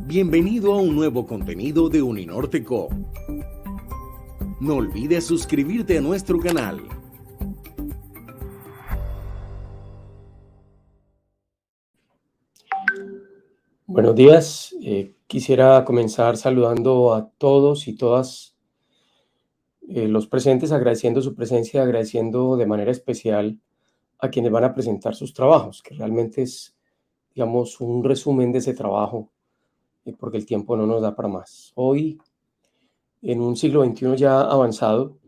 Bienvenido a un nuevo contenido de Uninorte Co. No olvides suscribirte a nuestro canal. Buenos días. Quisiera comenzar saludando a todos y todas los presentes, agradeciendo su presencia, agradeciendo de manera especial a quienes van a presentar sus trabajos, que realmente es, digamos, un resumen de ese trabajo, porque el tiempo no nos da para más. Hoy, en un siglo XXI ya avanzado,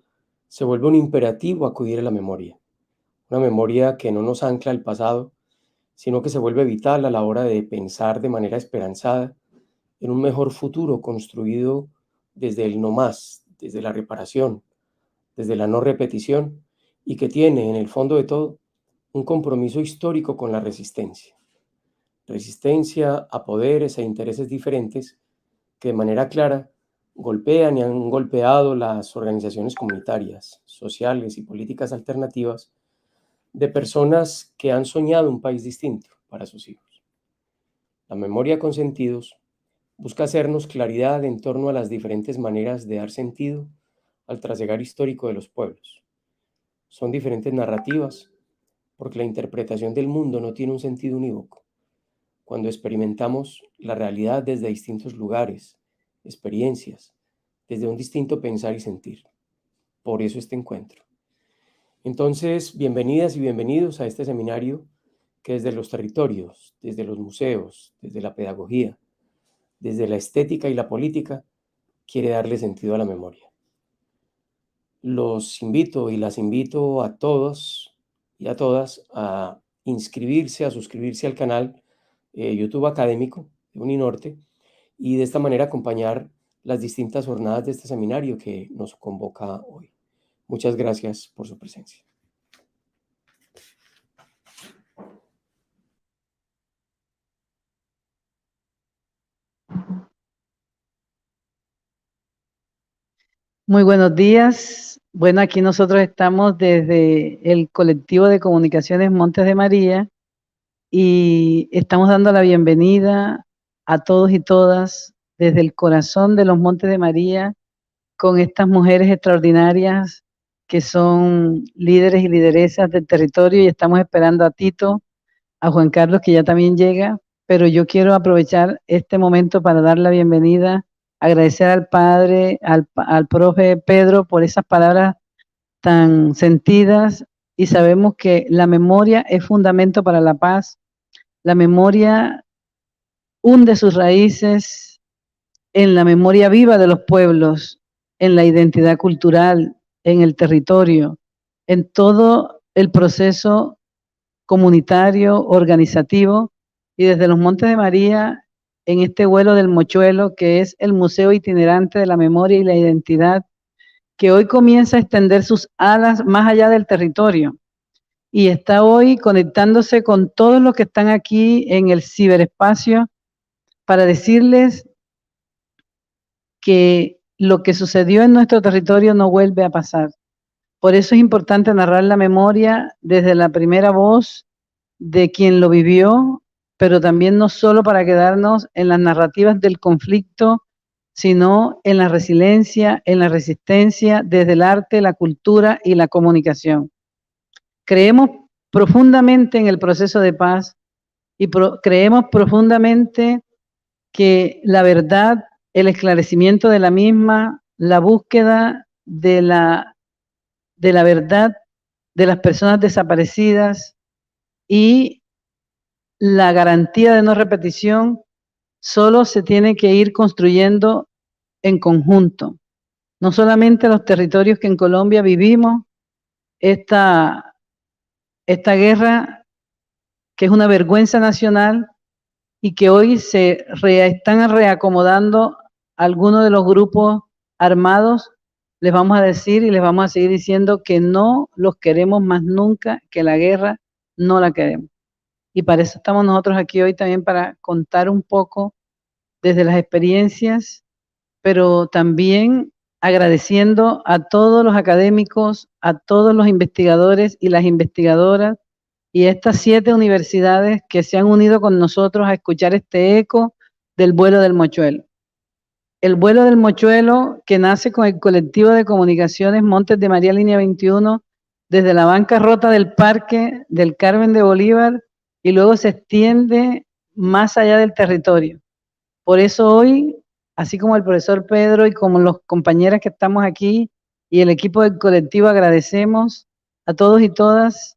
se vuelve un imperativo acudir a la memoria, una memoria que no nos ancla al pasado, sino que se vuelve vital a la hora de pensar de manera esperanzada en un mejor futuro construido desde el no más, desde la reparación, desde la no repetición, y que tiene en el fondo de todo un compromiso histórico con la resistencia. Resistencia a poderes e intereses diferentes que de manera clara golpean y han golpeado las organizaciones comunitarias, sociales y políticas alternativas de personas que han soñado un país distinto para sus hijos. La memoria con sentidos busca hacernos claridad en torno a las diferentes maneras de dar sentido al trasegar histórico de los pueblos. Son diferentes narrativas, porque la interpretación del mundo no tiene un sentido unívoco. Cuando experimentamos la realidad desde distintos lugares, experiencias, desde un distinto pensar y sentir. Por eso este encuentro. Entonces, bienvenidas y bienvenidos a este seminario que desde los territorios, desde los museos, desde la pedagogía, desde la estética y la política, quiere darle sentido a la memoria. Los invito y las invito a todos y a todas a inscribirse, a suscribirse al canal YouTube académico de Uninorte y de esta manera acompañar las distintas jornadas de este seminario que nos convoca hoy. Muchas gracias por su presencia. Muy buenos días. Bueno, aquí nosotros estamos desde el colectivo de comunicaciones Montes de María y estamos dando la bienvenida a todos y todas desde el corazón de los Montes de María con estas mujeres extraordinarias que son líderes y lideresas del territorio, y estamos esperando a Tito, a Juan Carlos, que ya también llega, pero yo quiero aprovechar este momento para dar la bienvenida, agradecer al padre, al profe Pedro por esas palabras tan sentidas, y sabemos que la memoria es fundamento para la paz. La memoria hunde sus raíces en la memoria viva de los pueblos, en la identidad cultural, en el territorio, en todo el proceso comunitario, organizativo, y desde los Montes de María, en este vuelo del Mochuelo, que es el Museo Itinerante de la Memoria y la Identidad, que hoy comienza a extender sus alas más allá del territorio, y está hoy conectándose con todos los que están aquí en el ciberespacio para decirles que lo que sucedió en nuestro territorio no vuelve a pasar. Por eso es importante narrar la memoria desde la primera voz de quien lo vivió, pero también no solo para quedarnos en las narrativas del conflicto, sino en la resiliencia, en la resistencia, desde el arte, la cultura y la comunicación. Creemos profundamente en el proceso de paz y creemos profundamente que la verdad, el esclarecimiento de la misma, la búsqueda de la verdad de las personas desaparecidas y la garantía de no repetición solo se tiene que ir construyendo en conjunto. No solamente los territorios que en Colombia vivimos esta guerra, que es una vergüenza nacional y que hoy se están reacomodando algunos de los grupos armados. Les vamos a decir y les vamos a seguir diciendo que no los queremos más nunca, que la guerra no la queremos. Y para eso estamos nosotros aquí hoy también, para contar un poco desde las experiencias, pero también agradeciendo a todos los académicos, a todos los investigadores y las investigadoras, y a estas 7 universidades que se han unido con nosotros a escuchar este eco del vuelo del mochuelo. El vuelo del mochuelo, que nace con el colectivo de comunicaciones Montes de María Línea 21, desde la bancarrota del Parque del Carmen de Bolívar, y luego se extiende más allá del territorio. Por eso hoy, así como el profesor Pedro y como los compañeras que estamos aquí y el equipo del colectivo, agradecemos a todos y todas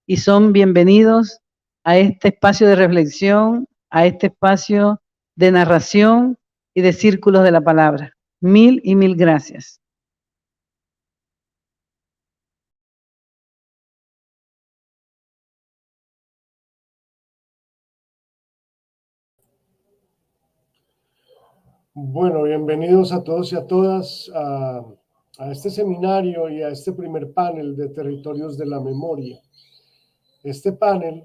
y son bienvenidos a este espacio de reflexión, a este espacio de narración y de círculos de la palabra. Mil y mil gracias. Bueno, bienvenidos a todos y a todas a este seminario y a este primer panel de Territorios de la Memoria. Este panel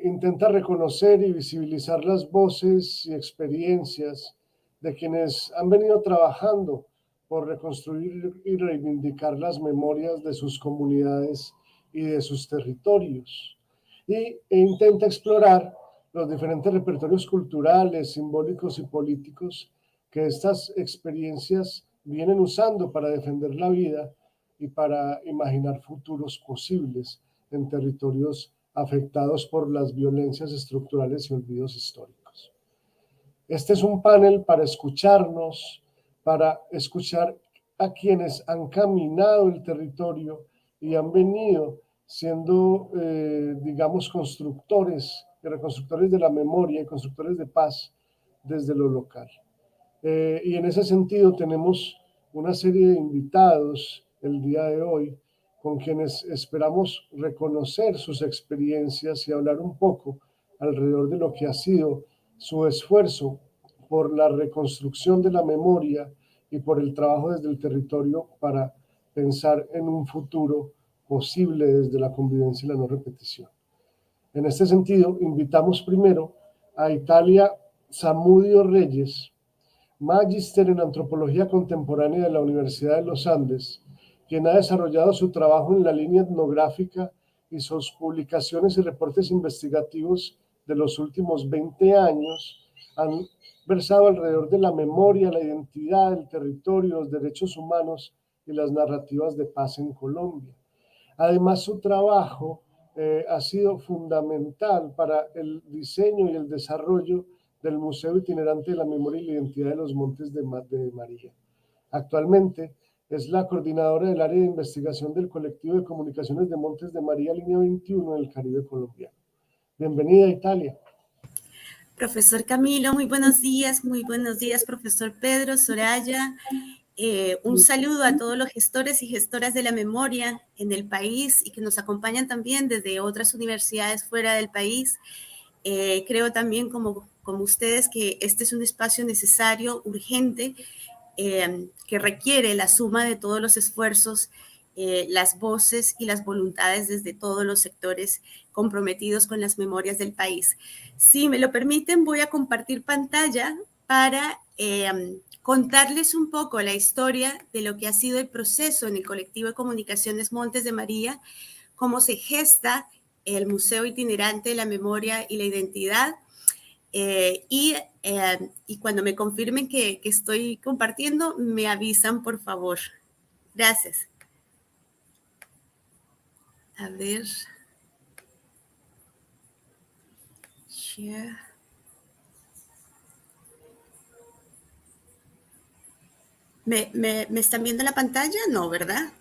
intenta reconocer y visibilizar las voces y experiencias de quienes han venido trabajando por reconstruir y reivindicar las memorias de sus comunidades y de sus territorios. E intenta explorar los diferentes repertorios culturales, simbólicos y políticos que estas experiencias vienen usando para defender la vida y para imaginar futuros posibles en territorios afectados por las violencias estructurales y olvidos históricos. Este es un panel para escucharnos, para escuchar a quienes han caminado el territorio y han venido siendo, digamos, constructores y reconstructores de la memoria y constructores de paz desde lo local. Y en ese sentido tenemos una serie de invitados el día de hoy con quienes esperamos reconocer sus experiencias y hablar un poco alrededor de lo que ha sido su esfuerzo por la reconstrucción de la memoria y por el trabajo desde el territorio para pensar en un futuro posible desde la convivencia y la no repetición. En este sentido, invitamos primero a Italia Zamudio Reyes, magíster en Antropología Contemporánea de la Universidad de los Andes, quien ha desarrollado su trabajo en la línea etnográfica y sus publicaciones y reportes investigativos de los últimos 20 años han versado alrededor de la memoria, la identidad, el territorio, los derechos humanos y las narrativas de paz en Colombia. Además, su trabajo ha sido fundamental para el diseño y el desarrollo del Museo Itinerante de la Memoria y la Identidad de los Montes de María. Actualmente es la coordinadora del área de investigación del colectivo de comunicaciones de Montes de María, Línea 21, en el Caribe colombiano. Bienvenida, Italia. Profesor Camilo, muy buenos días, profesor Pedro, Soraya. Un saludo a todos los gestores y gestoras de la memoria en el país y que nos acompañan también desde otras universidades fuera del país. Creo también, como ustedes, que este es un espacio necesario, urgente, que requiere la suma de todos los esfuerzos, las voces y las voluntades desde todos los sectores comprometidos con las memorias del país. Si me lo permiten, voy a compartir pantalla para contarles un poco la historia de lo que ha sido el proceso en el colectivo de comunicaciones Montes de María, cómo se gesta el Museo Itinerante de la Memoria y la Identidad. Y cuando me confirmen que estoy compartiendo, me avisan, por favor. Gracias. A ver. Share. ¿Me están viendo la pantalla? No, ¿verdad?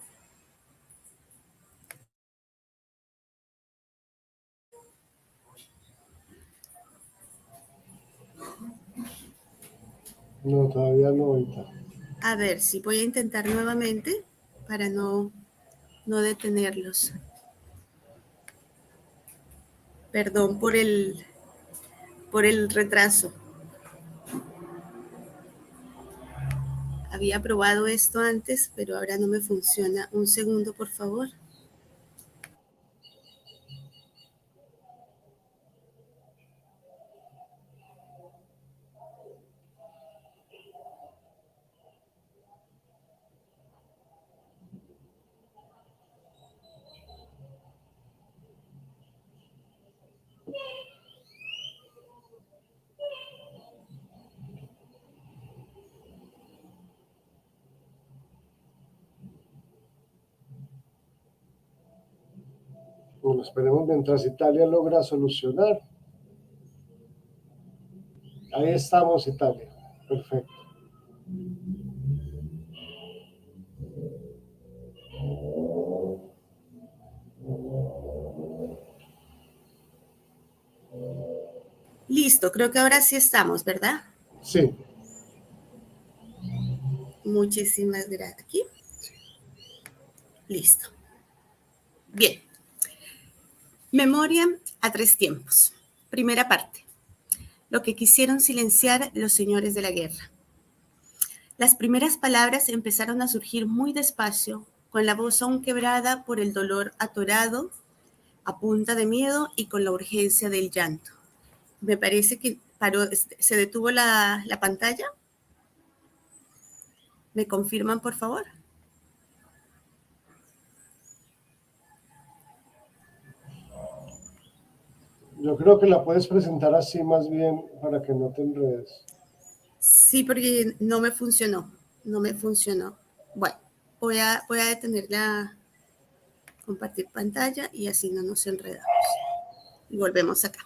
No, todavía no, ahorita. A ver, sí, voy a intentar nuevamente para no detenerlos. Perdón por el retraso. Había probado esto antes, pero ahora no me funciona. Un segundo, por favor. Bueno, esperemos mientras Italia logra solucionar. Ahí estamos, Italia. Perfecto. Listo, creo que ahora sí estamos, ¿verdad? Sí. Muchísimas gracias. ¿Aquí? Listo. Bien. Memoria a 3 tiempos. Primera parte. Lo que quisieron silenciar los señores de la guerra. Las primeras palabras empezaron a surgir muy despacio, con la voz aún quebrada por el dolor atorado, a punta de miedo y con la urgencia del llanto. Me parece que paró, se detuvo la pantalla. ¿Me confirman, por favor? Yo creo que la puedes presentar así más bien para que no te enredes. Sí, porque no me funcionó. No me funcionó. Bueno, voy a detener la compartir pantalla y así no nos enredamos. Y volvemos acá.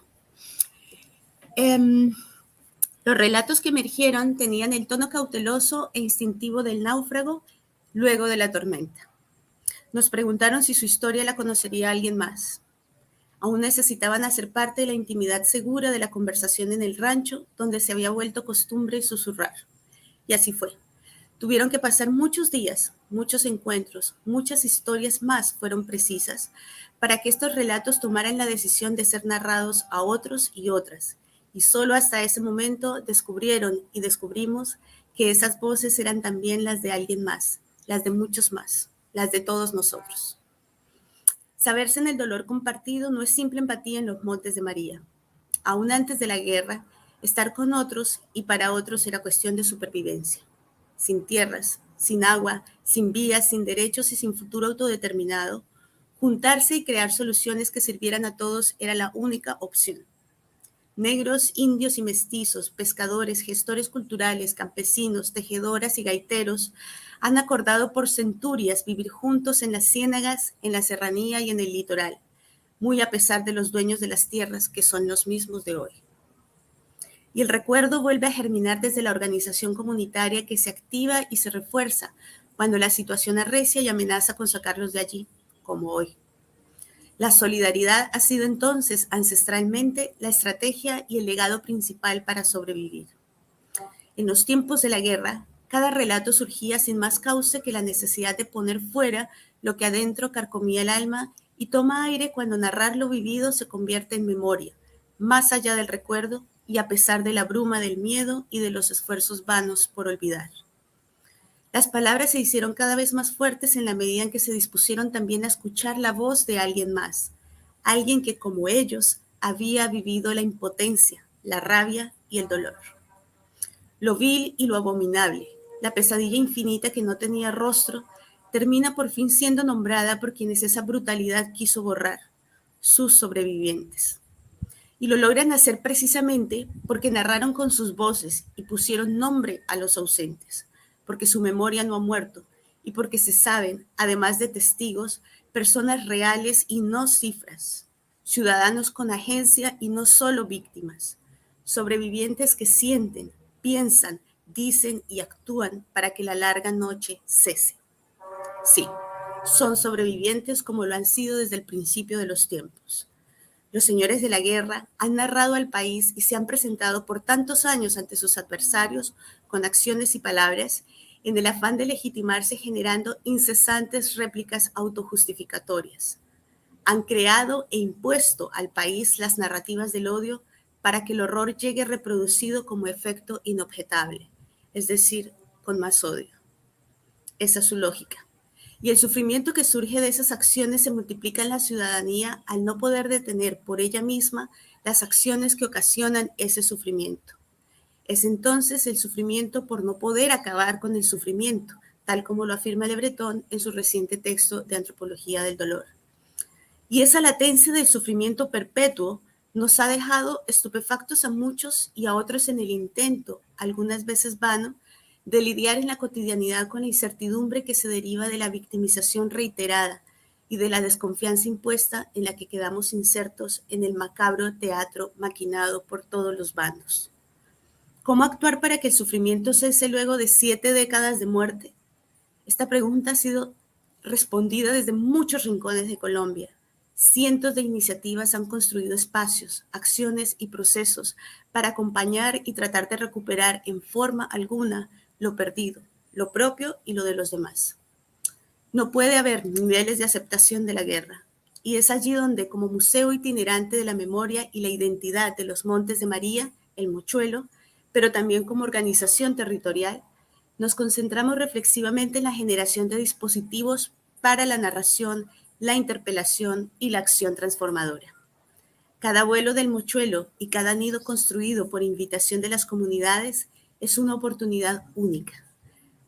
Los relatos que emergieron tenían el tono cauteloso e instintivo del náufrago luego de la tormenta. Nos preguntaron si su historia la conocería alguien más. Aún necesitaban hacer parte de la intimidad segura de la conversación en el rancho, donde se había vuelto costumbre susurrar. Y así fue. Tuvieron que pasar muchos días, muchos encuentros, muchas historias más fueron precisas para que estos relatos tomaran la decisión de ser narrados a otros y otras. Y solo hasta ese momento descubrieron y descubrimos que esas voces eran también las de alguien más, las de muchos más, las de todos nosotros. Saberse en el dolor compartido no es simple empatía en los montes de María. Aún antes de la guerra, estar con otros y para otros era cuestión de supervivencia. Sin tierras, sin agua, sin vías, sin derechos y sin futuro autodeterminado, juntarse y crear soluciones que sirvieran a todos era la única opción. Negros, indios y mestizos, pescadores, gestores culturales, campesinos, tejedoras y gaiteros han acordado por centurias vivir juntos en las ciénagas, en la serranía y en el litoral, muy a pesar de los dueños de las tierras que son los mismos de hoy. Y el recuerdo vuelve a germinar desde la organización comunitaria que se activa y se refuerza cuando la situación arrecia y amenaza con sacarlos de allí, como hoy. La solidaridad ha sido entonces ancestralmente la estrategia y el legado principal para sobrevivir. En los tiempos de la guerra, cada relato surgía sin más cauce que la necesidad de poner fuera lo que adentro carcomía el alma y toma aire cuando narrar lo vivido se convierte en memoria, más allá del recuerdo y a pesar de la bruma del miedo y de los esfuerzos vanos por olvidar. Las palabras se hicieron cada vez más fuertes en la medida en que se dispusieron también a escuchar la voz de alguien más, alguien que como ellos había vivido la impotencia, la rabia y el dolor. Lo vil y lo abominable, la pesadilla infinita que no tenía rostro, termina por fin siendo nombrada por quienes esa brutalidad quiso borrar, sus sobrevivientes. Y lo logran hacer precisamente porque narraron con sus voces y pusieron nombre a los ausentes, porque su memoria no ha muerto y porque se saben, además de testigos, personas reales y no cifras, ciudadanos con agencia y no solo víctimas, sobrevivientes que sienten, piensan, dicen y actúan para que la larga noche cese. Sí, son sobrevivientes como lo han sido desde el principio de los tiempos. Los señores de la guerra han narrado al país y se han presentado por tantos años ante sus adversarios con acciones y palabras en el afán de legitimarse generando incesantes réplicas autojustificatorias. Han creado e impuesto al país las narrativas del odio para que el horror llegue reproducido como efecto inobjetable, es decir, con más odio. Esa es su lógica. Y el sufrimiento que surge de esas acciones se multiplica en la ciudadanía al no poder detener por ella misma las acciones que ocasionan ese sufrimiento. Es entonces el sufrimiento por no poder acabar con el sufrimiento, tal como lo afirma Le Breton en su reciente texto de Antropología del Dolor. Y esa latencia del sufrimiento perpetuo nos ha dejado estupefactos a muchos y a otros en el intento, algunas veces vano, de lidiar en la cotidianidad con la incertidumbre que se deriva de la victimización reiterada, y de la desconfianza impuesta en la que quedamos insertos en el macabro teatro maquinado por todos los bandos. ¿Cómo actuar para que el sufrimiento cese luego de 7 décadas de muerte? Esta pregunta ha sido respondida desde muchos rincones de Colombia. Cientos de iniciativas han construido espacios, acciones y procesos para acompañar y tratar de recuperar en forma alguna lo perdido, lo propio y lo de los demás. No puede haber niveles de aceptación de la guerra, y es allí donde, como museo itinerante de la memoria y la identidad de los Montes de María, el Mochuelo, pero también como organización territorial, nos concentramos reflexivamente en la generación de dispositivos para la narración, la interpelación y la acción transformadora. Cada vuelo del Mochuelo y cada nido construido por invitación de las comunidades es una oportunidad única.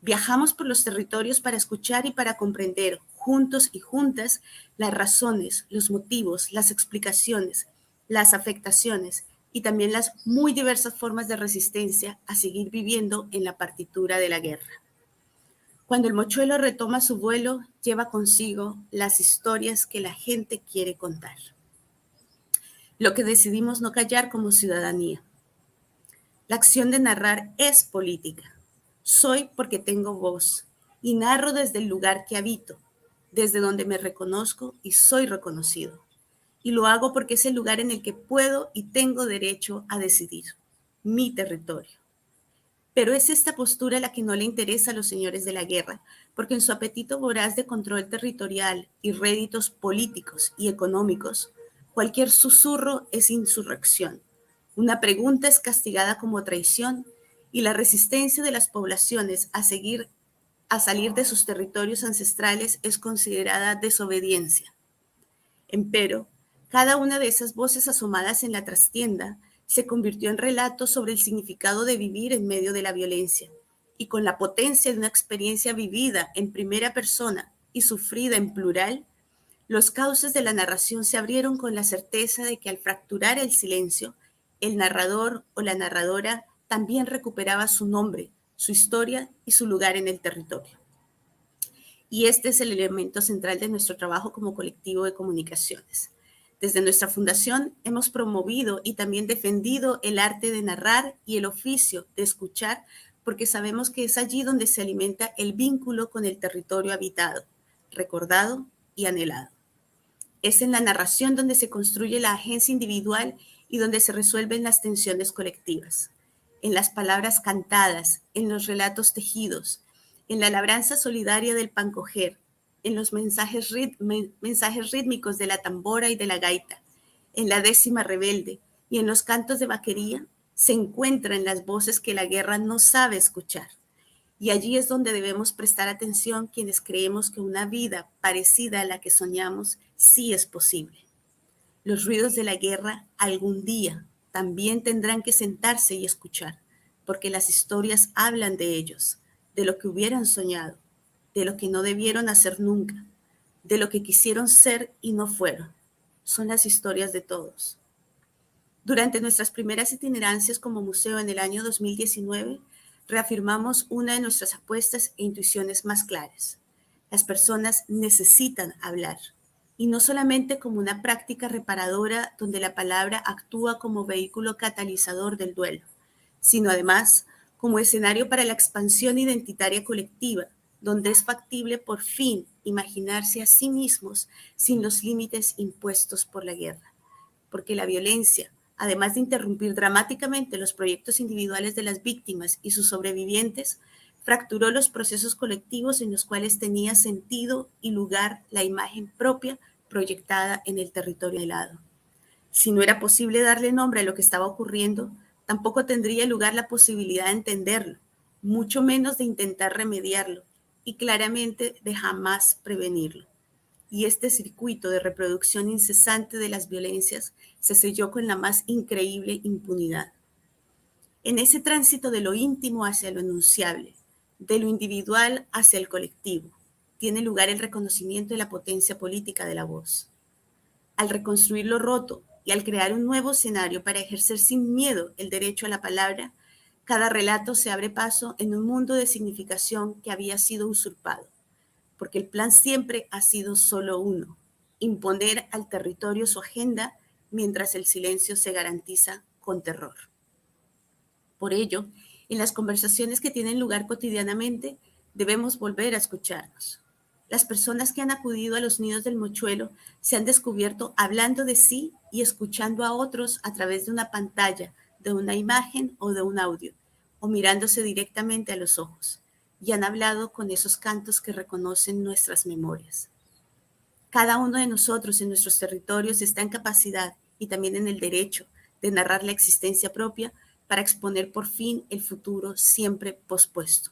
Viajamos por los territorios para escuchar y para comprender, juntos y juntas, las razones, los motivos, las explicaciones, las afectaciones y también las muy diversas formas de resistencia a seguir viviendo en la partitura de la guerra. Cuando el Mochuelo retoma su vuelo, lleva consigo las historias que la gente quiere contar. Lo que decidimos no callar como ciudadanía. La acción de narrar es política. Soy porque tengo voz y narro desde el lugar que habito, desde donde me reconozco y soy reconocido. Y lo hago porque es el lugar en el que puedo y tengo derecho a decidir, mi territorio. Pero es esta postura la que no le interesa a los señores de la guerra, porque en su apetito voraz de control territorial y réditos políticos y económicos, cualquier susurro es insurrección. Una pregunta es castigada como traición y la resistencia de las poblaciones a salir de sus territorios ancestrales es considerada desobediencia. Empero, cada una de esas voces asomadas en la trastienda se convirtió en relato sobre el significado de vivir en medio de la violencia, y con la potencia de una experiencia vivida en primera persona y sufrida en plural, los cauces de la narración se abrieron con la certeza de que al fracturar el silencio, el narrador o la narradora también recuperaba su nombre, su historia y su lugar en el territorio. Y este es el elemento central de nuestro trabajo como colectivo de comunicaciones. Desde nuestra fundación hemos promovido y también defendido el arte de narrar y el oficio de escuchar, porque sabemos que es allí donde se alimenta el vínculo con el territorio habitado, recordado y anhelado. Es en la narración donde se construye la agencia individual y donde se resuelven las tensiones colectivas. En las palabras cantadas, en los relatos tejidos, en la labranza solidaria del pancoger, en los mensajes rítmicos de la tambora y de la gaita, en la décima rebelde y en los cantos de vaquería, se encuentran las voces que la guerra no sabe escuchar. Y allí es donde debemos prestar atención quienes creemos que una vida parecida a la que soñamos sí es posible. Los ruidos de la guerra algún día también tendrán que sentarse y escuchar, porque las historias hablan de ellos, de lo que hubieran soñado, de lo que no debieron hacer nunca, de lo que quisieron ser y no fueron. Son las historias de todos. Durante nuestras primeras itinerancias como museo en el año 2019, reafirmamos una de nuestras apuestas e intuiciones más claras. Las personas necesitan hablar, y no solamente como una práctica reparadora donde la palabra actúa como vehículo catalizador del duelo, sino además como escenario para la expansión identitaria colectiva, donde es factible por fin imaginarse a sí mismos sin los límites impuestos por la guerra. Porque la violencia, además de interrumpir dramáticamente los proyectos individuales de las víctimas y sus sobrevivientes, fracturó los procesos colectivos en los cuales tenía sentido y lugar la imagen propia proyectada en el territorio helado. Si no era posible darle nombre a lo que estaba ocurriendo, tampoco tendría lugar la posibilidad de entenderlo, mucho menos de intentar remediarlo y claramente de jamás prevenirlo. Y este circuito de reproducción incesante de las violencias se selló con la más increíble impunidad. En ese tránsito de lo íntimo hacia lo enunciable, de lo individual hacia el colectivo, tiene lugar el reconocimiento de la potencia política de la voz. Al reconstruir lo roto y al crear un nuevo escenario para ejercer sin miedo el derecho a la palabra, cada relato se abre paso en un mundo de significación que había sido usurpado. porque el plan siempre ha sido solo uno: imponer al territorio su agenda mientras el silencio se garantiza con terror. Por ello, en las conversaciones que tienen lugar cotidianamente, debemos volver a escucharnos. Las personas que han acudido a los nidos del mochuelo se han descubierto hablando de sí y escuchando a otros a través de una pantalla, de una imagen o de un audio, o mirándose directamente a los ojos, y han hablado con esos cantos que reconocen nuestras memorias. Cada uno de nosotros en nuestros territorios está en capacidad y también en el derecho de narrar la existencia propia para exponer por fin el futuro siempre pospuesto.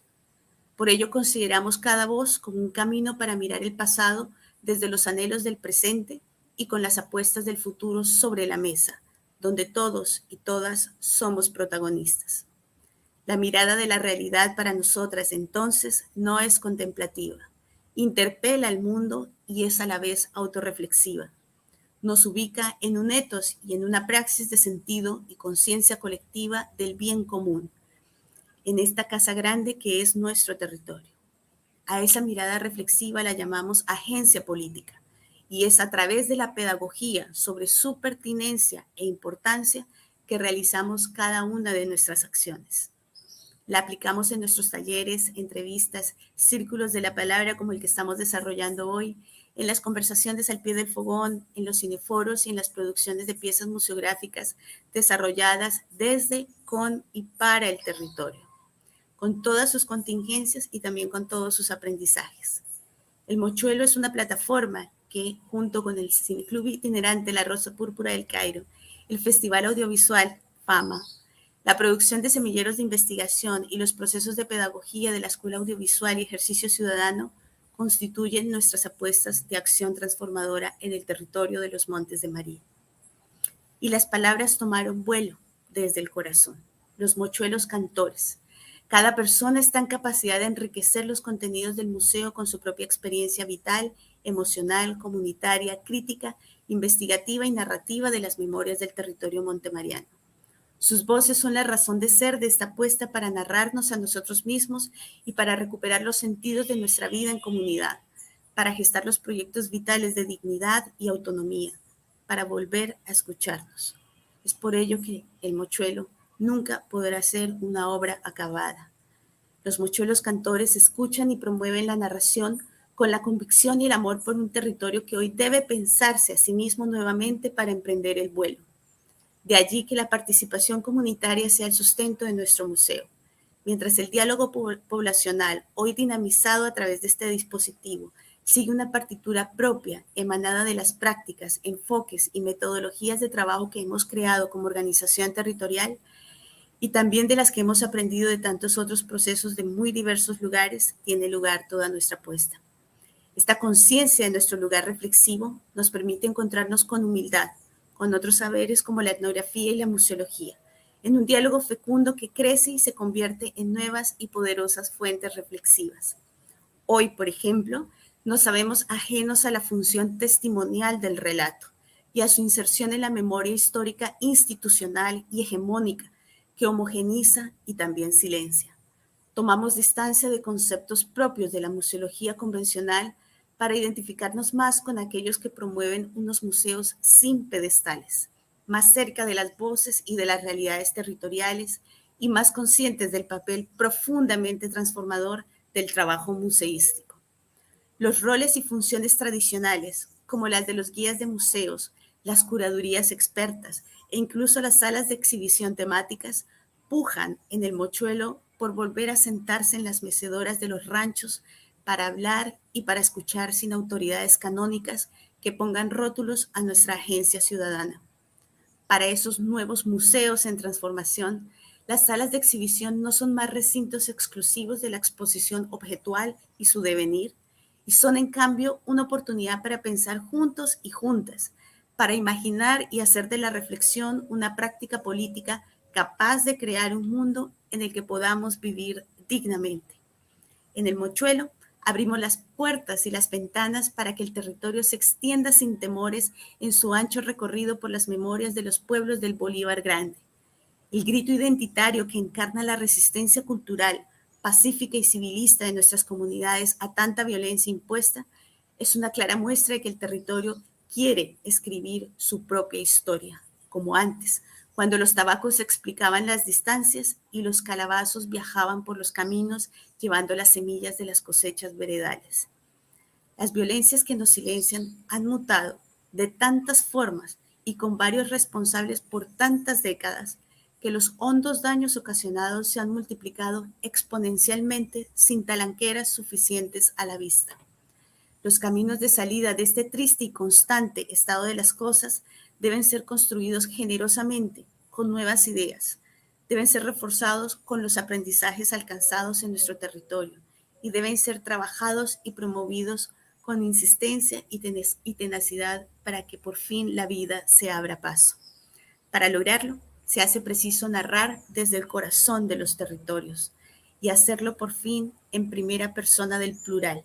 Por ello consideramos cada voz como un camino para mirar el pasado desde los anhelos del presente y con las apuestas del futuro sobre la mesa, donde todos y todas somos protagonistas. La mirada de la realidad para nosotras entonces no es contemplativa, interpela al mundo y es a la vez autorreflexiva. Nos ubica en un etos y en una praxis de sentido y conciencia colectiva del bien común, en esta casa grande que es nuestro territorio. A esa mirada reflexiva la llamamos agencia política, y es a través de la pedagogía sobre su pertinencia e importancia que realizamos cada una de nuestras acciones. La aplicamos en nuestros talleres, entrevistas, círculos de la palabra como el que estamos desarrollando hoy, en las conversaciones al pie del fogón, en los cineforos y en las producciones de piezas museográficas desarrolladas desde, con y para el territorio, con todas sus contingencias y también con todos sus aprendizajes. El Mochuelo es una plataforma que, junto con el Cineclub itinerante La Rosa Púrpura del Cairo, el Festival Audiovisual FAMA, la producción de semilleros de investigación y los procesos de pedagogía de la Escuela Audiovisual y Ejercicio Ciudadano constituyen nuestras apuestas de acción transformadora en el territorio de los Montes de María. Y las palabras tomaron vuelo desde el corazón. Los mochuelos cantores. Cada persona está en capacidad de enriquecer los contenidos del museo con su propia experiencia vital, emocional, comunitaria, crítica, investigativa y narrativa de las memorias del territorio montemariano. Sus voces son la razón de ser de esta apuesta para narrarnos a nosotros mismos y para recuperar los sentidos de nuestra vida en comunidad, para gestar los proyectos vitales de dignidad y autonomía, para volver a escucharnos. Es por ello que el mochuelo nunca podrá ser una obra acabada. Los mochuelos cantores escuchan y promueven la narración con la convicción y el amor por un territorio que hoy debe pensarse a sí mismo nuevamente para emprender el vuelo. De allí que la participación comunitaria sea el sustento de nuestro museo, mientras el diálogo poblacional, hoy dinamizado a través de este dispositivo, sigue una partitura propia emanada de las prácticas, enfoques y metodologías de trabajo que hemos creado como organización territorial y también de las que hemos aprendido de tantos otros procesos de muy diversos lugares, tiene lugar toda nuestra apuesta. Esta conciencia de nuestro lugar reflexivo nos permite encontrarnos con humildad, con otros saberes como la etnografía y la museología, en un diálogo fecundo que crece y se convierte en nuevas y poderosas fuentes reflexivas. Hoy, por ejemplo, nos sabemos ajenos a la función testimonial del relato y a su inserción en la memoria histórica institucional y hegemónica que homogeniza y también silencia. Tomamos distancia de conceptos propios de la museología convencional para identificarnos más con aquellos que promueven unos museos sin pedestales, más cerca de las voces y de las realidades territoriales y más conscientes del papel profundamente transformador del trabajo museístico. Los roles y funciones tradicionales, como las de los guías de museos, las curadurías expertas e incluso las salas de exhibición temáticas, pujan en el mochuelo por volver a sentarse en las mecedoras de los ranchos para hablar y para escuchar sin autoridades canónicas que pongan rótulos a nuestra agencia ciudadana. Para esos nuevos museos en transformación, las salas de exhibición no son más recintos exclusivos de la exposición objetual y su devenir, y son en cambio una oportunidad para pensar juntos y juntas, para imaginar y hacer de la reflexión una práctica política capaz de crear un mundo en el que podamos vivir dignamente. En el mochuelo, abrimos las puertas y las ventanas para que el territorio se extienda sin temores en su ancho recorrido por las memorias de los pueblos del Bolívar Grande. El grito identitario que encarna la resistencia cultural pacífica y civilista de nuestras comunidades a tanta violencia impuesta, es una clara muestra de que el territorio quiere escribir su propia historia, como antes, cuando los tabacos explicaban las distancias y los calabazos viajaban por los caminos llevando las semillas de las cosechas veredales. Las violencias que nos silencian han mutado de tantas formas y con varios responsables por tantas décadas que los hondos daños ocasionados se han multiplicado exponencialmente sin talanqueras suficientes a la vista. Los caminos de salida de este triste y constante estado de las cosas deben ser construidos generosamente, con nuevas ideas. Deben ser reforzados con los aprendizajes alcanzados en nuestro territorio y deben ser trabajados y promovidos con insistencia y tenacidad para que por fin la vida se abra paso. Para lograrlo, se hace preciso narrar desde el corazón de los territorios y hacerlo por fin en primera persona del plural,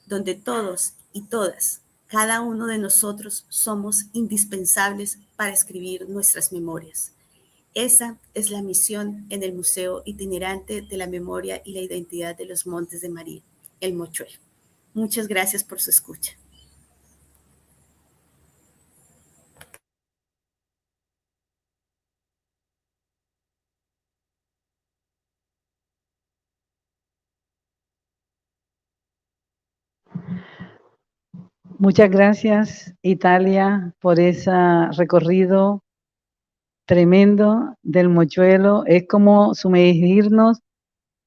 donde todos y todas, cada uno de nosotros somos indispensables para escribir nuestras memorias. Esa es la misión en el Museo Itinerante de la Memoria y la Identidad de los Montes de María, el Mochuelo. Muchas gracias por su escucha. Muchas gracias, Italia, por ese recorrido tremendo del Mochuelo. Es como sumergirnos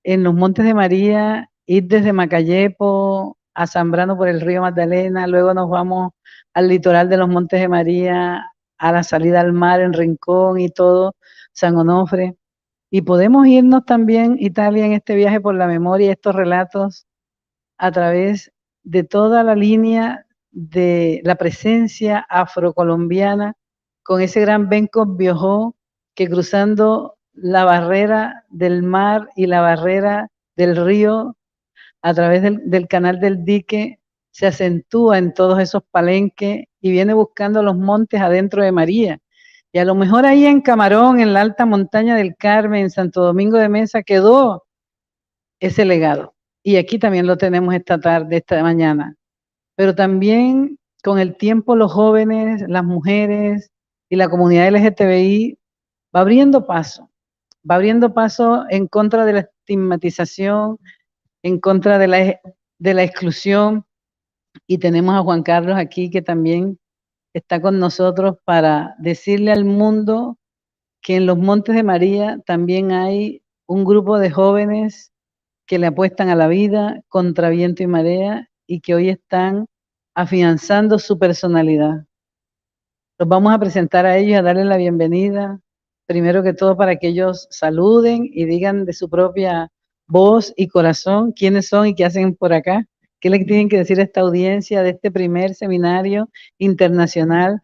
en los Montes de María, ir desde Macayepo a Zambrano por el río Magdalena, luego nos vamos al litoral de los Montes de María, a la salida al mar en Rincón y todo, San Onofre. Y podemos irnos también, Italia, en este viaje por la memoria, estos relatos a través de toda la línea de la presencia afrocolombiana, con ese gran Benco Biojó que cruzando la barrera del mar y la barrera del río a través del canal del dique se acentúa en todos esos palenques y viene buscando los montes adentro de María. Y a lo mejor ahí en Camarón, en la alta montaña del Carmen, en Santo Domingo de Mesa, quedó ese legado. Y aquí también lo tenemos esta tarde, esta mañana. Pero también con el tiempo los jóvenes, las mujeres y la comunidad LGTBI va abriendo paso en contra de la estigmatización, en contra de la exclusión. Y tenemos a Juan Carlos aquí que también está con nosotros para decirle al mundo que en los Montes de María también hay un grupo de jóvenes que le apuestan a la vida contra viento y marea y que hoy están afianzando su personalidad. Los vamos a presentar a ellos y a darles la bienvenida, primero que todo para que ellos saluden y digan de su propia voz y corazón quiénes son y qué hacen por acá, qué le tienen que decir a esta audiencia de este primer seminario internacional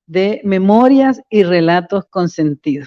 de memorias y relatos con sentido.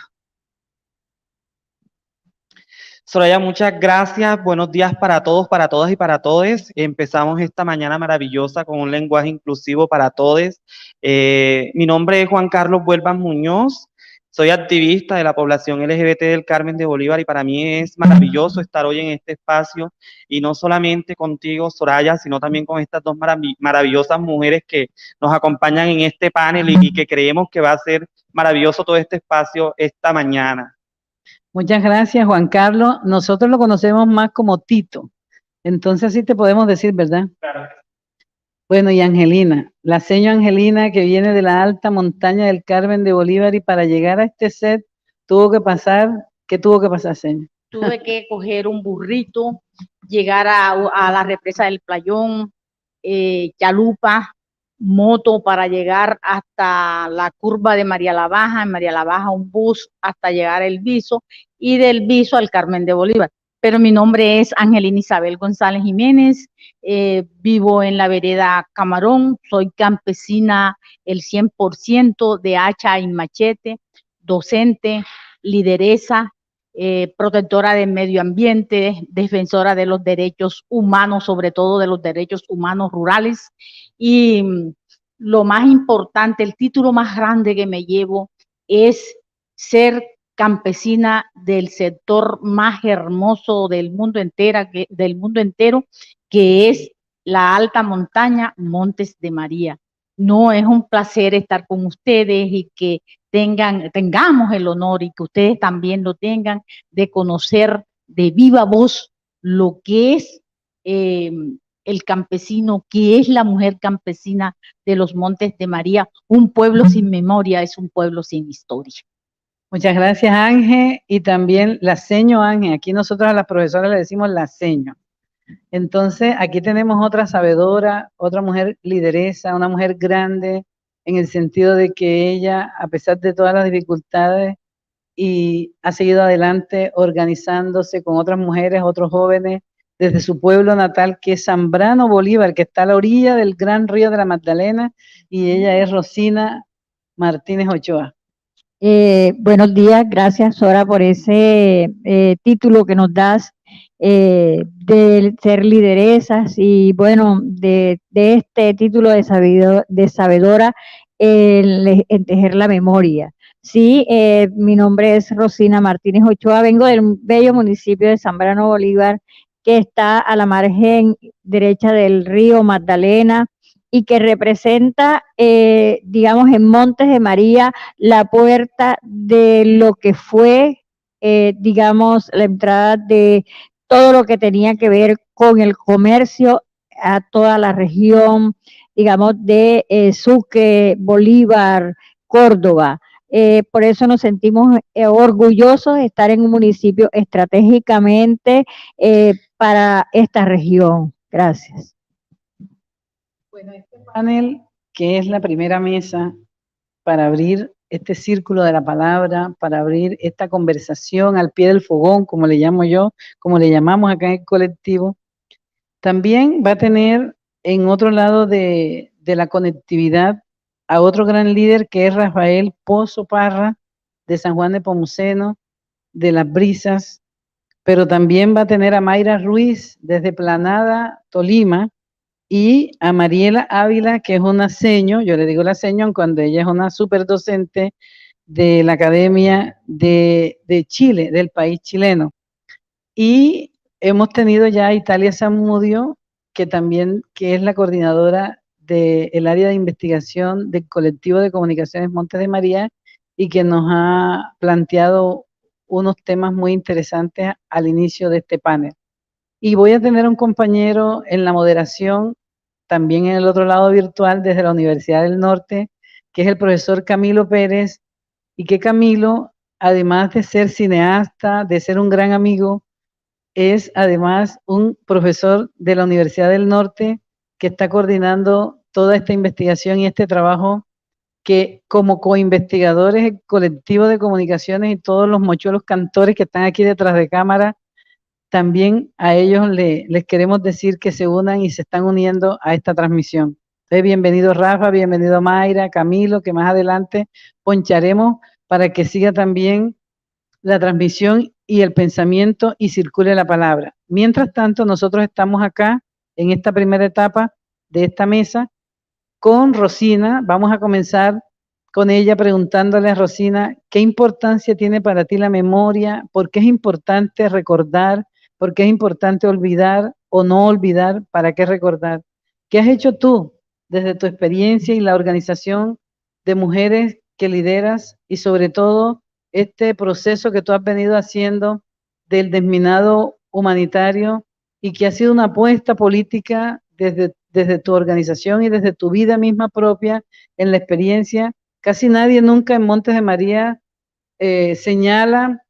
Soraya, muchas gracias. Buenos días para todos, para todas y para todes. Empezamos esta mañana maravillosa con un lenguaje inclusivo para todes. Mi nombre es Juan Carlos Vuelvas Muñoz. Soy activista de la población LGBT del Carmen de Bolívar y para mí es maravilloso estar hoy en este espacio y no solamente contigo, Soraya, sino también con estas dos maravillosas mujeres que nos acompañan en este panel y que creemos que va a ser maravilloso todo este espacio esta mañana. Muchas gracias, Juan Carlos. Nosotros lo conocemos más como Tito. Entonces así te podemos decir, ¿verdad? Claro. Bueno, y Angelina, la seño Angelina que viene de la alta montaña del Carmen de Bolívar y para llegar a este set tuvo que pasar, ¿qué tuvo que pasar, señor? Tuve que coger un burrito, llegar a la represa del Playón, chalupa, moto para llegar hasta la curva de María la Baja, en María la Baja un bus hasta llegar al Viso y del Viso al Carmen de Bolívar. Pero mi nombre es Angelina Isabel González Jiménez, vivo en la vereda Camarón, soy campesina el 100% de hacha y machete, docente, lideresa, protectora del medio ambiente, defensora de los derechos humanos, sobre todo de los derechos humanos rurales. Y lo más importante, el título más grande que me llevo es ser campesina del sector más hermoso del mundo entero, que es la alta montaña Montes de María. No, es un placer estar con ustedes y que tengamos el honor y que ustedes también lo tengan de conocer de viva voz lo que es el campesino, que es la mujer campesina de los Montes de María. Un pueblo sin memoria es un pueblo sin historia. Muchas gracias, Ángel, y también la seño Ángel. Aquí nosotros a las profesoras le decimos la seño. Entonces, aquí tenemos otra sabedora, otra mujer lideresa, una mujer grande, en el sentido de que ella, a pesar de todas las dificultades, y ha seguido adelante organizándose con otras mujeres, otros jóvenes, desde su pueblo natal, que es Zambrano Bolívar, que está a la orilla del gran río de la Magdalena, y ella es Rosina Martínez Ochoa. Buenos días, gracias Sora por ese título que nos das de ser lideresas y bueno, de este título de sabedora en tejer la memoria. Sí, mi nombre es Rosina Martínez Ochoa, vengo del bello municipio de Zambrano Bolívar, que está a la margen derecha del río Magdalena, y que representa, digamos, en Montes de María, la puerta de lo que fue, digamos, la entrada de todo lo que tenía que ver con el comercio a toda la región, digamos, de Sucre, Bolívar, Córdoba. Por eso nos sentimos orgullosos de estar en un municipio estratégicamente para esta región. Gracias. Bueno, este panel, que es la primera mesa para abrir este círculo de la palabra, para abrir esta conversación al pie del fogón, como le llamo yo, como le llamamos acá en el colectivo, también va a tener en otro lado de la conectividad a otro gran líder, que es Rafael Pozo Parra, de San Juan de Pomuceno, de Las Brisas, pero también va a tener a Mayra Ruiz, desde Planada, Tolima, y a Mariela Ávila, que es una seño, yo le digo la seño cuando ella es una súper docente de la Academia de Chile, del país chileno. Y hemos tenido ya a Italia Zamudio, que es la coordinadora del área de investigación del colectivo de comunicaciones Montes de María, y que nos ha planteado unos temas muy interesantes al inicio de este panel. Y voy a tener un compañero en la moderación, también en el otro lado virtual, desde la Universidad del Norte, que es el profesor Camilo Pérez, y que Camilo, además de ser cineasta, de ser un gran amigo, es además un profesor de la Universidad del Norte que está coordinando toda esta investigación y este trabajo, que como coinvestigadores, el colectivo de comunicaciones y todos los mochuelos cantores que están aquí detrás de cámara, también a ellos les queremos decir que se unan y se están uniendo a esta transmisión. Entonces, bienvenido Rafa, bienvenido Mayra, Camilo, que más adelante poncharemos para que siga también la transmisión y el pensamiento y circule la palabra. Mientras tanto, nosotros estamos acá en esta primera etapa de esta mesa con Rosina. Vamos a comenzar con ella preguntándole a Rosina, ¿qué importancia tiene para ti la memoria? ¿Por qué es importante recordar? ¿Por qué es importante olvidar o no olvidar? ¿Para qué recordar? ¿Qué has hecho tú desde tu experiencia y la organización de mujeres que lideras, y sobre todo este proceso que tú has venido haciendo del desminado humanitario, y que ha sido una apuesta política desde tu organización y desde tu vida misma propia en la experiencia? Casi nadie nunca en Montes de María señala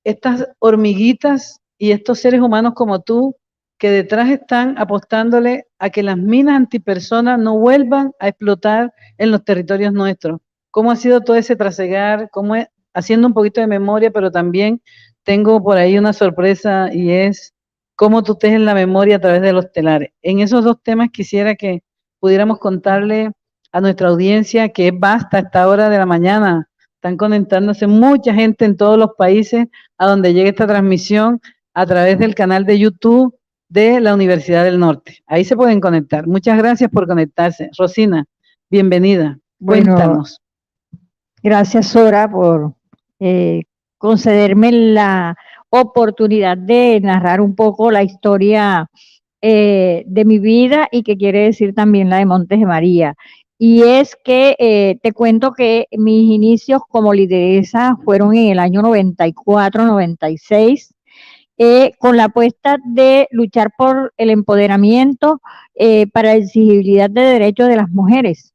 estas hormiguitas y estos seres humanos como tú, que detrás están apostándole a que las minas antipersonas no vuelvan a explotar en los territorios nuestros. ¿Cómo ha sido todo ese trasegar? ¿Cómo es? Haciendo un poquito de memoria, pero también tengo por ahí una sorpresa, y es cómo tú tejes la memoria a través de los telares. En esos dos temas quisiera que pudiéramos contarle a nuestra audiencia, que es vasta a esta hora de la mañana. Están conectándose mucha gente en todos los países a donde llegue esta transmisión a través del canal de YouTube de la Universidad del Norte. Ahí se pueden conectar. Muchas gracias por conectarse. Rosina, bienvenida. Bueno, Cuéntanos. gracias, Sora, por concederme la oportunidad de narrar un poco la historia de mi vida y que quiere decir también la de Montes de María. Y es que te cuento que mis inicios como lideresa fueron en el año 94, 96, con la apuesta de luchar por el empoderamiento para la exigibilidad de derechos de las mujeres.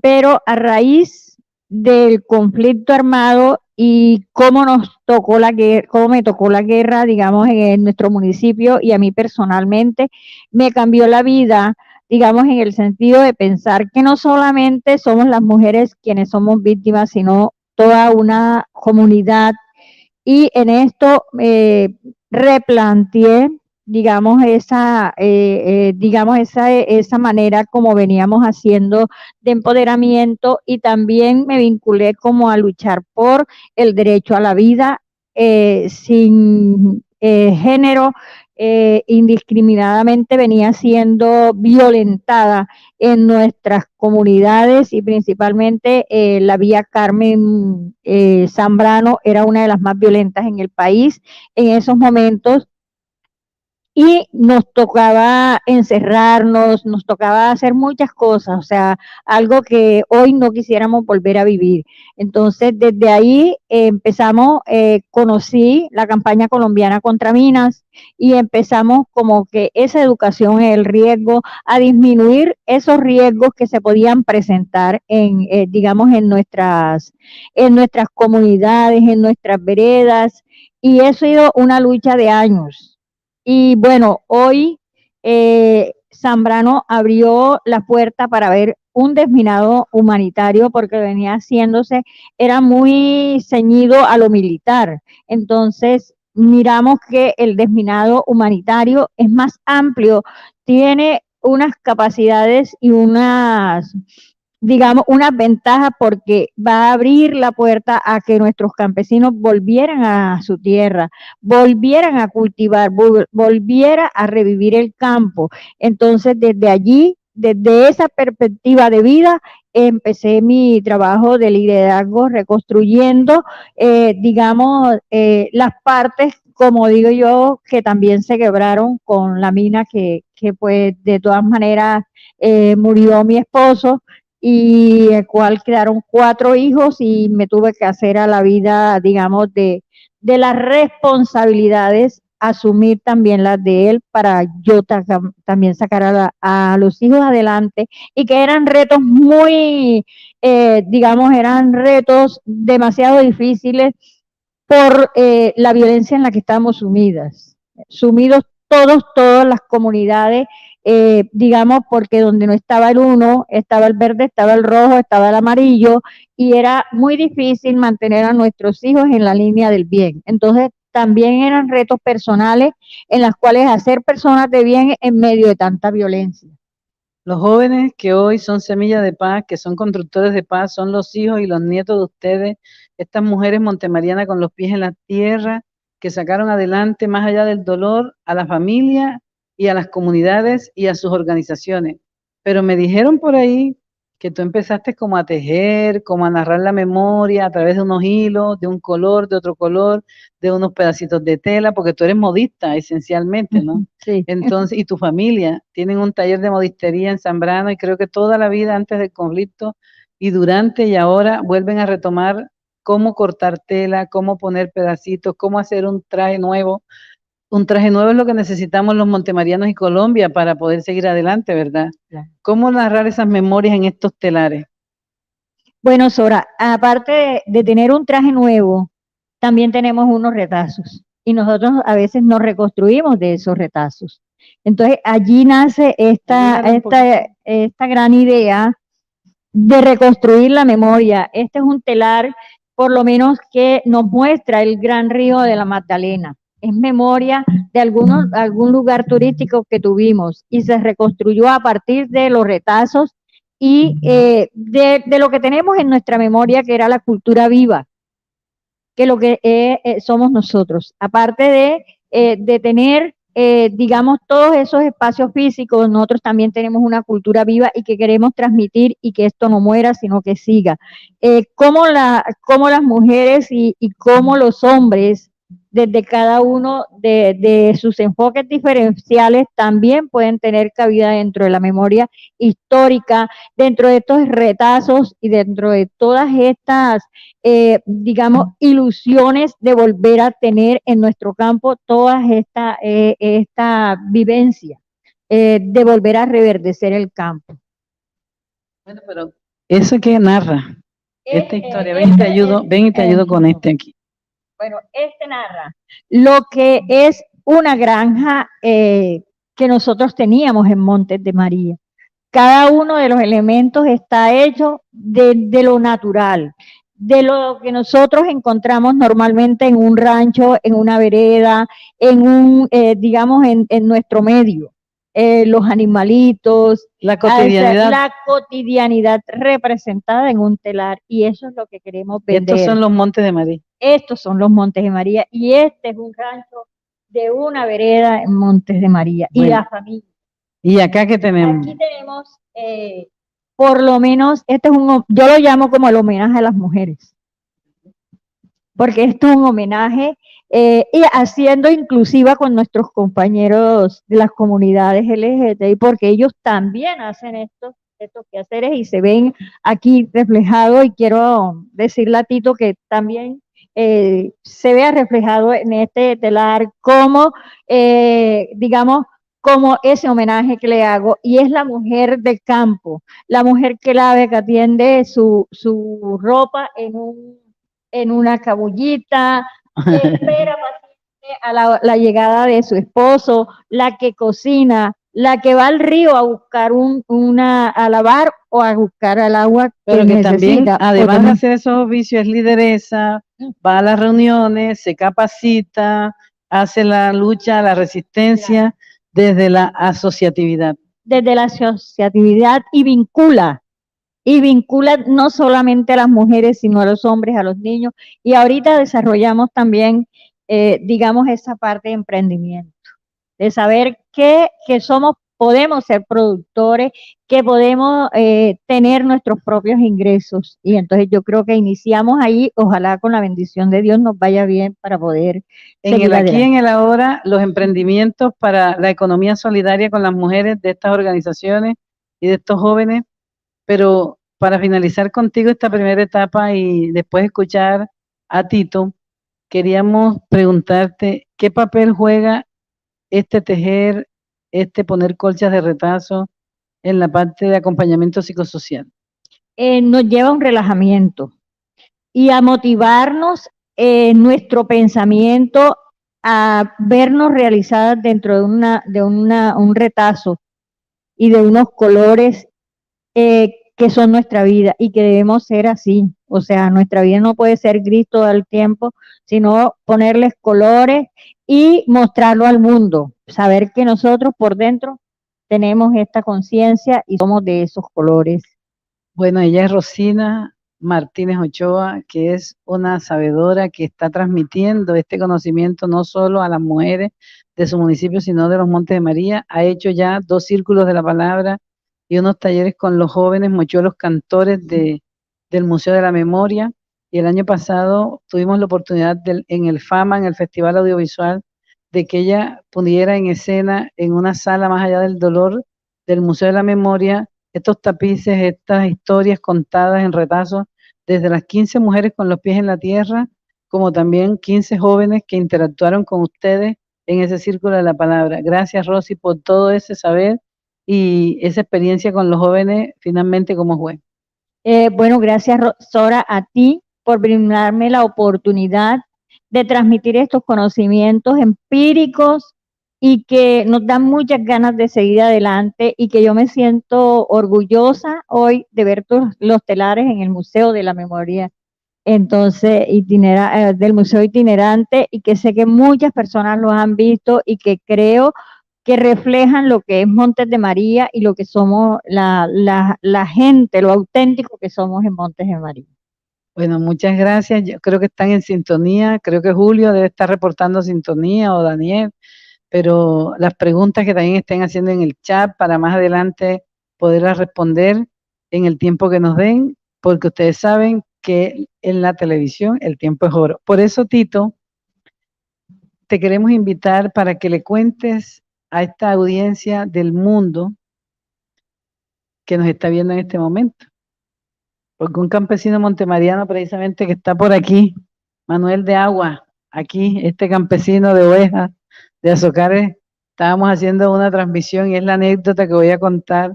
Pero a raíz del conflicto armado y cómo nos tocó la guerra, cómo me tocó la guerra, digamos, en nuestro municipio y a mí personalmente, me cambió la vida, digamos, en el sentido de pensar que no solamente somos las mujeres quienes somos víctimas, sino toda una comunidad. Y en esto replanteé, digamos, esa manera como veníamos haciendo de empoderamiento, y también me vinculé como a luchar por el derecho a la vida sin género. Indiscriminadamente venía siendo violentada en nuestras comunidades, y principalmente la vía Carmen Zambrano era una de las más violentas en el país en esos momentos. Y nos tocaba encerrarnos, nos tocaba hacer muchas cosas, o sea, algo que hoy no quisiéramos volver a vivir. Entonces, desde ahí empezamos, conocí la campaña colombiana contra minas, y empezamos como que esa educación en el riesgo, a disminuir esos riesgos que se podían presentar digamos, en nuestras comunidades, en nuestras veredas, y eso ha sido una lucha de años. Y bueno, hoy Zambrano abrió la puerta para ver un desminado humanitario, porque venía haciéndose, era muy ceñido a lo militar. Entonces, miramos que el desminado humanitario es más amplio, tiene unas capacidades y digamos, unas ventajas, porque va a abrir la puerta a que nuestros campesinos volvieran a su tierra, volvieran a cultivar, volviera a revivir el campo. Entonces, desde allí, desde esa perspectiva de vida, empecé mi trabajo de liderazgo reconstruyendo, digamos, las partes, como digo yo, que también se quebraron con la mina, que pues de todas maneras murió mi esposo, y el cual quedaron 4 hijos, y me tuve que hacer a la vida, digamos, de las responsabilidades, asumir también las de él, para yo también sacar a los hijos adelante, y que eran retos muy, digamos, eran retos demasiado difíciles por la violencia en la que estamos sumidos todas las comunidades, digamos, porque donde no estaba el uno, estaba el verde, estaba el rojo, estaba el amarillo, y era muy difícil mantener a nuestros hijos en la línea del bien. Entonces, también eran retos personales en los cuales hacer personas de bien en medio de tanta violencia. Los jóvenes que hoy son semillas de paz, que son constructores de paz, son los hijos y los nietos de ustedes, estas mujeres montemarianas con los pies en la tierra, que sacaron adelante, más allá del dolor, a la familia y a las comunidades y a sus organizaciones. Pero me dijeron por ahí que tú empezaste como a tejer, como a narrar la memoria a través de unos hilos, de un color, de otro color, de unos pedacitos de tela, porque tú eres modista esencialmente, ¿no? Sí. Entonces, y tu familia tienen un taller de modistería en Zambrano, y creo que toda la vida antes del conflicto y durante y ahora vuelven a retomar cómo cortar tela, cómo poner pedacitos, cómo hacer un traje nuevo. Un traje nuevo es lo que necesitamos los montemarianos y Colombia para poder seguir adelante, ¿verdad? Claro. ¿Cómo narrar esas memorias en estos telares? Bueno, Sora, aparte de tener un traje nuevo, también tenemos unos retazos, y nosotros a veces nos reconstruimos de esos retazos. Entonces, allí nace esta gran idea de reconstruir la memoria. Este es un telar, por lo menos, que nos muestra el gran río de la Magdalena. Es memoria de algún lugar turístico que tuvimos, y se reconstruyó a partir de los retazos y de lo que tenemos en nuestra memoria, que era la cultura viva, que lo que somos nosotros. Aparte de tener digamos, todos esos espacios físicos, nosotros también tenemos una cultura viva y que queremos transmitir y que esto no muera, sino que siga. Cómo las mujeres y cómo los hombres, desde cada uno de sus enfoques diferenciales, también pueden tener cabida dentro de la memoria histórica, dentro de estos retazos y dentro de todas estas, digamos, ilusiones de volver a tener en nuestro campo toda esta vivencia, de volver a reverdecer el campo. Bueno, pero eso que narra esta historia, ven y te ayudo con este aquí. Bueno, este narra lo que es una granja que nosotros teníamos en Montes de María. Cada uno de los elementos está hecho de lo natural, de lo que nosotros encontramos normalmente en un rancho, en una vereda, digamos, en nuestro medio. Los animalitos, La cotidianidad. La cotidianidad representada en un telar, y eso es lo que queremos vender. Estos son los Montes de María. Estos son los Montes de María, y este es un rancho de una vereda en Montes de María, Bueno. y la familia. ¿Y acá qué tenemos? Aquí tenemos, por lo menos, yo lo llamo como el homenaje a las mujeres, porque esto es un homenaje y haciendo inclusiva con nuestros compañeros de las comunidades LGTBI, porque ellos también hacen estos quehaceres y se ven aquí reflejados, y quiero decirle a Tito que también se vea reflejado en este telar como, digamos, como ese homenaje que le hago, y es la mujer del campo, la mujer que lava, que atiende su ropa en una cabullita, que espera paciente a la llegada de su esposo, la que cocina, la que va al río a buscar a lavar o a buscar el agua Pero que necesita. también, además de hacer esos oficios, es lideresa, va a las reuniones, se capacita, hace la lucha, la resistencia desde la asociatividad. Desde la asociatividad, y vincula no solamente a las mujeres, sino a los hombres, a los niños, y ahorita desarrollamos también, digamos, esa parte de emprendimiento, de saber que podemos ser productores, que podemos tener nuestros propios ingresos, y entonces yo creo que iniciamos ahí, ojalá con la bendición de Dios nos vaya bien para poder En seguir el aquí, adelante. en el ahora, los emprendimientos para la economía solidaria con las mujeres de estas organizaciones y de estos jóvenes. Pero para finalizar contigo esta primera etapa y después escuchar a Tito, queríamos preguntarte qué papel juega este tejer, este poner colchas de retazo en la parte de acompañamiento psicosocial. Nos lleva a un relajamiento y a motivarnos nuestro pensamiento, a vernos realizadas dentro de un retazo y de unos colores que son nuestra vida, y que debemos ser así. O sea, nuestra vida no puede ser gris todo el tiempo, sino ponerles colores y mostrarlo al mundo, saber que nosotros por dentro tenemos esta conciencia y somos de esos colores. Bueno, ella es Rosina Martínez Ochoa, que es una sabedora que está transmitiendo este conocimiento no solo a las mujeres de su municipio, sino de los Montes de María. Ha hecho ya 2 círculos de la palabra y unos talleres con los jóvenes mochuelos cantores del Museo de la Memoria. Y el año pasado tuvimos la oportunidad en el FAMA, en el Festival Audiovisual, de que ella pudiera en escena, en una sala más allá del dolor del Museo de la Memoria, estos tapices, estas historias contadas en retazos, desde las 15 mujeres con los pies en la tierra, como también 15 jóvenes que interactuaron con ustedes en ese círculo de la palabra. Gracias, Rosy, por todo ese saber y esa experiencia con los jóvenes, finalmente, ¿cómo fue? Bueno, gracias, Sora, a ti por brindarme la oportunidad de transmitir estos conocimientos empíricos y que nos dan muchas ganas de seguir adelante, y que yo me siento orgullosa hoy de ver los telares en el Museo de la Memoria, entonces del Museo Itinerante, y que sé que muchas personas los han visto y que creo que reflejan lo que es Montes de María y lo que somos la gente, lo auténtico que somos en Montes de María. Bueno, muchas gracias. Yo creo que están en sintonía. Creo que Julio debe estar reportando sintonía, o Daniel. pero las preguntas que también estén haciendo en el chat para más adelante poderlas responder en el tiempo que nos den, porque ustedes saben que en la televisión el tiempo es oro. Por eso, Tito, te queremos invitar para que le cuentes a esta audiencia del mundo que nos está viendo en este momento. Porque un campesino montemariano precisamente que está por aquí, Manuel de Agua, aquí, este campesino de ovejas, de Azocares, estábamos haciendo una transmisión y es la anécdota que voy a contar.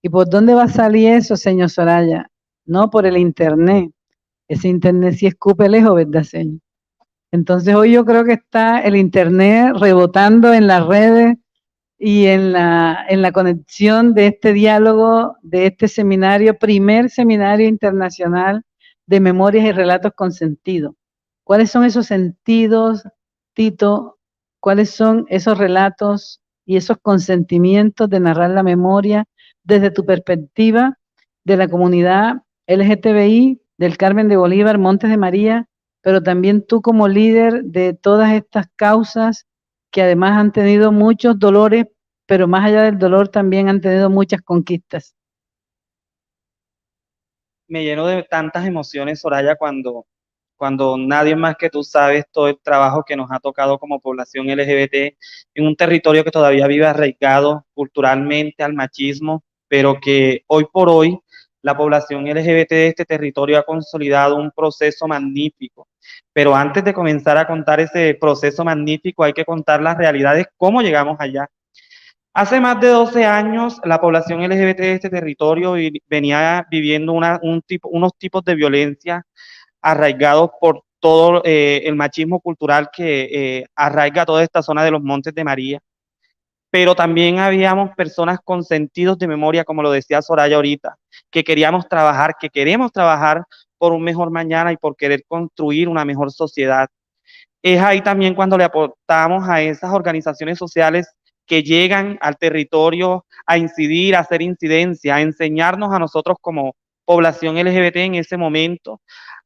¿Y por dónde va a salir eso, señor Soraya? No por el internet. Ese internet sí escupe lejos, ¿verdad, señor? Entonces hoy yo creo que está el internet rebotando en las redes y en la conexión de este diálogo, de este seminario, primer seminario internacional de memorias y relatos con sentido. ¿Cuáles son esos sentidos, Tito? ¿Cuáles son esos relatos y esos consentimientos de narrar la memoria desde tu perspectiva de la comunidad LGTBI, del Carmen de Bolívar, Montes de María, pero también tú como líder de todas estas causas que además han tenido muchos dolores, pero más allá del dolor también han tenido muchas conquistas? Me lleno de tantas emociones, Soraya, cuando nadie más que tú sabes todo el trabajo que nos ha tocado como población LGBT en un territorio que todavía vive arraigado culturalmente al machismo, pero que hoy por hoy la población LGBT de este territorio ha consolidado un proceso magnífico. Pero antes de comenzar a contar ese proceso magnífico, hay que contar las realidades, cómo llegamos allá. Hace más de 12 años, la población LGBT de este territorio venía viviendo unos tipos de violencia arraigados por todo el machismo cultural que arraiga toda esta zona de los Montes de María. Pero también habíamos personas con sentidos de memoria, como lo decía Soraya ahorita, que queríamos trabajar, que queremos trabajar por un mejor mañana y por querer construir una mejor sociedad. Es ahí también cuando le aportamos a esas organizaciones sociales que llegan al territorio a incidir, a hacer incidencia, a enseñarnos a nosotros como población LGBT en ese momento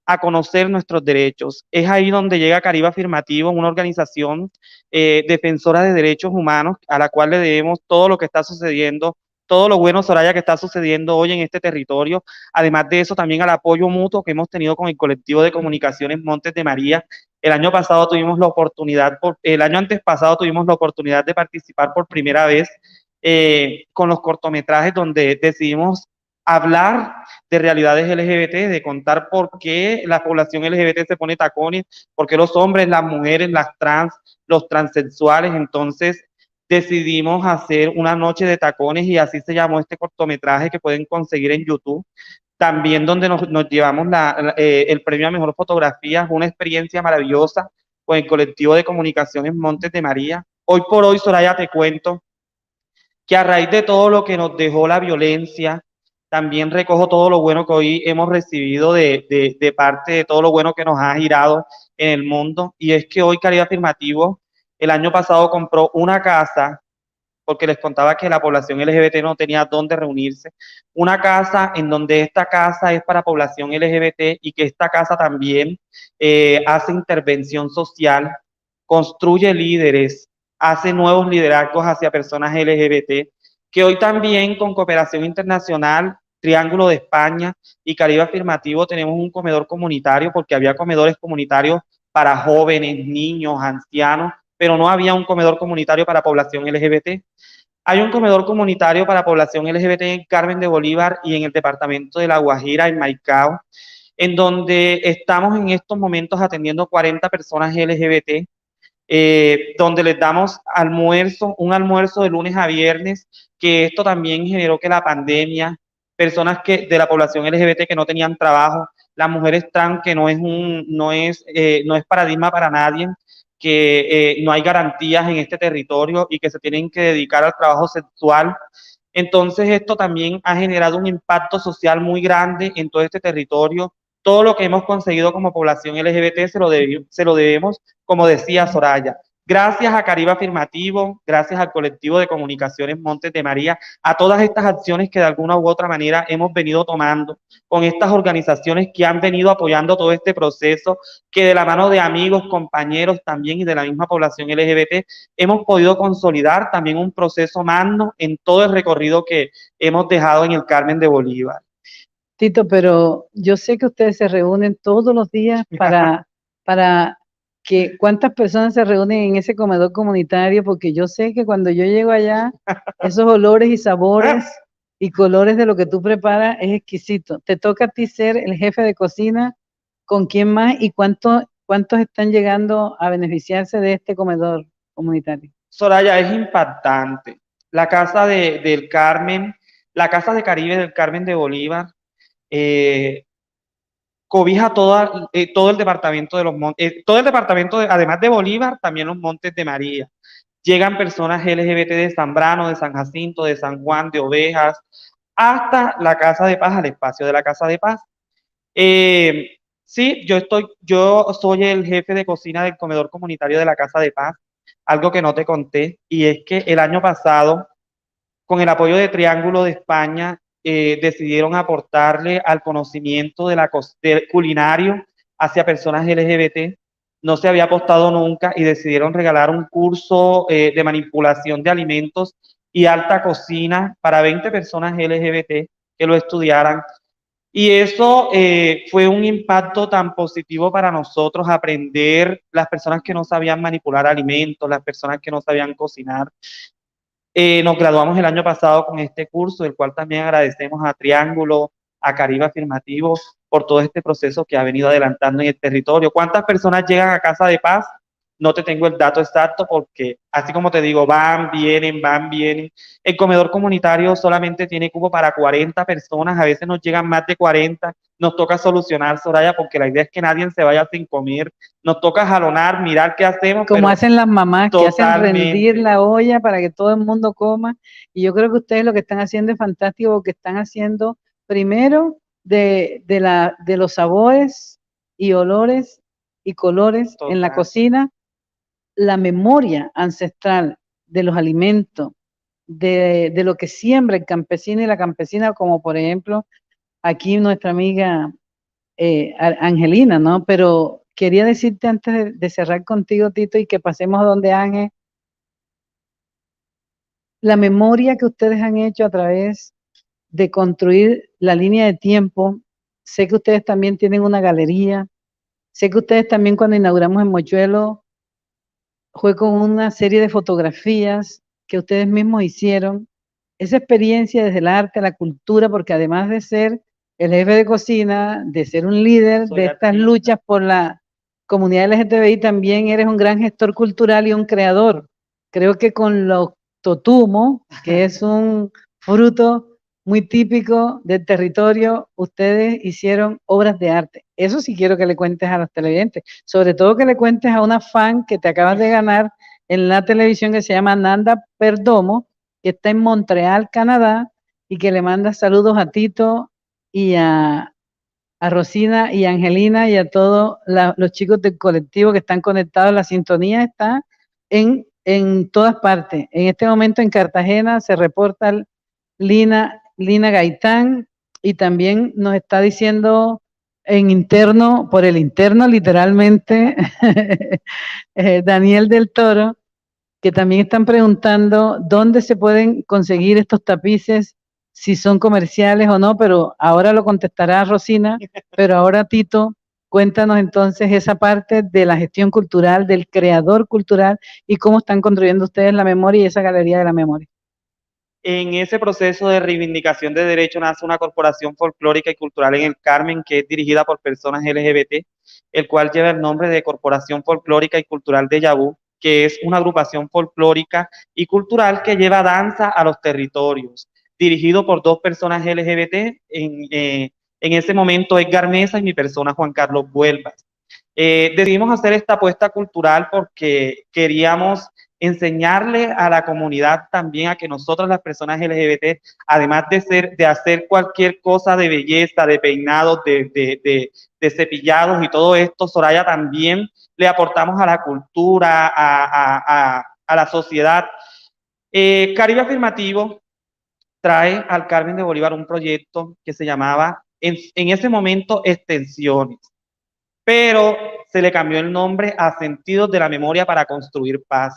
a conocer nuestros derechos. Es ahí donde llega Caribe Afirmativo, una organización defensora de derechos humanos a la cual le debemos todo lo que está sucediendo, todo lo bueno, Soraya, que está sucediendo hoy en este territorio. Además de eso, también al apoyo mutuo que hemos tenido con el colectivo de comunicaciones Montes de María. El año antes pasado tuvimos la oportunidad de participar por primera vez con los cortometrajes donde decidimos hablar de realidades LGBT, de contar por qué la población LGBT se pone tacones, por qué los hombres, las mujeres, las trans, los transexuales. Entonces decidimos hacer una noche de tacones y así se llamó este cortometraje que pueden conseguir en YouTube. También donde nos llevamos el premio a Mejor Fotografía, una experiencia maravillosa con el colectivo de comunicaciones Montes de María. Hoy por hoy, Soraya, te cuento que a raíz de todo lo que nos dejó la violencia, también recojo todo lo bueno que hoy hemos recibido de parte de todo lo bueno que nos ha girado en el mundo. Y es que hoy Caribe Afirmativo, el año pasado compró una casa, porque les contaba que la población LGBT no tenía dónde reunirse, una casa en donde esta casa es para población LGBT y que esta casa también hace intervención social, construye líderes, hace nuevos liderazgos hacia personas LGBT, que hoy también con cooperación internacional, Triángulo de España y Caribe Afirmativo tenemos un comedor comunitario, porque había comedores comunitarios para jóvenes, niños, ancianos, pero no había un comedor comunitario para población LGBT. Hay un comedor comunitario para población LGBT en Carmen de Bolívar y en el departamento de La Guajira, en Maicao, en donde estamos en estos momentos atendiendo 40 personas LGBT, donde les damos un almuerzo de lunes a viernes, que esto también generó que la pandemia, personas de la población LGBT que no tenían trabajo, las mujeres trans, que no es paradigma para nadie, que no hay garantías en este territorio y que se tienen que dedicar al trabajo sexual. Entonces esto también ha generado un impacto social muy grande en todo este territorio. Todo lo que hemos conseguido como población LGBT se lo debemos, como decía Soraya, Gracias a Caribe Afirmativo, gracias al colectivo de comunicaciones Montes de María, a todas estas acciones que de alguna u otra manera hemos venido tomando con estas organizaciones que han venido apoyando todo este proceso, que de la mano de amigos, compañeros también y de la misma población LGBT, hemos podido consolidar también un proceso magno en todo el recorrido que hemos dejado en el Carmen de Bolívar. Tito, pero yo sé que ustedes se reúnen todos los días para que cuántas personas se reúnen en ese comedor comunitario, porque yo sé que cuando yo llego allá, esos olores y sabores y colores de lo que tú preparas es exquisito. Te toca a ti ser el jefe de cocina, ¿con quién más y cuántos están llegando a beneficiarse de este comedor comunitario? Soraya, es impactante. La Casa del Carmen, la Casa de Caribe del Carmen de Bolívar, cobija todo el departamento de los montes, todo el departamento, además de Bolívar, también los Montes de María. Llegan personas LGBT de Zambrano, de San Jacinto, de San Juan, de Ovejas, hasta la Casa de Paz, al espacio de la Casa de Paz. Sí, yo soy el jefe de cocina del comedor comunitario de la Casa de Paz, algo que no te conté, y es que el año pasado, con el apoyo de Triángulo de España, decidieron aportarle al conocimiento del culinario hacia personas LGBT. No se había apostado nunca y decidieron regalar un curso de manipulación de alimentos y alta cocina para 20 personas LGBT que lo estudiaran. Y eso fue un impacto tan positivo para nosotros, aprender las personas que no sabían manipular alimentos, las personas que no sabían cocinar. Nos graduamos el año pasado con este curso, del cual también agradecemos a Triángulo, a Caribe Afirmativo, por todo este proceso que ha venido adelantando en el territorio. ¿Cuántas personas llegan a Casa de Paz? No te tengo el dato exacto porque, así como te digo, van, vienen. El comedor comunitario solamente tiene cupo para 40 personas, a veces nos llegan más de 40. Nos toca solucionar, Soraya, porque la idea es que nadie se vaya sin comer. Nos toca jalonar, mirar qué hacemos. Como hacen las mamás, que hacen totalmente rendir la olla para que todo el mundo coma. Y yo creo que ustedes lo que están haciendo es fantástico, porque están haciendo primero de los sabores y olores y colores en la Total. cocina, la memoria ancestral de los alimentos, de lo que siembra el campesino y la campesina, como por ejemplo aquí nuestra amiga Angelina, ¿no? Pero quería decirte antes de cerrar contigo, Tito, y que pasemos a donde Ángel, la memoria que ustedes han hecho a través de construir la línea de tiempo. Sé que ustedes también tienen una galería, sé que ustedes también cuando inauguramos en Mochuelo fue con una serie de fotografías que ustedes mismos hicieron. Esa experiencia desde el arte, la cultura, porque además de ser el jefe de cocina, de ser un líder de estas luchas por la comunidad LGTBI, también eres un gran gestor cultural y un creador. Creo que con los totumo, que es un fruto muy típico del territorio, ustedes hicieron obras de arte. Eso sí quiero que le cuentes a los televidentes, sobre todo que le cuentes a una fan que te acabas de ganar en la televisión, que se llama Nanda Perdomo, que está en Montreal, Canadá, y que le manda saludos a Tito y a Rosina y a Angelina y a todos los chicos del colectivo que están conectados. La sintonía está en todas partes. En este momento en Cartagena se reporta Lina Gaitán, y también nos está diciendo en interno, por el interno literalmente, Daniel del Toro, que también están preguntando dónde se pueden conseguir estos tapices, si son comerciales o no, pero ahora lo contestará Rosina, pero ahora Tito, cuéntanos entonces esa parte de la gestión cultural, del creador cultural, y cómo están construyendo ustedes la memoria y esa galería de la memoria. En ese proceso de reivindicación de derechos nace una corporación folclórica y cultural en el Carmen, que es dirigida por personas LGBT, el cual lleva el nombre de Corporación Folclórica y Cultural de Yabú, que es una agrupación folclórica y cultural que lleva danza a los territorios, dirigido por 2 personas LGBT, en ese momento Edgar Mesa y mi persona Juan Carlos Vuelvas. Decidimos hacer esta apuesta cultural porque queríamos enseñarle a la comunidad también a que nosotros las personas LGBT, además de hacer cualquier cosa de belleza, de peinados, de cepillados y todo esto, Soraya, también le aportamos a la cultura, a la sociedad. Caribe Afirmativo trae al Carmen de Bolívar un proyecto que se llamaba en ese momento Extensiones, pero se le cambió el nombre a Sentidos de la Memoria para Construir Paz.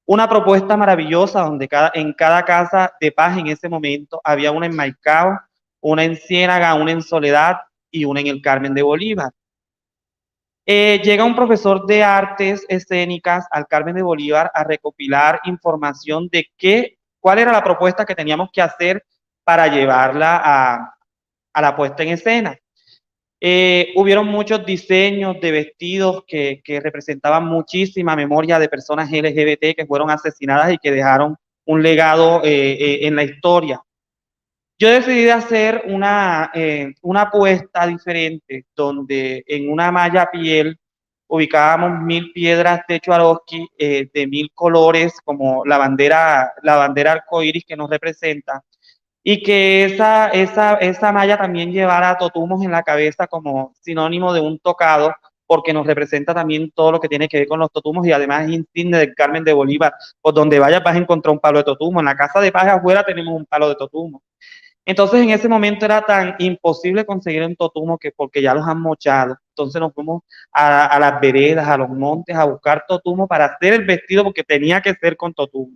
Una propuesta maravillosa donde en cada casa de paz en ese momento había una en Maicao, una en Ciénaga, una en Soledad y una en el Carmen de Bolívar. Llega un profesor de artes escénicas al Carmen de Bolívar a recopilar información de cuál era la propuesta que teníamos que hacer para llevarla a la puesta en escena. Hubieron muchos diseños de vestidos que representaban muchísima memoria de personas LGBT que fueron asesinadas y que dejaron un legado en la historia. Yo decidí hacer una apuesta diferente, donde en una malla piel ubicábamos 1000 piedras de Swarovski de 1000 colores, como la bandera arcoíris que nos representa, y que esa malla también llevara totumos en la cabeza como sinónimo de un tocado, porque nos representa también todo lo que tiene que ver con los totumos y además es insignia del Carmen de Bolívar. Por donde vayas vas a encontrar un palo de totumo. En la casa de paz afuera tenemos un palo de totumo. Entonces en ese momento era tan imposible conseguir un totumo porque ya los han mochado. Entonces nos fuimos a las veredas, a los montes, a buscar totumo para hacer el vestido porque tenía que ser con totumo.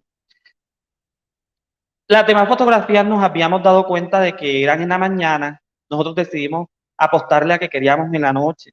Las demás fotografías nos habíamos dado cuenta de que eran en la mañana. Nosotros decidimos apostarle a que queríamos en la noche.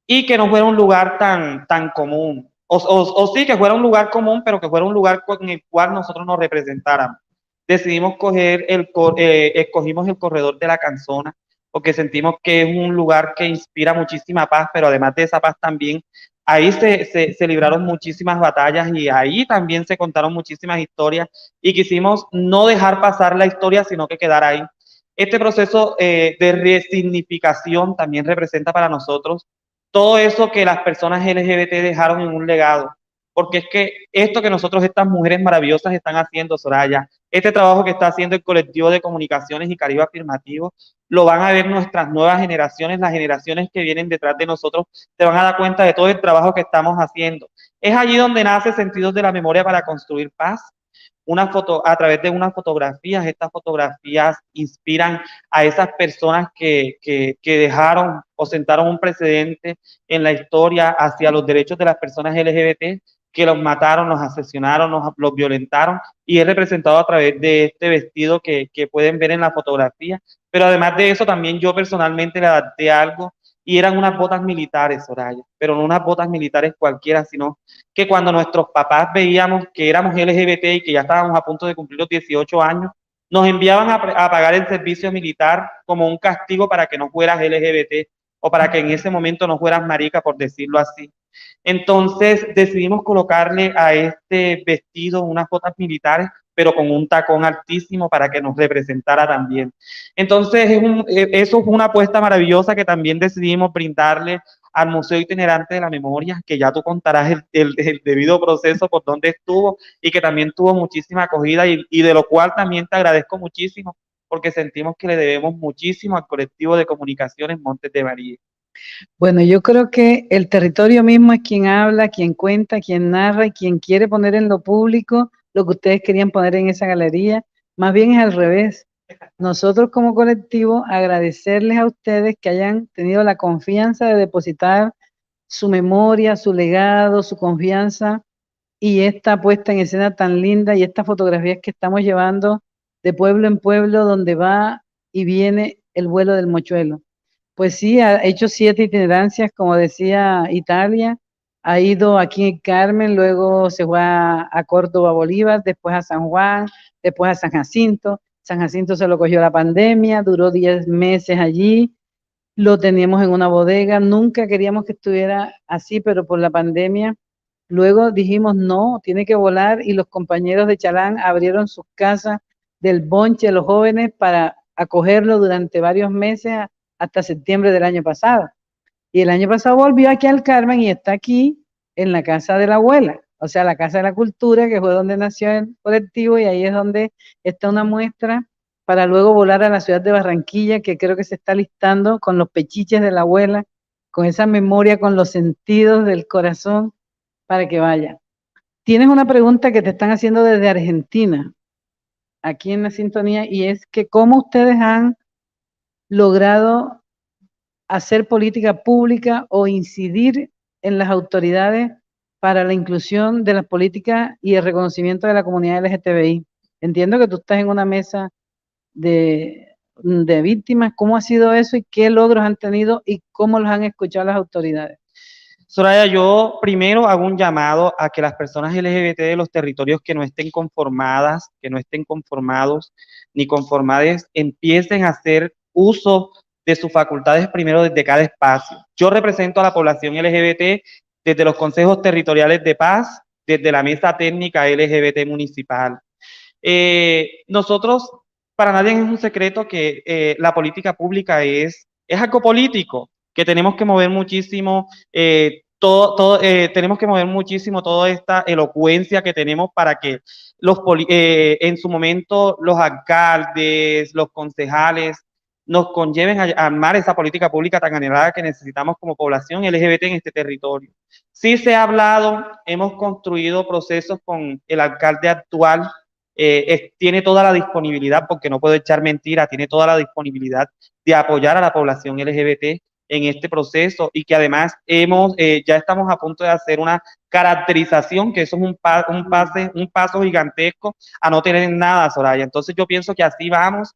Y que no fuera un lugar tan común. O sí, que fuera un lugar común, pero que fuera un lugar con el cual nosotros nos representáramos. Decidimos escogimos el corredor de la Canzona, porque sentimos que es un lugar que inspira muchísima paz, pero además de esa paz también, ahí se libraron muchísimas batallas y ahí también se contaron muchísimas historias y quisimos no dejar pasar la historia, sino que quedar ahí. Este proceso de resignificación también representa para nosotros todo eso que las personas LGBT dejaron en un legado. Porque es que esto que nosotros, estas mujeres maravillosas, están haciendo, Soraya, este trabajo que está haciendo el colectivo de comunicaciones y Caribe Afirmativo, lo van a ver nuestras nuevas generaciones, las generaciones que vienen detrás de nosotros, se van a dar cuenta de todo el trabajo que estamos haciendo. Es allí donde nace Sentidos de la Memoria para Construir Paz. A través de unas fotografías, estas fotografías inspiran a esas personas que dejaron o sentaron un precedente en la historia hacia los derechos de las personas LGBT, que los mataron, los asesinaron, los violentaron, y es representado a través de este vestido que pueden ver en la fotografía. Pero además de eso, también yo personalmente le adapté algo, y eran unas botas militares, Soraya, pero no unas botas militares cualquiera, sino que cuando nuestros papás veíamos que éramos LGBT y que ya estábamos a punto de cumplir los 18 años, nos enviaban a pagar el servicio militar como un castigo para que no fueras LGBT o para que en ese momento no fueras marica, por decirlo así. Entonces decidimos colocarle a este vestido unas botas militares, pero con un tacón altísimo para que nos representara también. Entonces eso fue una apuesta maravillosa que también decidimos brindarle al Museo Itinerante de la Memoria, que ya tú contarás el debido proceso por donde estuvo y que también tuvo muchísima acogida y de lo cual también te agradezco muchísimo porque sentimos que le debemos muchísimo al colectivo de comunicaciones Montes de María. Bueno, yo creo que el territorio mismo es quien habla, quien cuenta, quien narra y quien quiere poner en lo público lo que ustedes querían poner en esa galería. Más bien es al revés. Nosotros como colectivo agradecerles a ustedes que hayan tenido la confianza de depositar su memoria, su legado, su confianza y esta puesta en escena tan linda y estas fotografías que estamos llevando de pueblo en pueblo donde va y viene el vuelo del mochuelo. Pues sí, ha hecho 7 itinerancias, como decía Italia, ha ido aquí en Carmen, luego se fue a Córdoba, Bolívar, después a San Juan, después a San Jacinto. San Jacinto se lo cogió la pandemia, duró 10 meses allí, lo teníamos en una bodega, nunca queríamos que estuviera así, pero por la pandemia, luego dijimos no, tiene que volar y los compañeros de Chalán abrieron sus casas del bonche de los jóvenes para acogerlo durante varios meses hasta septiembre del año pasado. Y el año pasado volvió aquí al Carmen y está aquí en la casa de la abuela. o sea, la Casa de la Cultura, que fue donde nació el colectivo, y ahí es donde está una muestra para luego volar a la ciudad de Barranquilla, que creo que se está listando con los pechiches de la abuela, con esa memoria, con los sentidos del corazón, para que vaya. Tienes una pregunta que te están haciendo desde Argentina, aquí en la sintonía, y es que cómo ustedes han logrado hacer política pública o incidir en las autoridades para la inclusión de las políticas y el reconocimiento de la comunidad LGTBI. Entiendo que tú estás en una mesa de víctimas. ¿Cómo ha sido eso y qué logros han tenido y cómo los han escuchado las autoridades? Soraya, yo primero hago un llamado a que las personas LGBT de los territorios que no estén conformadas, que no estén conformados ni conformades, empiecen a hacer uso de sus facultades primero desde cada espacio. Yo represento a la población LGBT desde los consejos territoriales de paz, desde la mesa técnica LGBT municipal. Nosotros, para nadie es un secreto que la política pública es algo político, que tenemos que mover muchísimo, tenemos que mover muchísimo toda esta elocuencia que tenemos para que en su momento los alcaldes, los concejales, nos conlleven a armar esa política pública tan anhelada que necesitamos como población LGBT en este territorio. Sí se ha hablado, hemos construido procesos con el alcalde actual, tiene toda la disponibilidad, porque no puedo echar mentira, tiene toda la disponibilidad de apoyar a la población LGBT en este proceso, y que además ya estamos a punto de hacer una caracterización, que eso es un paso gigantesco a no tener nada, Soraya. Entonces yo pienso que así vamos,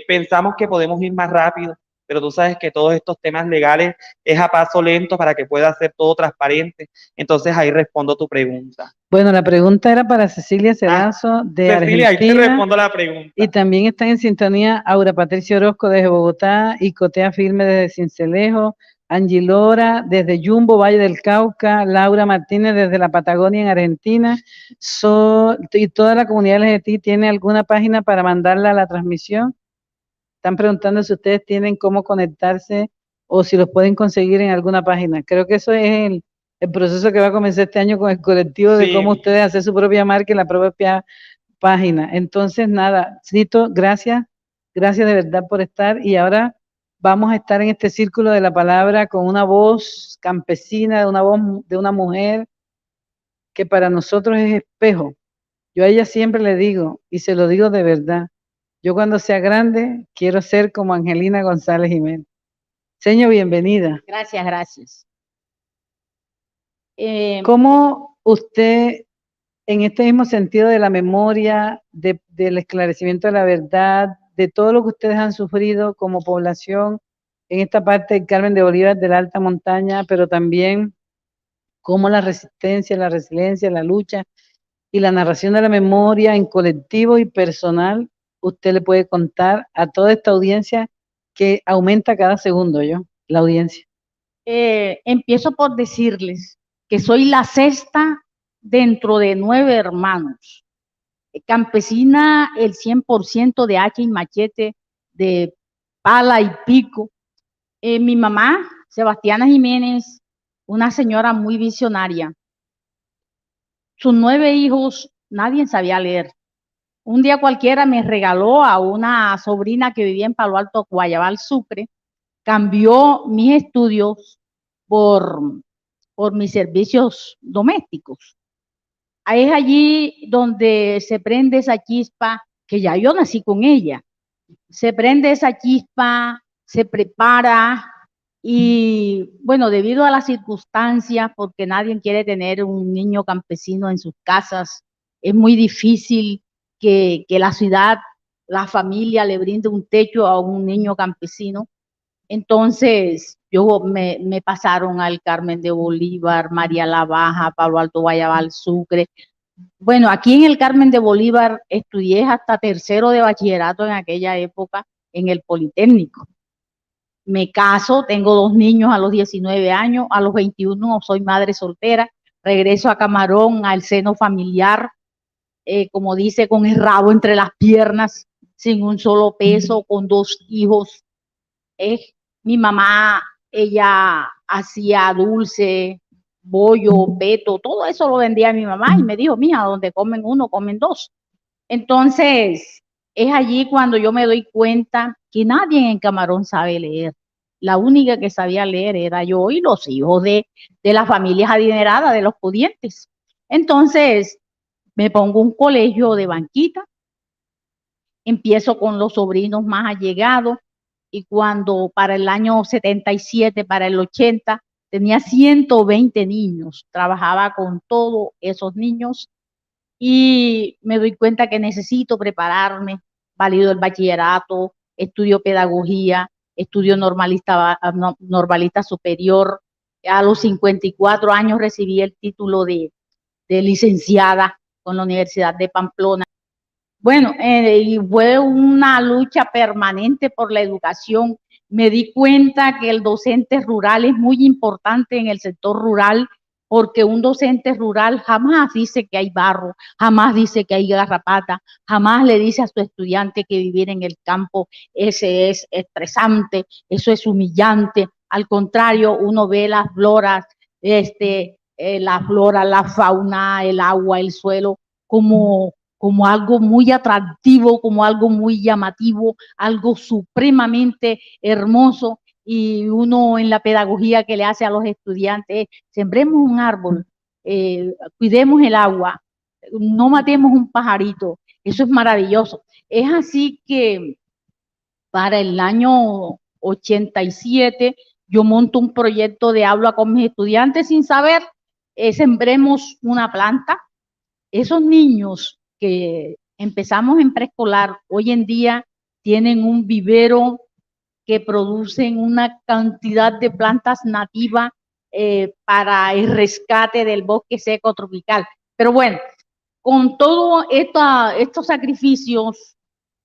pensamos que podemos ir más rápido, pero tú sabes que todos estos temas legales es a paso lento para que pueda ser todo transparente. Entonces ahí respondo tu pregunta. Bueno, la pregunta era para Cecilia Cerazo de Cecilia, Argentina. ahí te respondo la pregunta. Y también están en sintonía Aura Patricia Orozco desde Bogotá, Icotea Firme desde Cincelejo, Angie Lora desde Yumbo, Valle del Cauca, Laura Martínez desde la Patagonia en Argentina. Y toda la comunidad LGBT tiene alguna página para mandarla a la transmisión. Están preguntando si ustedes tienen cómo conectarse o si los pueden conseguir en alguna página. Creo que eso es el proceso que va a comenzar este año con el colectivo, de cómo ustedes hacen su propia marca y la propia página. Entonces, nada, Cito, gracias de verdad por estar, y ahora vamos a estar en este círculo de la palabra con una voz campesina, una voz de una mujer que para nosotros es espejo. Yo a ella siempre le digo, y se lo digo de verdad, yo cuando sea grande quiero ser como Angelina González Jiménez. Señor, bienvenida. Gracias, gracias. ¿Cómo usted, en este mismo sentido de la memoria, del esclarecimiento de la verdad, de todo lo que ustedes han sufrido como población en esta parte del Carmen de Bolívar, de la alta montaña, pero también cómo la resistencia, la resiliencia, la lucha y la narración de la memoria en colectivo y personal, usted le puede contar a toda esta audiencia que aumenta cada segundo, la audiencia? Empiezo por decirles que soy la sexta dentro de 9 hermanos. Campesina, el 100% de hacha y machete, de pala y pico. Mi mamá, Sebastiana Jiménez, una señora muy visionaria. Sus 9 hijos, nadie sabía leer. Un día cualquiera me regaló a una sobrina que vivía en Palo Alto, Guayabal, Sucre, cambió mis estudios por mis servicios domésticos. Es allí donde se prende esa chispa, que ya yo nací con ella. Se prende esa chispa, se prepara y, bueno, debido a las circunstancias, porque nadie quiere tener un niño campesino en sus casas, es muy difícil que la ciudad, la familia le brinde un techo a un niño campesino. Entonces, me pasaron al Carmen de Bolívar, María la Baja, Palo Alto, Guayabal, Sucre. Bueno, aquí en el Carmen de Bolívar estudié hasta tercero de bachillerato en aquella época en el Politécnico. Me caso, tengo 2 niños a los 19 años, a los 21 soy madre soltera, regreso a Camarón, al seno familiar, como dice, con el rabo entre las piernas, sin un solo peso, con 2 hijos. Mi mamá, ella hacía dulce, bollo, peto, todo eso lo vendía mi mamá y me dijo, mija, donde comen uno, comen dos. Entonces, es allí cuando yo me doy cuenta que nadie en Camarón sabe leer. La única que sabía leer era yo y los hijos de las familias adineradas, de los pudientes. Entonces, me pongo un colegio de banquita, empiezo con los sobrinos más allegados y cuando para el año 77, para el 80, tenía 120 niños, trabajaba con todos esos niños y me doy cuenta que necesito prepararme, valido el bachillerato, estudio pedagogía, estudio normalista superior. A los 54 años recibí el título de licenciada con la Universidad de Pamplona. Bueno, y fue una lucha permanente por la educación. Me di cuenta que el docente rural es muy importante en el sector rural, porque un docente rural jamás dice que hay barro, jamás dice que hay garrapata, jamás le dice a su estudiante que vivir en el campo ese es estresante, eso es humillante. Al contrario, uno ve las floras, la flora, la fauna, el agua, el suelo, como algo muy atractivo, como algo muy llamativo, algo supremamente hermoso. Y uno en la pedagogía que le hace a los estudiantes, sembremos un árbol, cuidemos el agua, no matemos un pajarito, eso es maravilloso. Es así que para el año 87 yo monto un proyecto de aula con mis estudiantes sin saber, sembremos una planta. Esos niños que empezamos en preescolar, hoy en día tienen un vivero que producen una cantidad de plantas nativas para el rescate del bosque seco tropical. Pero bueno, con todos estos sacrificios,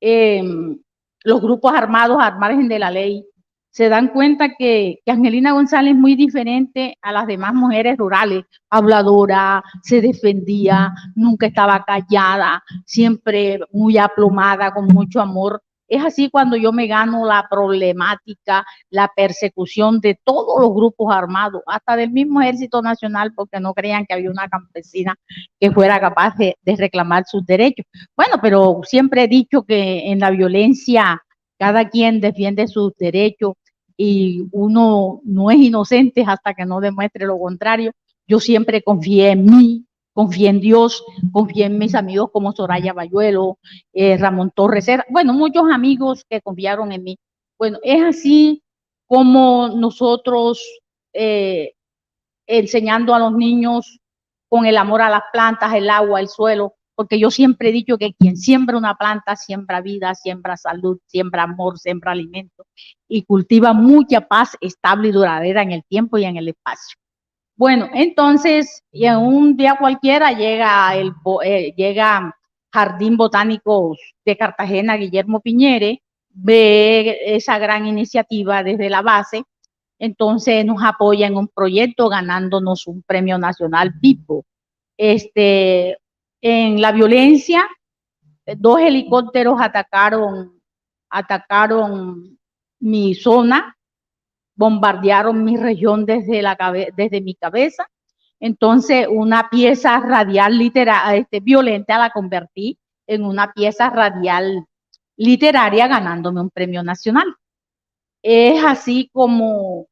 los grupos armados al margen de la ley se dan cuenta que Angelina González es muy diferente a las demás mujeres rurales, habladora, se defendía, nunca estaba callada, siempre muy aplomada, con mucho amor. Es así cuando yo me gano la problemática, la persecución de todos los grupos armados, hasta del mismo Ejército Nacional, porque no creían que había una campesina que fuera capaz de reclamar sus derechos. Bueno, pero siempre he dicho que en la violencia cada quien defiende sus derechos y uno no es inocente hasta que no demuestre lo contrario. Yo siempre confié en mí, confié en Dios, confié en mis amigos como Soraya Bayuelo, Ramón Torres, bueno, muchos amigos que confiaron en mí. Bueno, es así como nosotros enseñando a los niños con el amor a las plantas, el agua, el suelo, porque yo siempre he dicho que quien siembra una planta, siembra vida, siembra salud, siembra amor, siembra alimento y cultiva mucha paz estable y duradera en el tiempo y en el espacio. Bueno, entonces, y en un día cualquiera llega Jardín Botánico de Cartagena, Guillermo Piñere, ve esa gran iniciativa desde la base, entonces nos apoya en un proyecto ganándonos un premio nacional vivo. En la violencia, 2 helicópteros atacaron mi zona, bombardearon mi región desde mi cabeza. Entonces, una pieza radial violenta la convertí en una pieza radial literaria ganándome un premio nacional. Es así como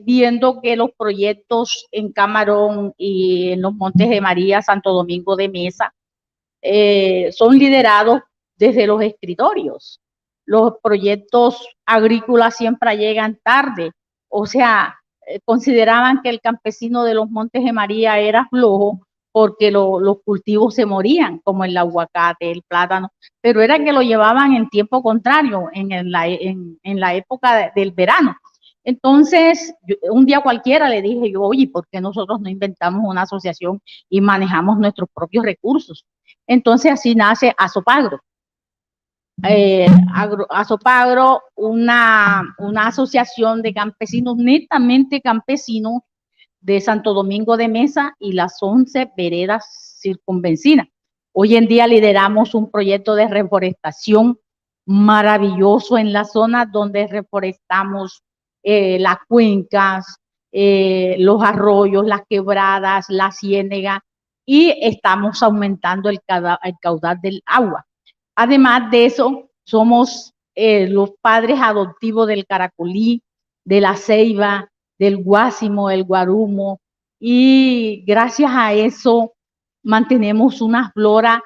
viendo que los proyectos en Camarón y en los Montes de María, Santo Domingo de Mesa, son liderados desde los escritorios. Los proyectos agrícolas siempre llegan tarde, o sea, consideraban que el campesino de los Montes de María era flojo porque los cultivos se morían, como el aguacate, el plátano, pero era que lo llevaban en tiempo contrario, en la época del verano. Entonces, un día cualquiera le dije yo, oye, ¿por qué nosotros no inventamos una asociación y manejamos nuestros propios recursos? Entonces, así nace Azopagro. Azopagro, una asociación de campesinos, netamente campesinos, de Santo Domingo de Mesa y las 11 veredas circunvecinas. Hoy en día lideramos un proyecto de reforestación maravilloso en la zona donde reforestamos las cuencas, los arroyos, las quebradas, la ciénega, y estamos aumentando el caudal del agua. Además de eso, somos los padres adoptivos del Caracolí, de la Ceiba, del Guásimo, el Guarumo, y gracias a eso mantenemos una flora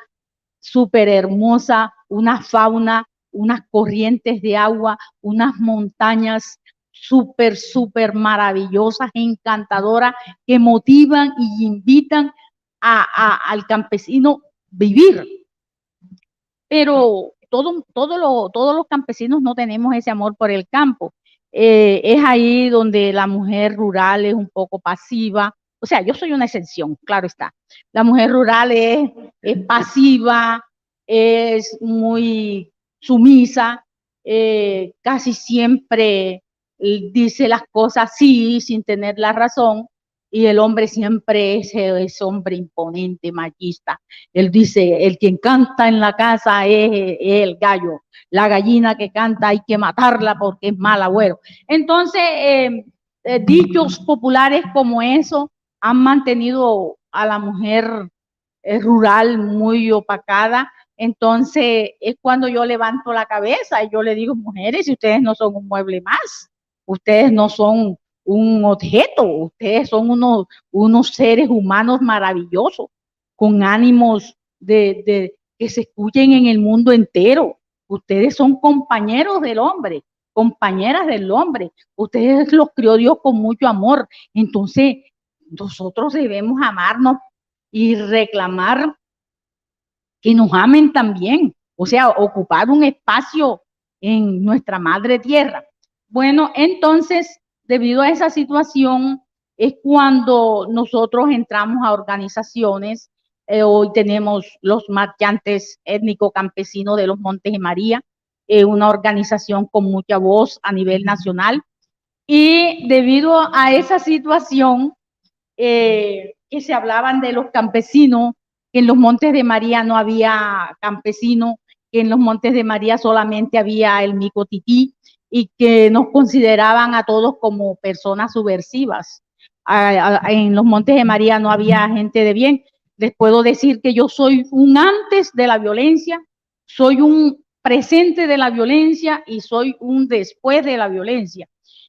súper hermosa, una fauna, unas corrientes de agua, unas montañas súper, súper maravillosas, encantadoras, que motivan y invitan al campesino vivir. Pero todos los campesinos no tenemos ese amor por el campo. Es ahí donde la mujer rural es un poco pasiva. O sea, yo soy una excepción, claro está. La mujer rural es pasiva, es muy sumisa, casi siempre dice las cosas sí, sin tener la razón, y el hombre siempre es hombre imponente, machista. Él dice, el quien canta en la casa es el gallo, la gallina que canta hay que matarla porque es mal agüero. Entonces, dichos populares como eso han mantenido a la mujer rural muy opacada. Entonces, es cuando yo levanto la cabeza y yo le digo, mujeres, si ustedes no son un mueble más, ustedes no son un objeto, ustedes son unos seres humanos maravillosos, con ánimos de que se escuchen en el mundo entero. Ustedes son compañeros del hombre, compañeras del hombre. Ustedes los crió Dios con mucho amor. Entonces, nosotros debemos amarnos y reclamar que nos amen también. O sea, ocupar un espacio en nuestra madre tierra. Bueno, entonces, debido a esa situación, es cuando nosotros entramos a organizaciones. Hoy tenemos los marchantes étnico-campesinos de los Montes de María, una organización con mucha voz a nivel nacional. Y debido a esa situación, que se hablaban de los campesinos, que en los Montes de María no había campesinos, que en los Montes de María solamente había el micotití, y que nos consideraban a todos como personas subversivas. En los Montes de María no había gente de bien. Les puedo decir que yo soy un antes de la violencia, soy un presente de la violencia y soy un después de la violencia.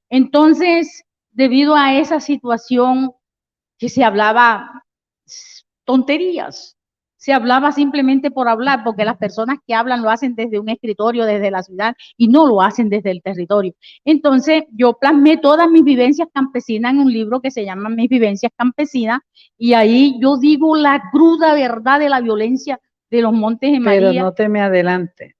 Entonces, debido a esa situación que se hablaba tonterías, se hablaba simplemente por hablar, porque las personas que hablan lo hacen desde un escritorio, desde la ciudad, y no lo hacen desde el territorio. Entonces, yo plasmé todas mis vivencias campesinas en un libro que se llama Mis Vivencias Campesinas, y ahí yo digo la cruda verdad de la violencia de los Montes de María. Pero no te me adelante.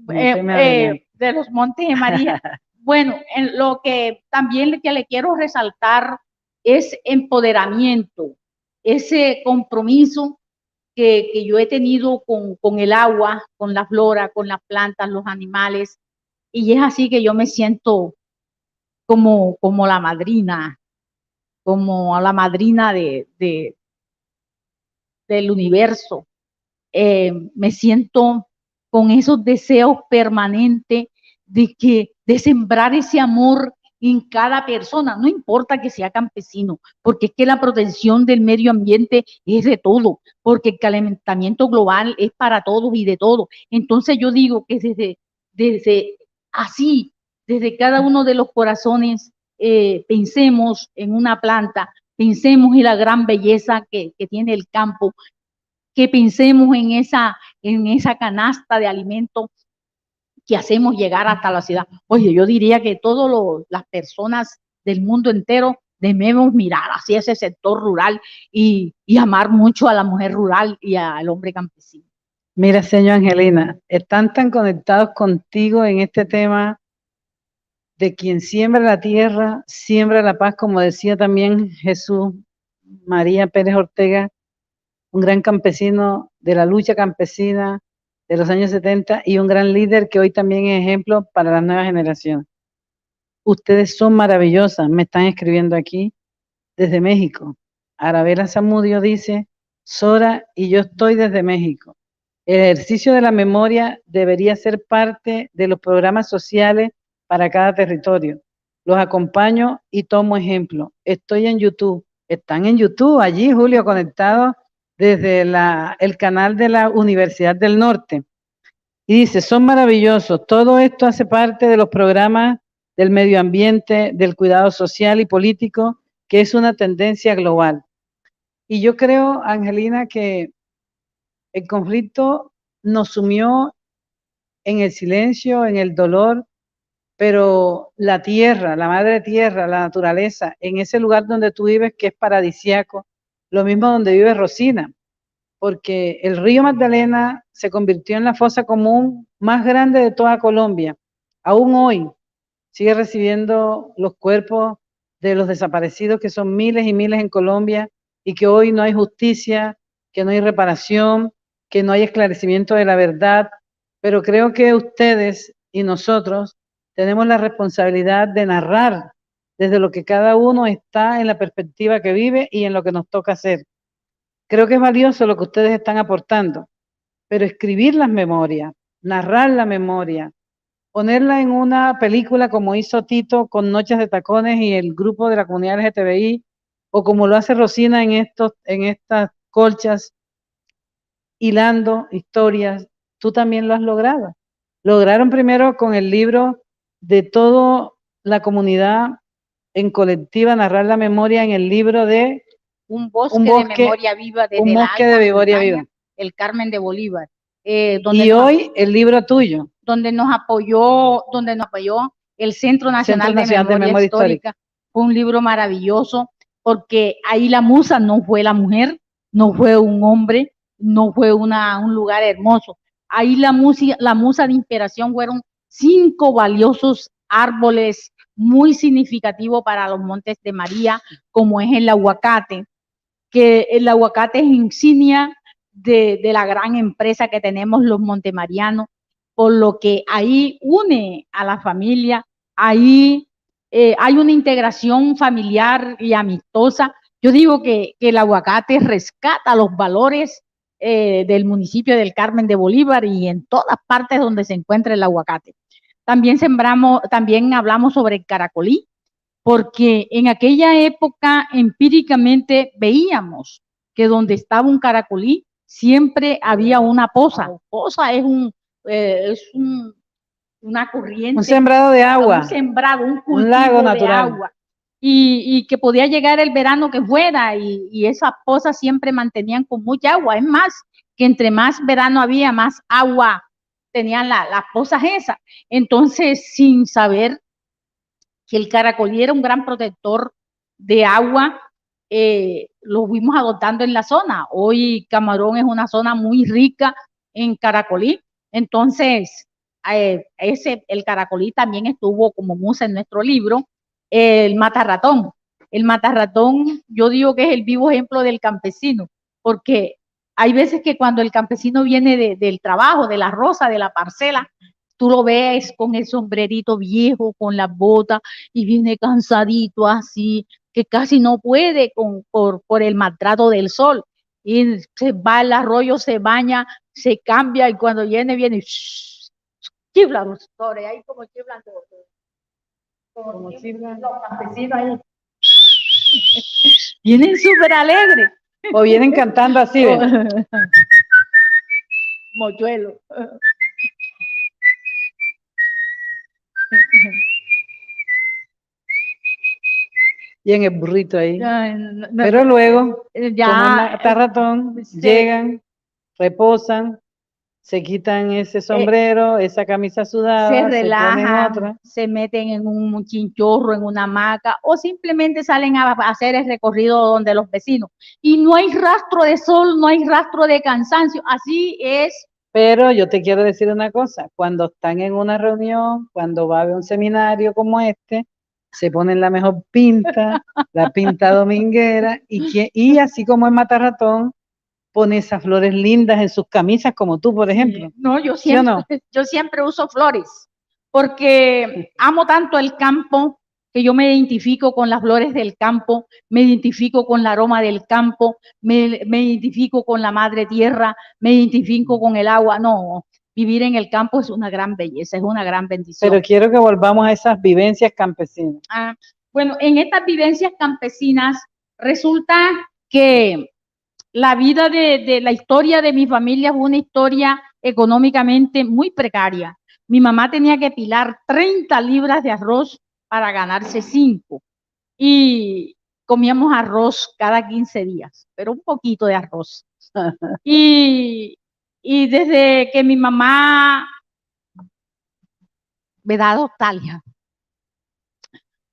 De los Montes de María. Bueno, en lo que también le quiero resaltar es empoderamiento, ese compromiso que yo he tenido con el agua, con la flora, con las plantas, los animales, y es así que yo me siento como la madrina, como la madrina del universo. Me siento con esos deseos permanentes de sembrar ese amor en cada persona, no importa que sea campesino, porque es que la protección del medio ambiente es de todo, porque el calentamiento global es para todos y de todo. Entonces yo digo que desde cada uno de los corazones, pensemos en una planta, pensemos en la gran belleza que tiene el campo, que pensemos en esa canasta de alimentos que hacemos llegar hasta la ciudad. Oye, yo diría que todas las personas del mundo entero debemos mirar hacia ese sector rural y amar mucho a la mujer rural y al hombre campesino. Mira, señora Angelina, están tan conectados contigo en este tema de quien siembra la tierra, siembra la paz, como decía también Jesús María Pérez Ortega, un gran campesino de la lucha campesina de los años 70 y un gran líder que hoy también es ejemplo para las nuevas generaciones. Ustedes son maravillosas, me están escribiendo aquí desde México. Arabela Zamudio dice, Sora, y yo estoy desde México. El ejercicio de la memoria debería ser parte de los programas sociales para cada territorio. los acompaño y tomo ejemplo. Estoy en YouTube, están en YouTube allí, Julio, conectados desde el canal de la Universidad del Norte. Y dice, son maravillosos, todo esto hace parte de los programas del medio ambiente, del cuidado social y político, que es una tendencia global. Y yo creo, Angelina, que el conflicto nos sumió en el silencio, en el dolor, pero la tierra, la madre tierra, la naturaleza, en ese lugar donde tú vives, que es paradisíaco, lo mismo donde vive Rosina, porque el río Magdalena se convirtió en la fosa común más grande de toda Colombia. Aún hoy sigue recibiendo los cuerpos de los desaparecidos, que son miles y miles en Colombia, y que hoy no hay justicia, que no hay reparación, que no hay esclarecimiento de la verdad. Pero creo que ustedes y nosotros tenemos la responsabilidad de narrar desde lo que cada uno está en la perspectiva que vive y en lo que nos toca hacer. Creo que es valioso lo que ustedes están aportando, pero escribir las memorias, narrar la memoria, ponerla en una película como hizo Tito con Noches de Tacones y el grupo de la comunidad LGTBI, o como lo hace Rosina en estas colchas, hilando historias, tú también lo has logrado. Lograron primero con el libro de toda la comunidad en colectiva narrar la memoria en el libro de Un bosque de memoria viva desde un la bosque alta de memoria montaña, viva. el Carmen de Bolívar. Y hoy el libro tuyo. Donde nos apoyó el Centro Nacional de Memoria Histórica. Fue un libro maravilloso porque ahí la musa no fue la mujer, no fue un hombre, no fue un lugar hermoso. Ahí la musa de inspiración fueron 5 valiosos árboles muy significativos para los Montes de María, como es el aguacate, que el aguacate es insignia de la gran empresa que tenemos los montemarianos, por lo que ahí une a la familia, ahí hay una integración familiar y amistosa. Yo digo que el aguacate rescata los valores del municipio del Carmen de Bolívar y en todas partes donde se encuentra el aguacate. También hablamos sobre el caracolí, porque en aquella época empíricamente veíamos que donde estaba un caracolí siempre había una poza. Poza es una corriente. Un sembrado de agua. Un sembrado, un cultivo un lago natural. de agua. Y que podía llegar el verano que fuera y esas pozas siempre mantenían con mucha agua. Es más, que entre más verano había, más agua tenían las pozas esas. Entonces, sin saber que el caracolí era un gran protector de agua, lo fuimos adoptando en la zona. Hoy Camarón es una zona muy rica en caracolí. Entonces, el caracolí también estuvo como musa en nuestro libro. El matarratón. El matarratón, yo digo que es el vivo ejemplo del campesino, porque hay veces que cuando el campesino viene del trabajo, de la roza, de la parcela, tú lo ves con el sombrerito viejo, con las botas, y viene cansadito así, que casi no puede por el maltrato del sol. Y se va al arroyo, se baña, se cambia, y cuando viene, chifla los tores, ahí como chiflan como chiflan los campesinos ahí. Vienen súper alegres. O vienen cantando así, ¿ven? Mochuelo. Y en el burrito ahí. No, pero luego, ya, como el matarratón, sí. llegan, reposan, se quitan ese sombrero, esa camisa sudada, se ponen relajan, otra. se meten en un chinchorro, en una hamaca, o simplemente salen a hacer el recorrido donde los vecinos. Y no hay rastro de sol, no hay rastro de cansancio, así es. Pero yo te quiero decir una cosa, cuando están en una reunión, cuando va a haber un seminario como este, se ponen la mejor pinta, la pinta dominguera, y así como en Matarratón, pone esas flores lindas en sus camisas, como tú, por ejemplo. No, yo ¿Sí o siempre, no? yo siempre uso flores, porque amo tanto el campo, que yo me identifico con las flores del campo, me identifico con el aroma del campo, me identifico con la madre tierra, me identifico con el agua. No, vivir en el campo es una gran belleza, es una gran bendición. Pero quiero que volvamos a esas vivencias campesinas. Bueno, en estas vivencias campesinas resulta que la vida de la historia de mi familia fue una historia económicamente muy precaria. Mi mamá tenía que pilar 30 libras de arroz para ganarse 5 y comíamos arroz cada 15 días, pero un poquito de arroz. Y desde que mi mamá me da nostalgia.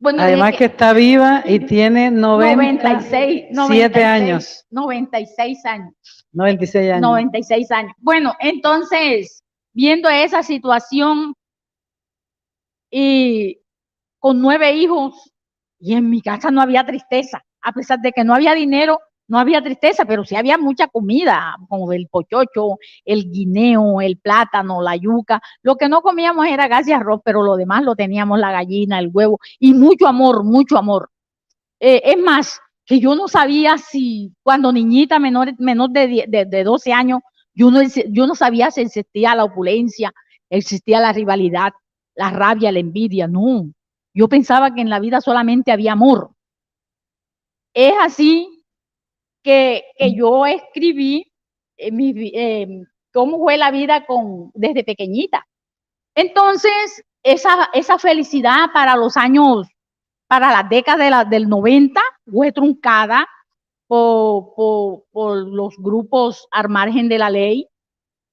Bueno, además que está viva y tiene 96 años. 96 años. 96 años. 96 años. Bueno, entonces, viendo esa situación y con 9 hijos, y en mi casa no había tristeza, a pesar de que no había dinero, no había tristeza, pero sí había mucha comida, como el pochocho, el guineo, el plátano, la yuca. Lo que no comíamos era gas y arroz, pero lo demás lo teníamos, la gallina, el huevo, y mucho amor, mucho amor. Es más, que yo no sabía si cuando niñita menor de 12 años, yo no sabía si existía la opulencia, existía la rivalidad, la rabia, la envidia, no. Yo pensaba que en la vida solamente había amor. Es así que yo escribí cómo fue la vida desde pequeñita. Entonces, esa felicidad para los años, para las décadas del 90, fue truncada por los grupos al margen de la ley.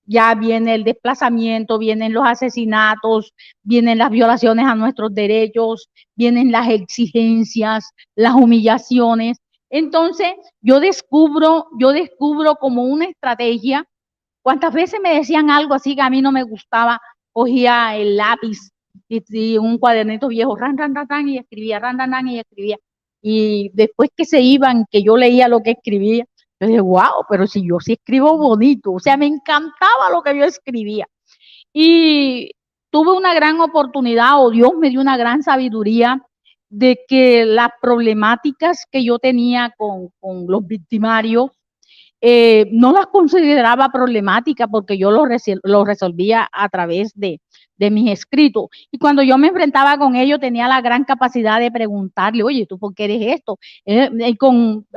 Ya viene el desplazamiento, vienen los asesinatos, vienen las violaciones a nuestros derechos, vienen las exigencias, las humillaciones. Entonces, yo descubro como una estrategia. Cuántas veces me decían algo así que a mí no me gustaba, cogía el lápiz y un cuadernito viejo, y escribía. Y después que se iban, que yo leía lo que escribía, yo dije, wow, pero si yo sí escribo bonito, o sea, me encantaba lo que yo escribía. Y tuve una gran oportunidad, o Dios me dio una gran sabiduría, de que las problemáticas que yo tenía con los victimarios, no las consideraba problemáticas porque yo lo resolvía a través de mis escritos. Y cuando yo me enfrentaba con ellos, tenía la gran capacidad de preguntarle, oye, ¿tú por qué eres esto?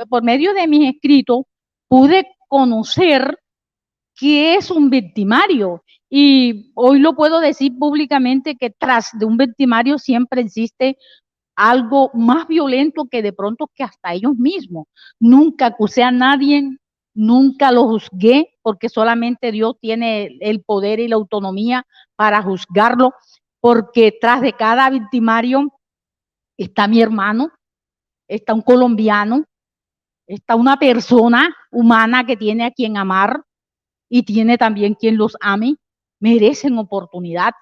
Por medio de mis escritos, pude conocer qué es un victimario. Y hoy lo puedo decir públicamente que tras de un victimario siempre existe algo más violento que de pronto que hasta ellos mismos. Nunca acusé a nadie, nunca lo juzgué, porque solamente Dios tiene el poder y la autonomía para juzgarlo, porque tras de cada victimario está mi hermano, está un colombiano, está una persona humana que tiene a quien amar y tiene también quien los ame. Merecen oportunidad,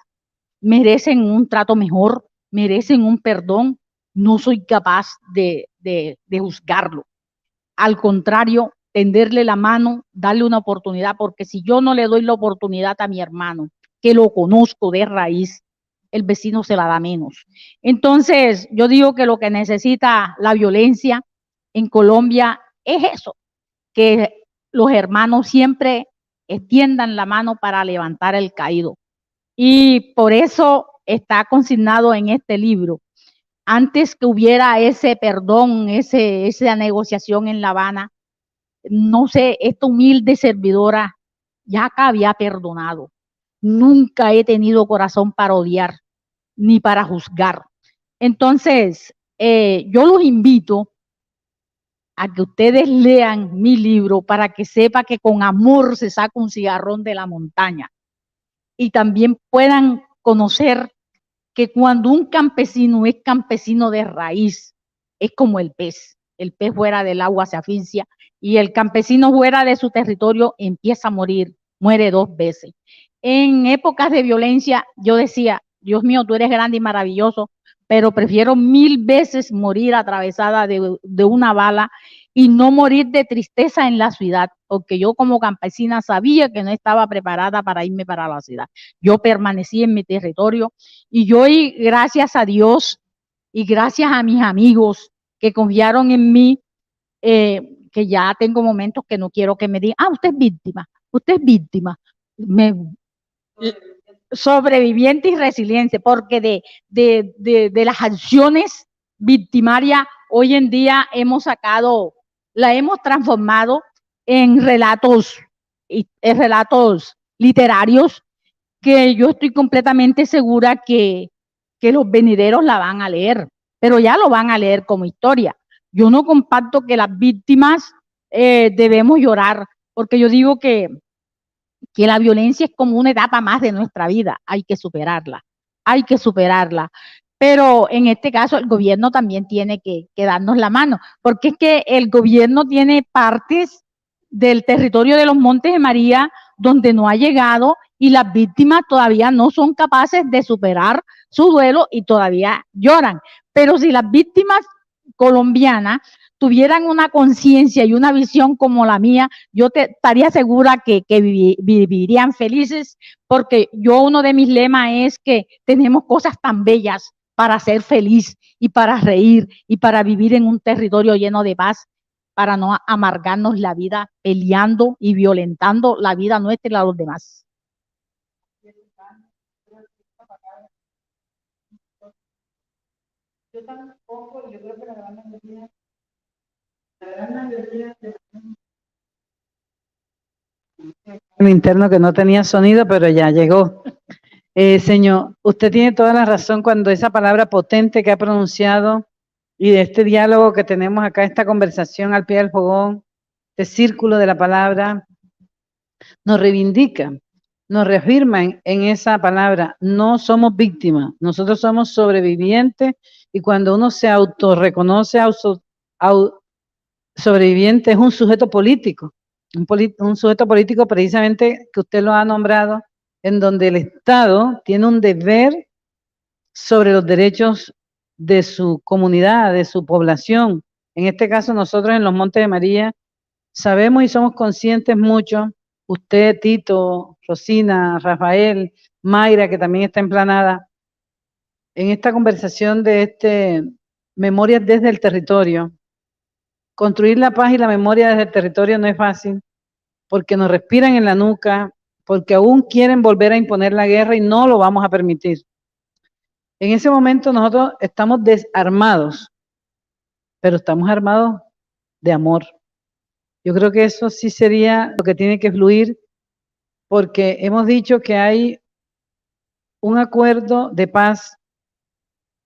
merecen un trato mejor, merecen un perdón. No soy capaz de juzgarlo. Al contrario, tenderle la mano, darle una oportunidad, porque si yo no le doy la oportunidad a mi hermano, que lo conozco de raíz, el vecino se la da menos. Entonces, yo digo que lo que necesita la violencia en Colombia es eso, que los hermanos siempre extiendan la mano para levantar el caído. Y por eso está consignado en este libro. Antes que hubiera ese perdón, esa negociación en La Habana, no sé, esta humilde servidora ya había perdonado. Nunca he tenido corazón para odiar ni para juzgar. Entonces, yo los invito a que ustedes lean mi libro para que sepa que con amor se saca un cigarrón de la montaña y también puedan conocer que cuando un campesino es campesino de raíz, es como el pez fuera del agua se asfixia y el campesino fuera de su territorio empieza a morir, muere 2 veces. En épocas de violencia yo decía, Dios mío, tú eres grande y maravilloso, pero prefiero 1000 veces morir atravesada de una bala y no morir de tristeza en la ciudad, porque yo como campesina sabía que no estaba preparada para irme para la ciudad. Yo permanecí en mi territorio y yo, y gracias a Dios y gracias a mis amigos que confiaron en mí, que ya tengo momentos que no quiero que me digan, usted es víctima, usted es víctima. sobreviviente y resiliente, porque de las acciones victimarias hoy en día la hemos transformado en relatos literarios que yo estoy completamente segura que los venideros la van a leer, pero ya lo van a leer como historia. Yo no comparto que las víctimas debemos llorar, porque yo digo que la violencia es como una etapa más de nuestra vida, hay que superarla. Pero en este caso el gobierno también tiene que darnos la mano, porque es que el gobierno tiene partes del territorio de los Montes de María donde no ha llegado y las víctimas todavía no son capaces de superar su duelo y todavía lloran. Pero si las víctimas colombianas tuvieran una conciencia y una visión como la mía, yo estaría segura que vivirían felices, porque uno de mis lemas es que tenemos cosas tan bellas para ser feliz y para reír y para vivir en un territorio lleno de paz, para no amargarnos la vida peleando y violentando la vida nuestra y la de los demás. Yo tampoco, yo creo que la gran mayoría el interno que no tenía sonido, pero ya llegó. Señor, usted tiene toda la razón cuando esa palabra potente que ha pronunciado y de este diálogo que tenemos acá, esta conversación al pie del fogón, este círculo de la palabra, nos reivindica, nos reafirma en esa palabra. No somos víctimas, nosotros somos sobrevivientes, y cuando uno se autorreconoce sobreviviente es un sujeto político, un sujeto político precisamente que usted lo ha nombrado, en donde el Estado tiene un deber sobre los derechos de su comunidad, de su población. En este caso nosotros en los Montes de María sabemos y somos conscientes mucho, usted, Tito, Rosina, Rafael, Mayra, que también está emplanada, en esta conversación de Memorias desde el Territorio. Construir la paz y la memoria desde el territorio no es fácil, porque nos respiran en la nuca, porque aún quieren volver a imponer la guerra y no lo vamos a permitir. En ese momento nosotros estamos desarmados, pero estamos armados de amor. Yo creo que eso sí sería lo que tiene que fluir, porque hemos dicho que hay un acuerdo de paz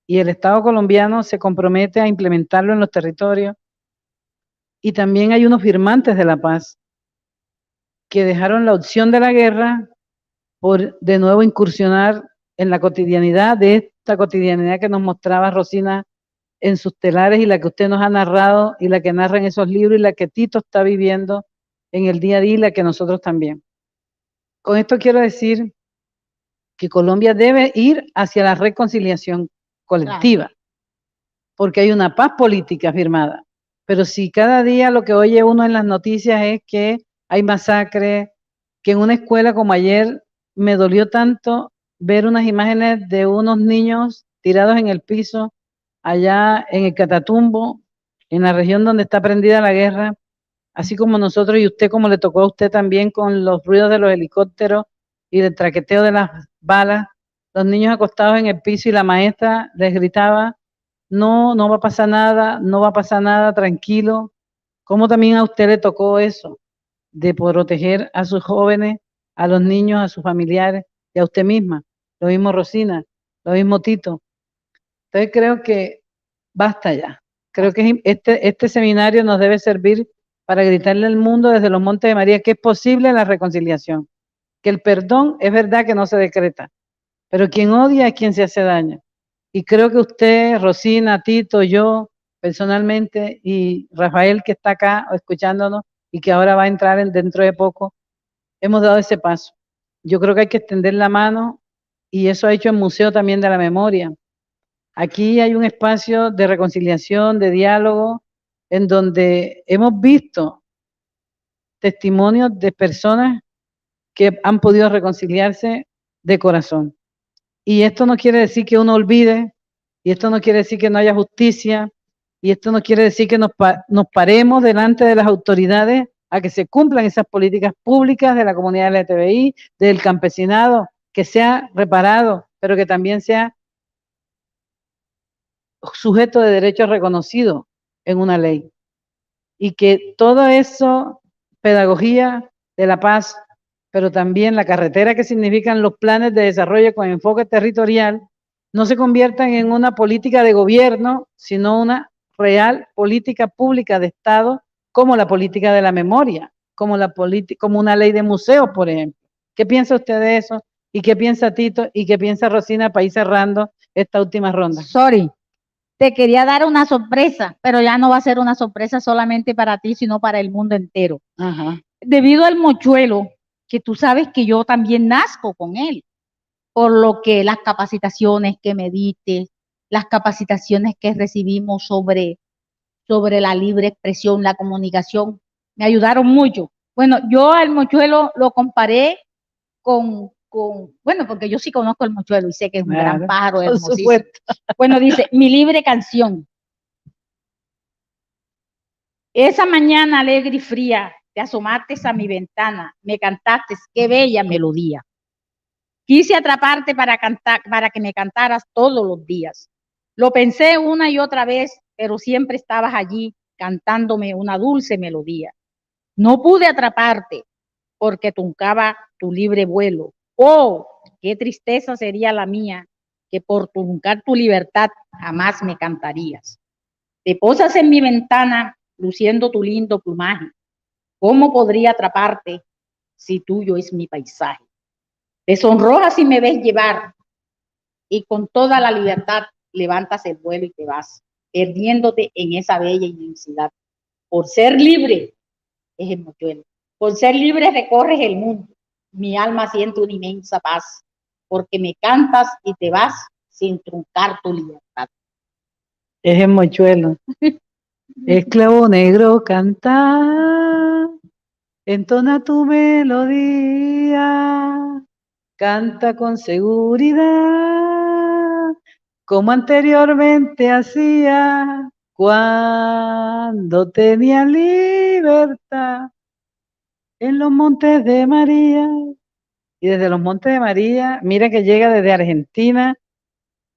y el Estado colombiano se compromete a implementarlo en los territorios, y también hay unos firmantes de la paz que dejaron la opción de la guerra por de nuevo incursionar en la cotidianidad, de esta cotidianidad que nos mostraba Rosina en sus telares y la que usted nos ha narrado y la que narra en esos libros y la que Tito está viviendo en el día a día y la que nosotros también. Con esto quiero decir que Colombia debe ir hacia la reconciliación colectiva, porque hay una paz política firmada. Pero si cada día lo que oye uno en las noticias es que hay masacre, que en una escuela como ayer me dolió tanto ver unas imágenes de unos niños tirados en el piso, allá en el Catatumbo, en la región donde está prendida la guerra, así como nosotros y usted, como le tocó a usted también con los ruidos de los helicópteros y el traqueteo de las balas, los niños acostados en el piso y la maestra les gritaba: no, no va a pasar nada, no va a pasar nada, tranquilo. ¿Cómo también a usted le tocó eso, de proteger a sus jóvenes, a los niños, a sus familiares y a usted misma? Lo mismo Rosina, lo mismo Tito. Entonces creo que basta ya. Creo que este seminario nos debe servir para gritarle al mundo desde los Montes de María que es posible la reconciliación, que el perdón es verdad que no se decreta, pero quien odia es quien se hace daño. Y creo que usted, Rosina, Tito, yo personalmente y Rafael, que está acá escuchándonos y que ahora va a entrar dentro de poco, hemos dado ese paso. Yo creo que hay que extender la mano, y eso ha hecho el Museo también de la Memoria. Aquí hay un espacio de reconciliación, de diálogo, en donde hemos visto testimonios de personas que han podido reconciliarse de corazón. Y esto no quiere decir que uno olvide, y esto no quiere decir que no haya justicia, y esto no quiere decir que nos paremos delante de las autoridades a que se cumplan esas políticas públicas de la comunidad LGTBI, del campesinado. que sea reparado, pero que también sea sujeto de derechos reconocidos en una ley. Y que todo eso, pedagogía de la paz, pero también la carretera que significan los planes de desarrollo con enfoque territorial, no se conviertan en una política de gobierno, sino una real política pública de Estado, como la política de la memoria, como una ley de museos, por ejemplo. ¿Qué piensa usted de eso? ¿Y qué piensa Tito? ¿Y qué piensa Rosina para ir cerrando esta última ronda? Sorry, te quería dar una sorpresa, pero ya no va a ser una sorpresa solamente para ti, sino para el mundo entero. Ajá. Debido al mochuelo, que tú sabes que yo también nazco con él, por lo que las capacitaciones que me diste, las capacitaciones que recibimos sobre la libre expresión, la comunicación, me ayudaron mucho. Bueno, yo al mochuelo lo comparé bueno, porque yo sí conozco el mochuelo y sé que es un gran pájaro hermosísimo. Bueno, dice, mi libre canción. Esa mañana alegre y fría, te asomaste a mi ventana, me cantaste, qué bella melodía. Quise atraparte para que me cantaras todos los días. Lo pensé una y otra vez, pero siempre estabas allí cantándome una dulce melodía. No pude atraparte porque truncaba tu libre vuelo. Oh, qué tristeza sería la mía que por truncar tu libertad jamás me cantarías. Te posas en mi ventana luciendo tu lindo plumaje. ¿Cómo podría atraparte si tuyo es mi paisaje? Te sonrojas y me ves llevar y con toda la libertad levantas el vuelo y te vas, perdiéndote en esa bella inmensidad. Por ser libre, es el mochuelo. Por ser libre recorres el mundo. Mi alma siente una inmensa paz, porque me cantas y te vas sin truncar tu libertad. Es el mochuelo. Esclavo negro, canta, entona tu melodía, canta con seguridad, como anteriormente hacía, cuando tenía libertad en los montes de María. Y desde los montes de María, mira que llega desde Argentina,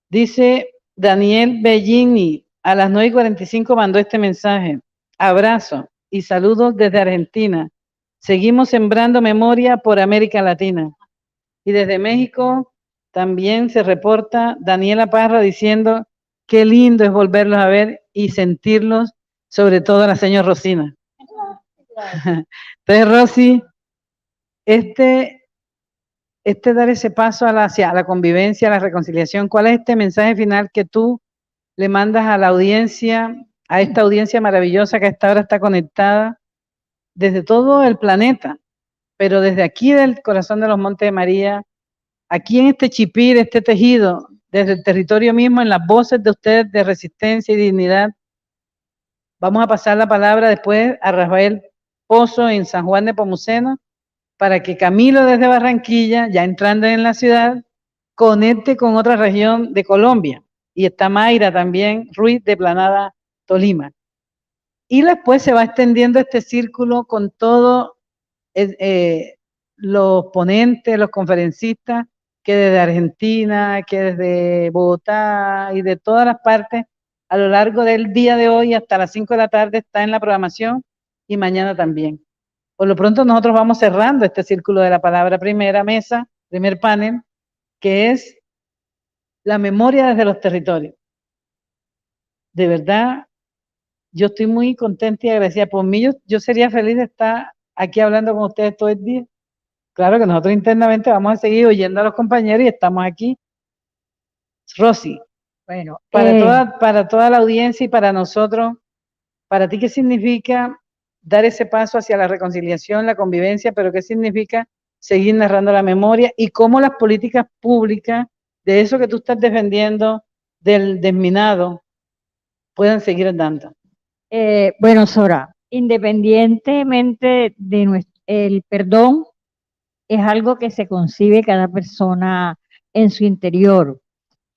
dice Daniel Bellini, a las 9:45 mandó este mensaje. Abrazo y saludos desde Argentina. Seguimos sembrando memoria por América Latina. Y desde México también se reporta Daniela Parra diciendo qué lindo es volverlos a ver y sentirlos, sobre todo la señora Rosina. Entonces, Rosy, dar ese paso hacia la convivencia, a la reconciliación, ¿cuál es este mensaje final que tú le mandas a la audiencia, a esta audiencia maravillosa que a esta hora está conectada desde todo el planeta, pero desde aquí del corazón de los Montes de María, aquí en este chipir, este tejido, desde el territorio mismo, en las voces de ustedes de resistencia y dignidad? Vamos a pasar la palabra después a Rafael Pozo en San Juan de Pomuceno, para que Camilo desde Barranquilla, ya entrando en la ciudad, conecte con otra región de Colombia. Y está Mayra también, Ruiz de Planada, Tolima. Y después se va extendiendo este círculo con todos los ponentes, los conferencistas, que desde Argentina, que desde Bogotá y de todas las partes, a lo largo del día de hoy hasta las 5 de la tarde está en la programación y mañana también. Por lo pronto nosotros vamos cerrando este círculo de la palabra, primera mesa, primer panel, que es la memoria desde los territorios. De verdad, yo estoy muy contenta y agradecida. Por mí, yo sería feliz de estar aquí hablando con ustedes todo el día. Claro que nosotros internamente vamos a seguir oyendo a los compañeros y estamos aquí. Rosy, Bueno, para toda la audiencia y para nosotros, ¿para ti qué significa dar ese paso hacia la reconciliación, la convivencia, pero qué significa seguir narrando la memoria y cómo las políticas públicas de eso que tú estás defendiendo, del desminado, puedan seguir andando? bueno, Sora, independientemente de el perdón es algo que se concibe cada persona en su interior.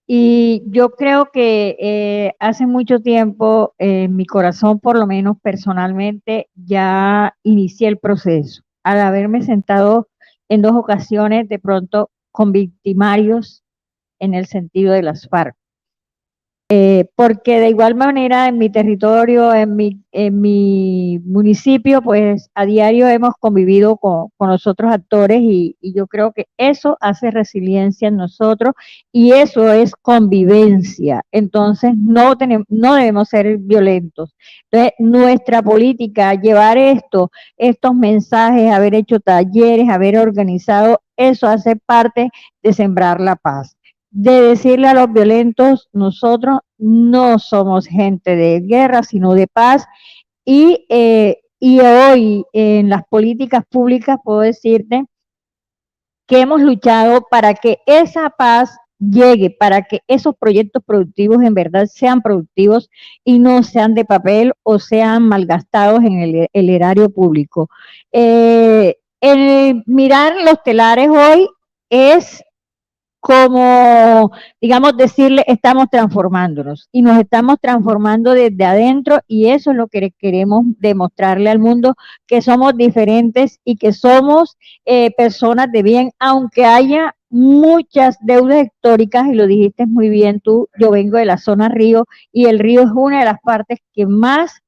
Y yo creo que hace mucho tiempo, en mi corazón, por lo menos personalmente, ya inicié el proceso. Al haberme sentado en 2 ocasiones, de pronto con victimarios en el sentido de las FARC. Porque de igual manera en mi territorio, en mi municipio, pues a diario hemos convivido con los otros actores y yo creo que eso hace resiliencia en nosotros y eso es convivencia. Entonces no debemos ser violentos. Entonces nuestra política, llevar estos mensajes, haber hecho talleres, haber organizado, eso hace parte de sembrar la paz. De decirle a los violentos, nosotros no somos gente de guerra, sino de paz. Y hoy en las políticas públicas puedo decirte que hemos luchado para que esa paz llegue, para que esos proyectos productivos en verdad sean productivos y no sean de papel o sean malgastados en el erario público. El mirar los telares hoy es como, digamos, decirle, estamos transformándonos y nos estamos transformando desde adentro y eso es lo que queremos demostrarle al mundo, que somos diferentes y que somos personas de bien, aunque haya muchas deudas históricas, y lo dijiste muy bien tú, yo vengo de la zona Río y el río es una de las partes que más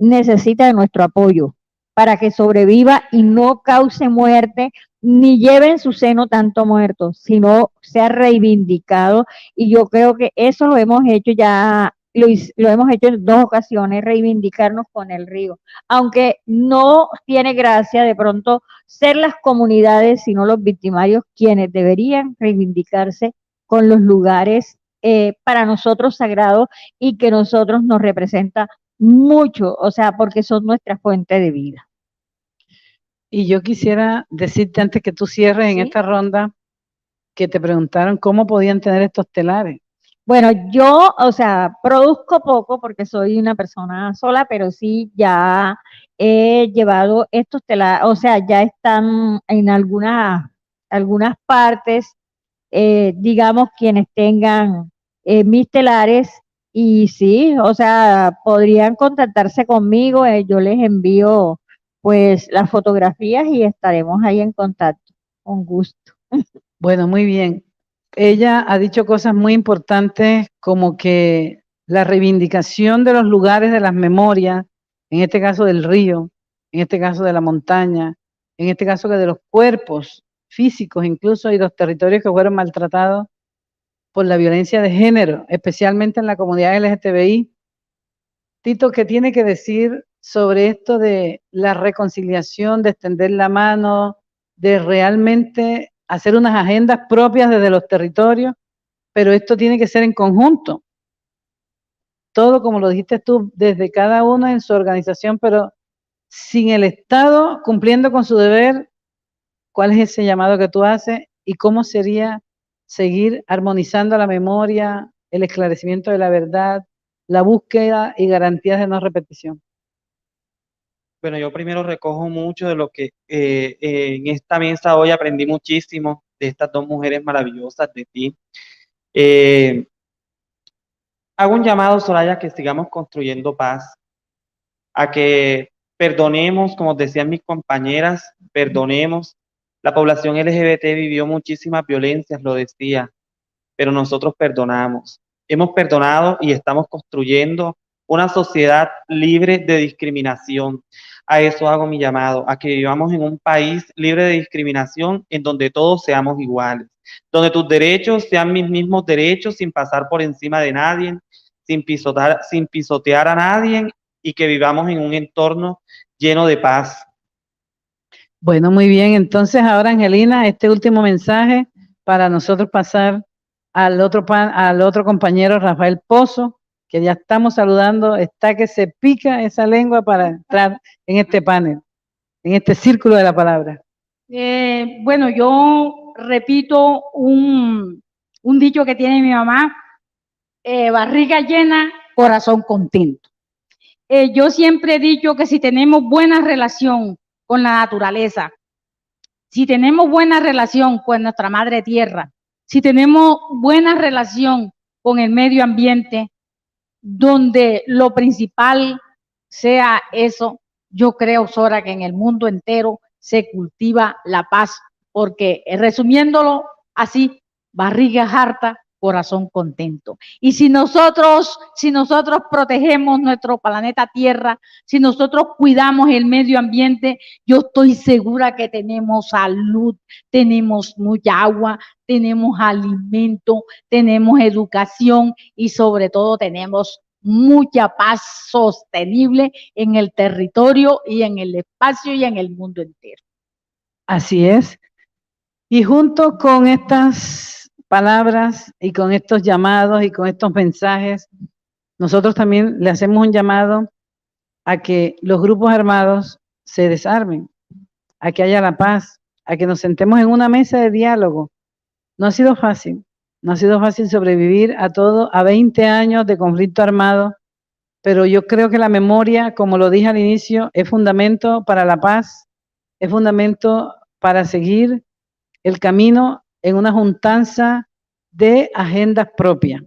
necesita de nuestro apoyo para que sobreviva y no cause muerte, ni lleve en su seno tanto muertos, sino sea reivindicado. Y yo creo que eso lo hemos hecho ya, lo hemos hecho en 2 ocasiones, reivindicarnos con el río. Aunque no tiene gracia de pronto ser las comunidades, sino los victimarios quienes deberían reivindicarse con los lugares para nosotros sagrados y que nosotros nos representa mucho, o sea, porque son nuestra fuente de vida. Y yo quisiera decirte antes que tú cierres en ¿Sí? esta ronda, que te preguntaron cómo podían tener estos telares. Bueno, yo, o sea, produzco poco porque soy una persona sola, pero sí ya he llevado estos telares, o sea, ya están en algunas partes, digamos, quienes tengan mis telares y sí, o sea, podrían contactarse conmigo, yo les envío pues las fotografías y estaremos ahí en contacto, con gusto. Bueno, muy bien. Ella ha dicho cosas muy importantes como que la reivindicación de los lugares de las memorias, en este caso del río, en este caso de la montaña, en este caso que de los cuerpos físicos incluso y los territorios que fueron maltratados por la violencia de género, especialmente en la comunidad LGTBI. Tito, ¿qué tiene que decir sobre esto de la reconciliación, de extender la mano, de realmente hacer unas agendas propias desde los territorios, pero esto tiene que ser en conjunto? Todo, como lo dijiste tú, desde cada uno en su organización, pero sin el Estado cumpliendo con su deber, ¿cuál es ese llamado que tú haces y cómo sería seguir armonizando la memoria, el esclarecimiento de la verdad, la búsqueda y garantías de no repetición? Bueno, yo primero recojo mucho de lo que en esta mesa hoy aprendí muchísimo de estas 2 mujeres maravillosas, de ti. Hago un llamado, Soraya, que sigamos construyendo paz, a que perdonemos, como decían mis compañeras, perdonemos. La población LGBT vivió muchísimas violencias, lo decía, pero nosotros perdonamos. Hemos perdonado y estamos construyendo una sociedad libre de discriminación. A eso hago mi llamado, a que vivamos en un país libre de discriminación, en donde todos seamos iguales, donde tus derechos sean mis mismos derechos, sin pasar por encima de nadie, sin pisotear a nadie, y que vivamos en un entorno lleno de paz. Bueno, muy bien. Entonces ahora, Angelina, este último mensaje para nosotros pasar al otro compañero, Rafael Pozo, que ya estamos saludando, está que se pica esa lengua para entrar en este panel, en este círculo de la palabra. Bueno, yo repito un dicho que tiene mi mamá, barriga llena, corazón contento. Yo siempre he dicho que si tenemos buena relación con la naturaleza, si tenemos buena relación con nuestra madre tierra, si tenemos buena relación con el medio ambiente, donde lo principal sea eso, yo creo, Sora, que en el mundo entero se cultiva la paz, porque resumiéndolo, Así, barriga harta, corazón contento. Y si nosotros protegemos nuestro planeta Tierra, si nosotros cuidamos el medio ambiente, yo estoy segura que tenemos salud, tenemos mucha agua, tenemos alimento, tenemos educación y sobre todo tenemos mucha paz sostenible en el territorio y en el espacio y en el mundo entero. Así es. Y junto con estas palabras y con estos llamados y con estos mensajes, nosotros también le hacemos un llamado a que los grupos armados se desarmen, a que haya la paz, a que nos sentemos en una mesa de diálogo. No ha sido fácil, no ha sido fácil sobrevivir a 20 años de conflicto armado, pero yo creo que la memoria, como lo dije al inicio, es fundamento para la paz, es fundamento para seguir el camino en una juntanza de agendas propias,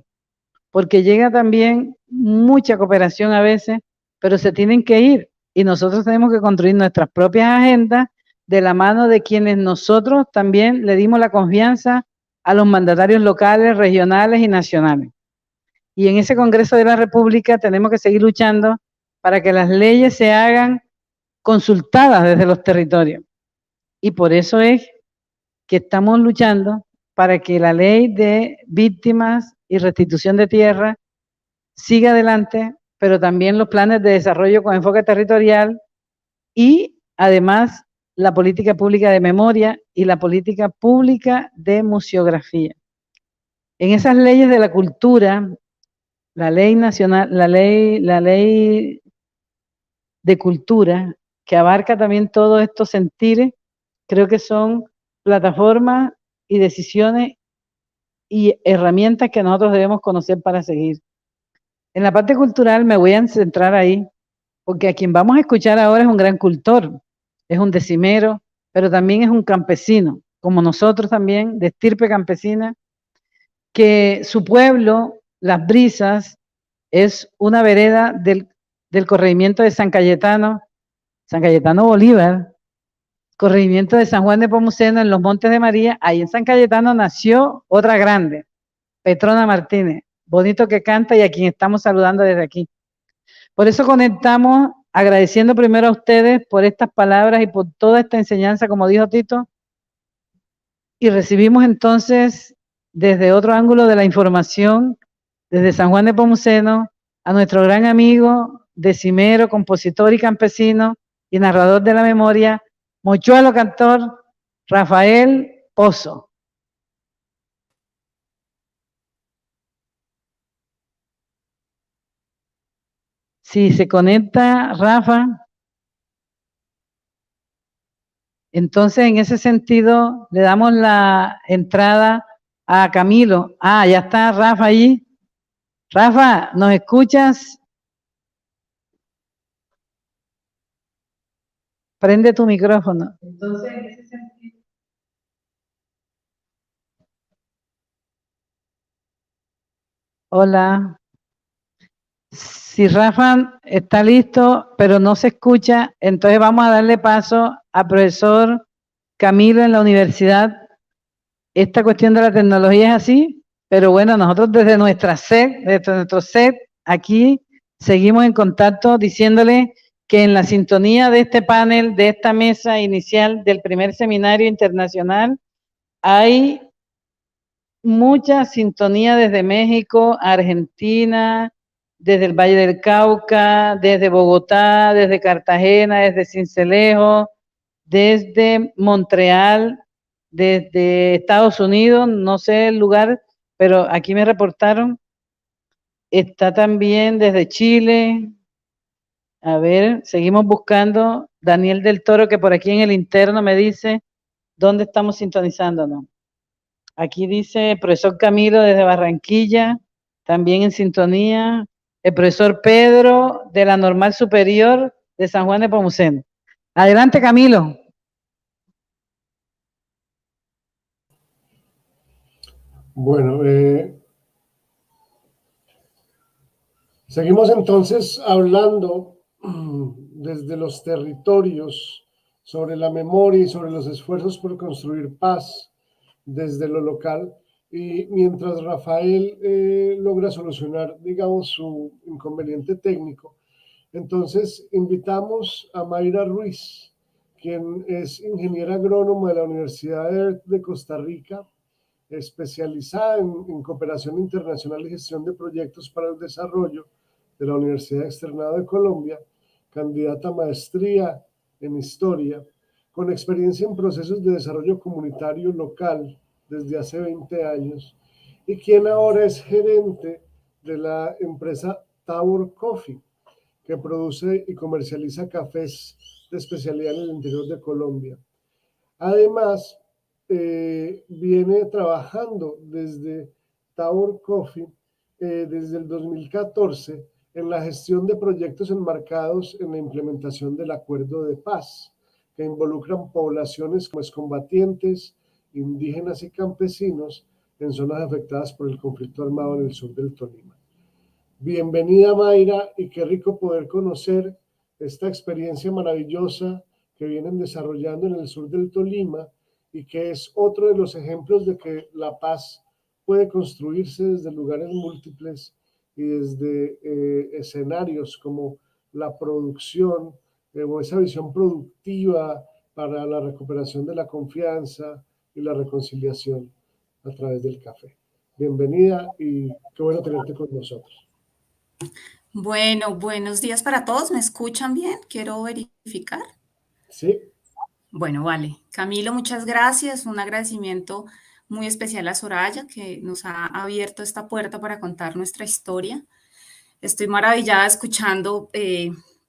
porque llega también mucha cooperación a veces, pero se tienen que ir y nosotros tenemos que construir nuestras propias agendas de la mano de quienes nosotros también le dimos la confianza a los mandatarios locales, regionales y nacionales. Y en ese Congreso de la República tenemos que seguir luchando para que las leyes se hagan consultadas desde los territorios. Y por eso es que estamos luchando para que la ley de víctimas y restitución de tierra siga adelante, pero también los planes de desarrollo con enfoque territorial y además la política pública de memoria y la política pública de museografía. En esas leyes de la cultura, la ley nacional, la ley de cultura, que abarca también todos estos sentires, creo que son plataformas y decisiones y herramientas que nosotros debemos conocer para seguir. En la parte cultural me voy a centrar ahí, porque a quien vamos a escuchar ahora es un gran cultor, es un decimero, pero también es un campesino, como nosotros también, de estirpe campesina, que su pueblo, Las Brisas, es una vereda del corregimiento de San Cayetano Bolívar, corregimiento de San Juan de Pomuceno, en los Montes de María. Ahí en San Cayetano nació otra grande, Petrona Martínez, bonito que canta y a quien estamos saludando desde aquí. Por eso conectamos agradeciendo primero a ustedes por estas palabras y por toda esta enseñanza, como dijo Tito, y recibimos entonces desde otro ángulo de la información, desde San Juan de Pomuceno, a nuestro gran amigo, decimero, compositor y campesino y narrador de la memoria, mochuelo cantor, Rafael Pozo. Si se conecta Rafa, entonces en ese sentido le damos la entrada a Camilo. Ah, ya está Rafa allí. Rafa, ¿nos escuchas? Prende tu micrófono. Entonces, en ese sentido. Hola. Si Rafa está listo, pero no se escucha, entonces vamos a darle paso al profesor Camilo en la universidad. Esta cuestión de la tecnología es así, pero bueno, nosotros desde nuestro set, aquí seguimos en contacto diciéndole que en la sintonía de este panel, de esta mesa inicial del primer seminario internacional, hay mucha sintonía desde México, Argentina, desde el Valle del Cauca, desde Bogotá, desde Cartagena, desde Sincelejo, desde Montreal, desde Estados Unidos, no sé el lugar, pero aquí me reportaron. Está también desde Chile. A ver, seguimos buscando. Daniel del Toro, que por aquí en el interno me dice dónde estamos sintonizándonos. Aquí dice el profesor Camilo desde Barranquilla, también en sintonía. El profesor Pedro de la Normal Superior de San Juan de Pomuceno. Adelante, Camilo. Bueno, seguimos entonces hablando desde los territorios sobre la memoria y sobre los esfuerzos por construir paz desde lo local, y mientras Rafael logra solucionar, digamos, su inconveniente técnico, entonces invitamos a Mayra Ruiz, quien es ingeniera agrónoma de la Universidad de Costa Rica, especializada en cooperación internacional y gestión de proyectos para el desarrollo de la Universidad Externado de Colombia, candidata a maestría en historia, con experiencia en procesos de desarrollo comunitario local desde hace 20 años, y quien ahora es gerente de la empresa Tabor Coffee, que produce y comercializa cafés de especialidad en el interior de Colombia. Además, viene trabajando desde Tabor Coffee desde el 2014 en la gestión de proyectos enmarcados en la implementación del Acuerdo de Paz, que involucran poblaciones como excombatientes, indígenas y campesinos en zonas afectadas por el conflicto armado en el sur del Tolima. Bienvenida, Mayra, y qué rico poder conocer esta experiencia maravillosa que vienen desarrollando en el sur del Tolima y que es otro de los ejemplos de que la paz puede construirse desde lugares múltiples y desde escenarios como la producción o esa visión productiva para la recuperación de la confianza y la reconciliación a través del café. Bienvenida y qué bueno tenerte con nosotros. Bueno, buenos días para todos. ¿Me escuchan bien? Quiero verificar. Sí. Bueno, vale. Camilo, muchas gracias. Un agradecimiento muy especial a Soraya, que nos ha abierto esta puerta para contar nuestra historia. Estoy maravillada escuchando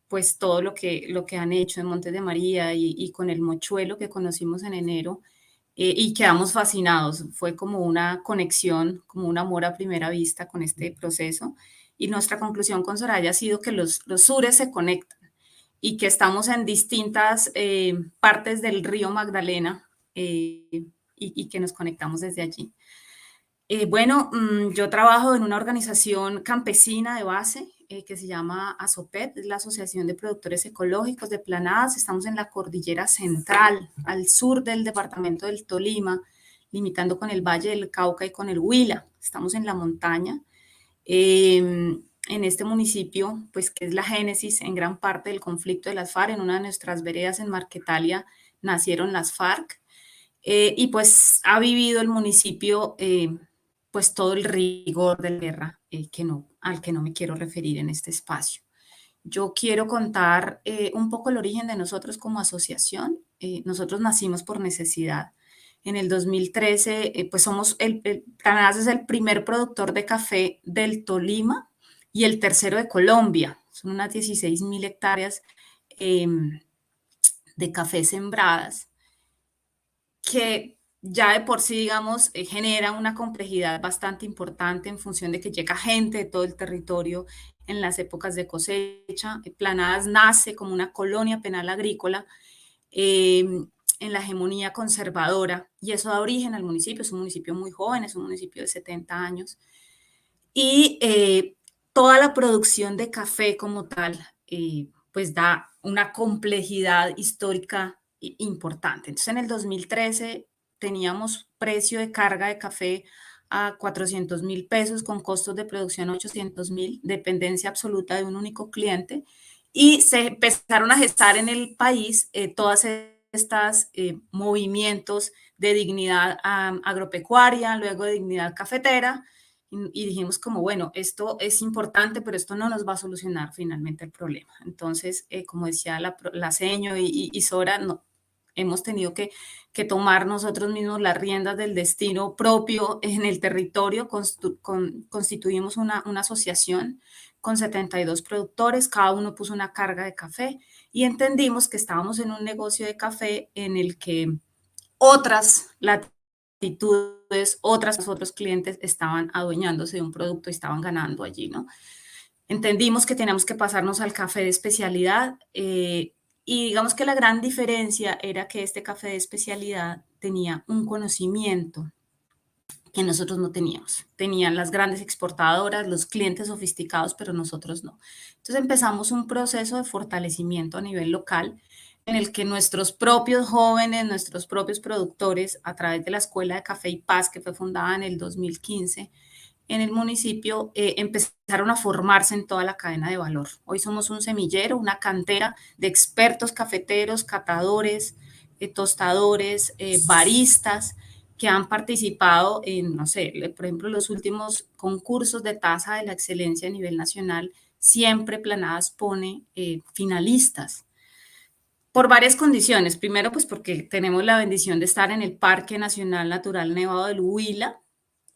pues todo lo que han hecho en Montes de María y con el mochuelo que conocimos en enero y quedamos fascinados. Fue como una conexión, como un amor a primera vista con este proceso. Y nuestra conclusión con Soraya ha sido que los sures se conectan y que estamos en distintas partes del río Magdalena y que nos conectamos desde allí. Bueno, yo trabajo en una organización campesina de base que se llama ASOPEP, es la Asociación de Productores Ecológicos de Planadas. Estamos en la cordillera central, al sur del departamento del Tolima, limitando con el Valle del Cauca y con el Huila. Estamos en la montaña. En este municipio, pues que es la génesis en gran parte del conflicto de las FARC, en una de nuestras veredas en Marquetalia nacieron las FARC, y pues ha vivido el municipio pues todo el rigor de la guerra al que no me quiero referir en este espacio. Yo quiero contar un poco el origen de nosotros como asociación. Nosotros nacimos por necesidad. En el 2013, pues somos Planadas es el primer productor de café del Tolima y el tercero de Colombia. Son unas 16.000 hectáreas de café sembradas, que ya de por sí, digamos, genera una complejidad bastante importante en función de que llega gente de todo el territorio en las épocas de cosecha. Planadas nace como una colonia penal agrícola en la hegemonía conservadora, y eso da origen al municipio. Es un municipio muy joven, es un municipio de 70 años, y toda la producción de café como tal, pues da una complejidad histórica importante. Entonces, en el 2013 teníamos precio de carga de café a 400.000 pesos con costos de producción 800.000, dependencia absoluta de un único cliente, y se empezaron a gestar en el país todas estas movimientos de dignidad agropecuaria, luego de dignidad cafetera, y dijimos como, bueno, esto es importante, pero esto no nos va a solucionar finalmente el problema. Entonces, como decía la seño y Sora, no, hemos tenido que tomar nosotros mismos las riendas del destino propio en el territorio. Constituimos una asociación con 72 productores, cada uno puso una carga de café y entendimos que estábamos en un negocio de café en el que otras latitudes, otros clientes estaban adueñándose de un producto y estaban ganando allí, ¿no? Entendimos que teníamos que pasarnos al café de especialidad, y digamos que la gran diferencia era que este café de especialidad tenía un conocimiento que nosotros no teníamos. Tenían las grandes exportadoras, los clientes sofisticados, pero nosotros no. Entonces empezamos un proceso de fortalecimiento a nivel local en el que nuestros propios jóvenes, nuestros propios productores, a través de la Escuela de Café y Paz, que fue fundada en el 2015, en el municipio, empezaron a formarse en toda la cadena de valor. Hoy somos un semillero, una cantera de expertos cafeteros, catadores, tostadores, baristas, que han participado en, no sé, por ejemplo, los últimos concursos de taza de la excelencia a nivel nacional. Siempre Planadas pone finalistas por varias condiciones. Primero, pues porque tenemos la bendición de estar en el Parque Nacional Natural Nevado del Huila,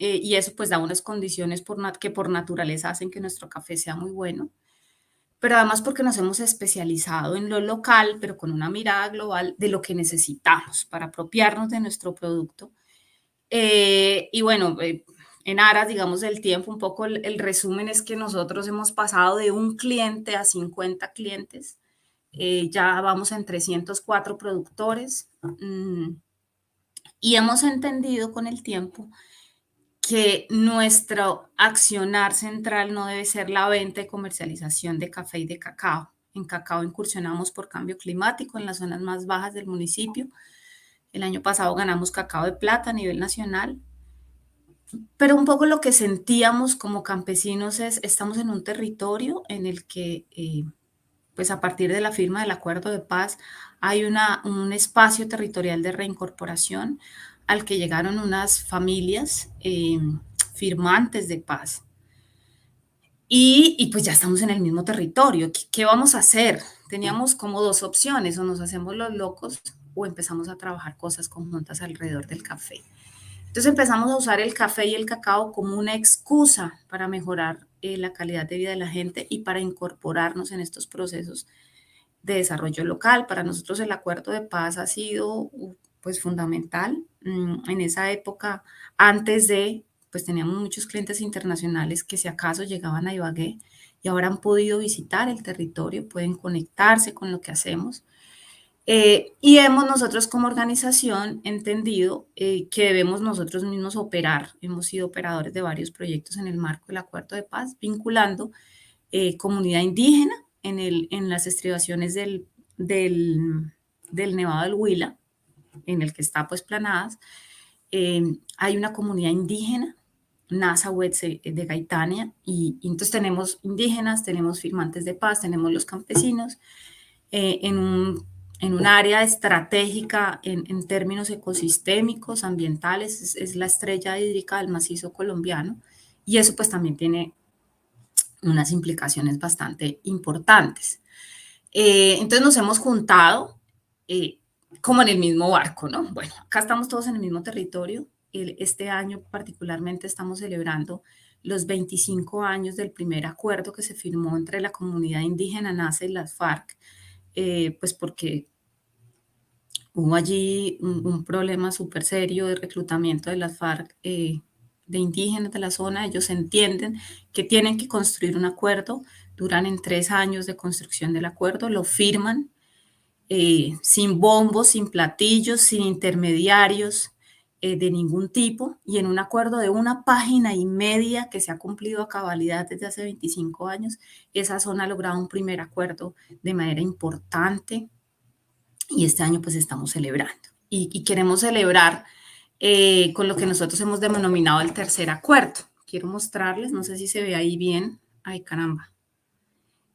y eso pues da unas condiciones que por naturaleza hacen que nuestro café sea muy bueno, pero además porque nos hemos especializado en lo local, pero con una mirada global de lo que necesitamos para apropiarnos de nuestro producto. Y bueno, en aras, digamos, del tiempo, un poco el resumen es que nosotros hemos pasado de un cliente a 50 clientes. Ya vamos en 304 productores, y hemos entendido con el tiempo que nuestro accionar central no debe ser la venta y comercialización de café y de cacao. En cacao incursionamos por cambio climático en las zonas más bajas del municipio. El año pasado ganamos cacao de plata a nivel nacional. Pero un poco lo que sentíamos como campesinos es, estamos en un territorio en el que pues a partir de la firma del Acuerdo de Paz hay un espacio territorial de reincorporación al que llegaron unas familias firmantes de paz. Y pues ya estamos en el mismo territorio. ¿Qué vamos a hacer? Teníamos como dos opciones: o nos hacemos los locos o empezamos a trabajar cosas conjuntas alrededor del café. Entonces empezamos a usar el café y el cacao como una excusa para mejorar la calidad de vida de la gente y para incorporarnos en estos procesos de desarrollo local. Para nosotros el Acuerdo de Paz ha sido pues fundamental. En esa época, antes de, pues teníamos muchos clientes internacionales que si acaso llegaban a Ibagué y ahora han podido visitar el territorio, pueden conectarse con lo que hacemos. Y hemos nosotros como organización entendido que debemos nosotros mismos operar. Hemos sido operadores de varios proyectos en el marco del Acuerdo de Paz, vinculando comunidad indígena en las estribaciones del Nevado del Huila, en el que está pues Planadas. Hay una comunidad indígena, Nazahuetze de Gaitania, y entonces tenemos indígenas, tenemos firmantes de paz, tenemos los campesinos, en un área estratégica en términos ecosistémicos, ambientales. Es la estrella hídrica del macizo colombiano, y eso pues también tiene unas implicaciones bastante importantes. Entonces nos hemos juntado como en el mismo barco, ¿no? Bueno, acá estamos todos en el mismo territorio. Este año particularmente estamos celebrando los 25 años del primer acuerdo que se firmó entre la comunidad indígena NACE y las FARC, pues porque hubo allí un problema súper serio de reclutamiento de las FARC, de indígenas de la zona. Ellos entienden que tienen que construir un acuerdo, duran en 3 años de construcción del acuerdo, lo firman sin bombos, sin platillos, sin intermediarios de ningún tipo, y en un acuerdo de 1 página y media que se ha cumplido a cabalidad desde hace 25 años, esa zona ha logrado un primer acuerdo de manera importante, y este año pues estamos celebrando. Y queremos celebrar con lo que nosotros hemos denominado el tercer acuerdo. Quiero mostrarles, no sé si se ve ahí bien. Ay, caramba.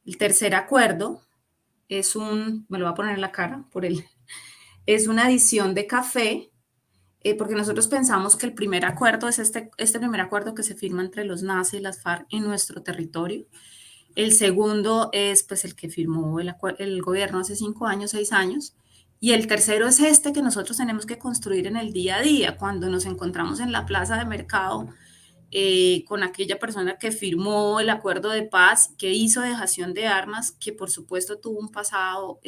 El tercer acuerdo es me lo voy a poner en la cara es una adición de café, porque nosotros pensamos que el primer acuerdo es este primer acuerdo que se firma entre los NACE y las FARC en nuestro territorio. El segundo es pues el que firmó el gobierno hace 5 años, 6 años. Y el tercero es este que nosotros tenemos que construir en el día a día, cuando nos encontramos en la plaza de mercado con aquella persona que firmó el Acuerdo de Paz, que hizo dejación de armas, que por supuesto tuvo un pasado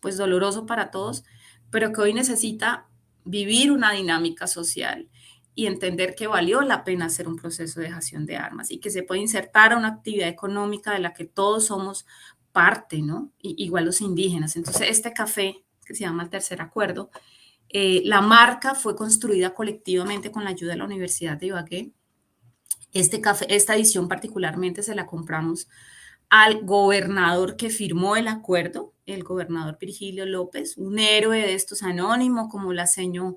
pues doloroso para todos, pero que hoy necesita vivir una dinámica social y entender que valió la pena hacer un proceso de dejación de armas y que se puede insertar a una actividad económica de la que todos somos parte, ¿no? Igual los indígenas. Entonces, este café, que se llama el tercer acuerdo, la marca fue construida colectivamente con la ayuda de la Universidad de Ibagué. Esta edición particularmente se la compramos al gobernador que firmó el acuerdo, el gobernador Virgilio López, un héroe de estos anónimos, como la señora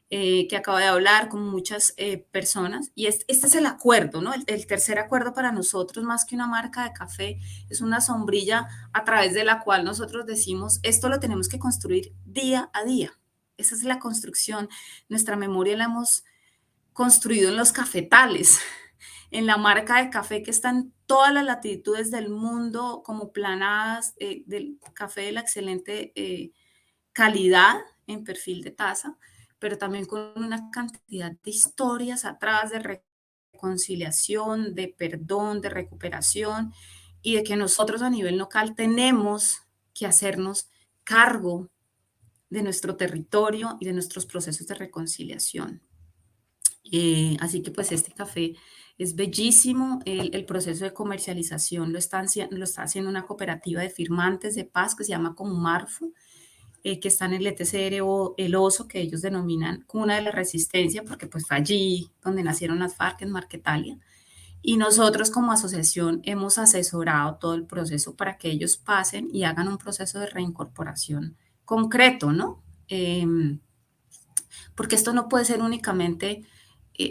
que acaba de hablar, con muchas personas. Y este es el acuerdo, ¿no? El tercer acuerdo para nosotros, más que una marca de café, es una sombrilla a través de la cual nosotros decimos, esto lo tenemos que construir día a día. Esa es la construcción. Nuestra memoria la hemos construido en los cafetales, en la marca de café que está en todas las latitudes del mundo, como planadas del café de la excelente calidad en perfil de taza, pero también con una cantidad de historias atrás de reconciliación, de perdón, de recuperación, y de que nosotros a nivel local tenemos que hacernos cargo de nuestro territorio y de nuestros procesos de reconciliación. Así que pues este café es bellísimo. El proceso de comercialización lo está haciendo una cooperativa de firmantes de paz que se llama Comumarfu, que está en el ETCR o El Oso, que ellos denominan Cuna de la Resistencia, porque pues fue allí donde nacieron las FARC, en Marquetalia. Y nosotros como asociación hemos asesorado todo el proceso para que ellos pasen y hagan un proceso de reincorporación concreto, ¿no? Porque esto no puede ser únicamente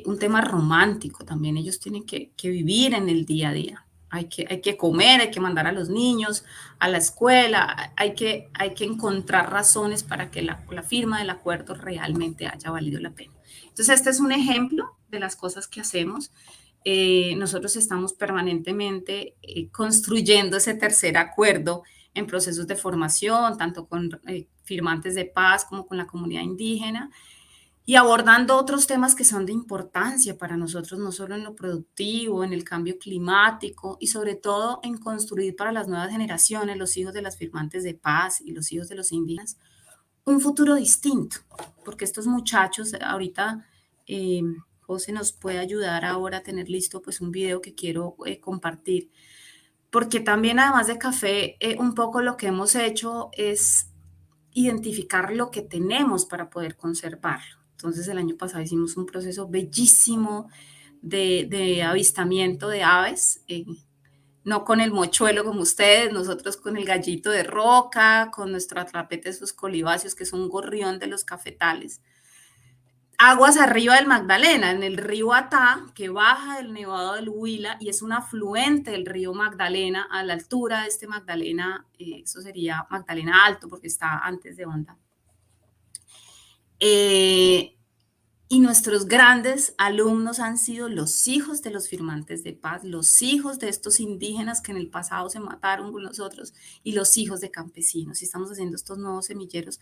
un tema romántico, también ellos tienen que vivir en el día a día. Hay que comer, hay que mandar a los niños a la escuela, hay que encontrar razones para que la firma del acuerdo realmente haya valido la pena. Entonces, este es un ejemplo de las cosas que hacemos. Nosotros estamos permanentemente construyendo ese tercer acuerdo en procesos de formación, tanto con firmantes de paz como con la comunidad indígena, y abordando otros temas que son de importancia para nosotros, no solo en lo productivo, en el cambio climático y sobre todo en construir para las nuevas generaciones, los hijos de las firmantes de paz y los hijos de los indígenas, un futuro distinto, porque estos muchachos, ahorita José nos puede ayudar ahora a tener listo pues un video que quiero compartir, porque también además de café, un poco lo que hemos hecho es identificar lo que tenemos para poder conservarlo. Entonces el año pasado hicimos un proceso bellísimo de avistamiento de aves, no con el mochuelo como ustedes, nosotros con el gallito de roca, con nuestro atrapete de sus colibacios, que es un gorrión de los cafetales. Aguas arriba del Magdalena, en el río Atá, que baja del Nevado del Huila y es un afluente del río Magdalena, a la altura de este Magdalena, eso sería Magdalena Alto, porque está antes de Honda. Y nuestros grandes alumnos han sido los hijos de los firmantes de paz, los hijos de estos indígenas que en el pasado se mataron con nosotros y los hijos de campesinos. Y estamos haciendo estos nuevos semilleros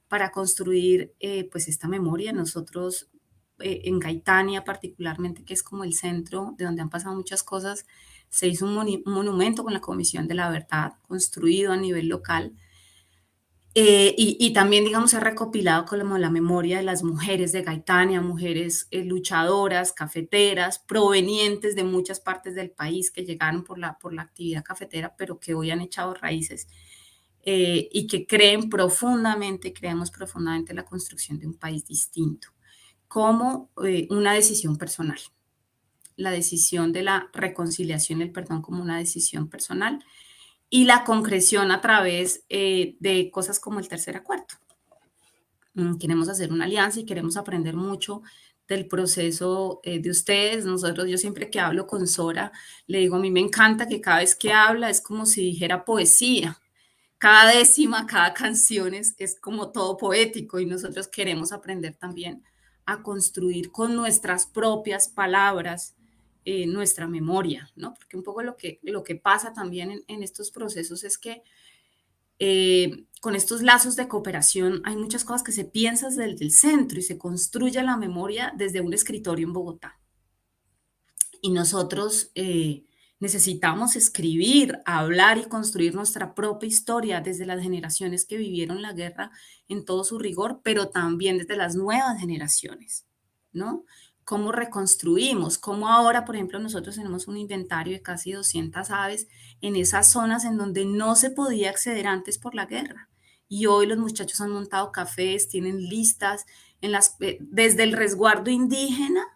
para construir pues esta memoria. Nosotros en Gaitania particularmente, que es como el centro de donde han pasado muchas cosas, se hizo un monumento con la Comisión de la Verdad, construido a nivel local. Y también, digamos, se ha recopilado como la memoria de las mujeres de Gaitania, mujeres luchadoras, cafeteras, provenientes de muchas partes del país que llegaron por la actividad cafetera, pero que hoy han echado raíces y que creemos profundamente en la construcción de un país distinto, como una decisión personal. La decisión de la reconciliación y el perdón como una decisión personal, y la concreción a través de cosas como el tercer acuerdo. Queremos hacer una alianza y queremos aprender mucho del proceso de ustedes. Yo siempre que hablo con Sora, le digo, a mí me encanta que cada vez que habla es como si dijera poesía. Cada décima, cada canción es como todo poético, y nosotros queremos aprender también a construir con nuestras propias palabras nuestra memoria, ¿no? Porque un poco lo que pasa también en estos procesos es que con estos lazos de cooperación hay muchas cosas que se piensan desde el centro y se construye la memoria desde un escritorio en Bogotá. Y nosotros necesitamos escribir, hablar y construir nuestra propia historia desde las generaciones que vivieron la guerra en todo su rigor, pero también desde las nuevas generaciones, ¿no? ¿Cómo reconstruimos? ¿Cómo ahora, por ejemplo, nosotros tenemos un inventario de casi 200 aves en esas zonas en donde no se podía acceder antes por la guerra? Y hoy los muchachos han montado cafés, tienen listas desde el resguardo indígena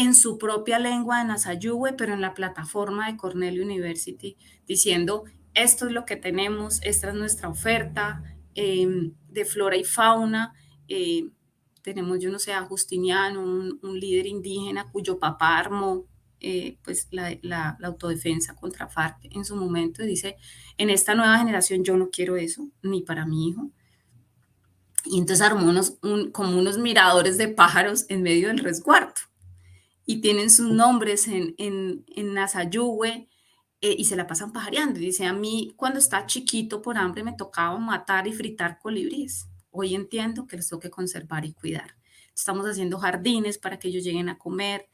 en su propia lengua de Nasayuwe, pero en la plataforma de Cornell University, diciendo, esto es lo que tenemos, esta es nuestra oferta de flora y fauna. Tenemos, yo no sé, a Justiniano, un líder indígena cuyo papá armó pues la autodefensa contra FARC en su momento, y dice, en esta nueva generación yo no quiero eso, ni para mi hijo. Y entonces armó como unos miradores de pájaros en medio del resguardo, y tienen sus nombres en Nasayuwe, y se la pasan pajareando. Y dice, a mí cuando estaba chiquito por hambre me tocaba matar y fritar colibríes. Hoy entiendo que les tengo que conservar y cuidar. Estamos haciendo jardines para que ellos lleguen a comer.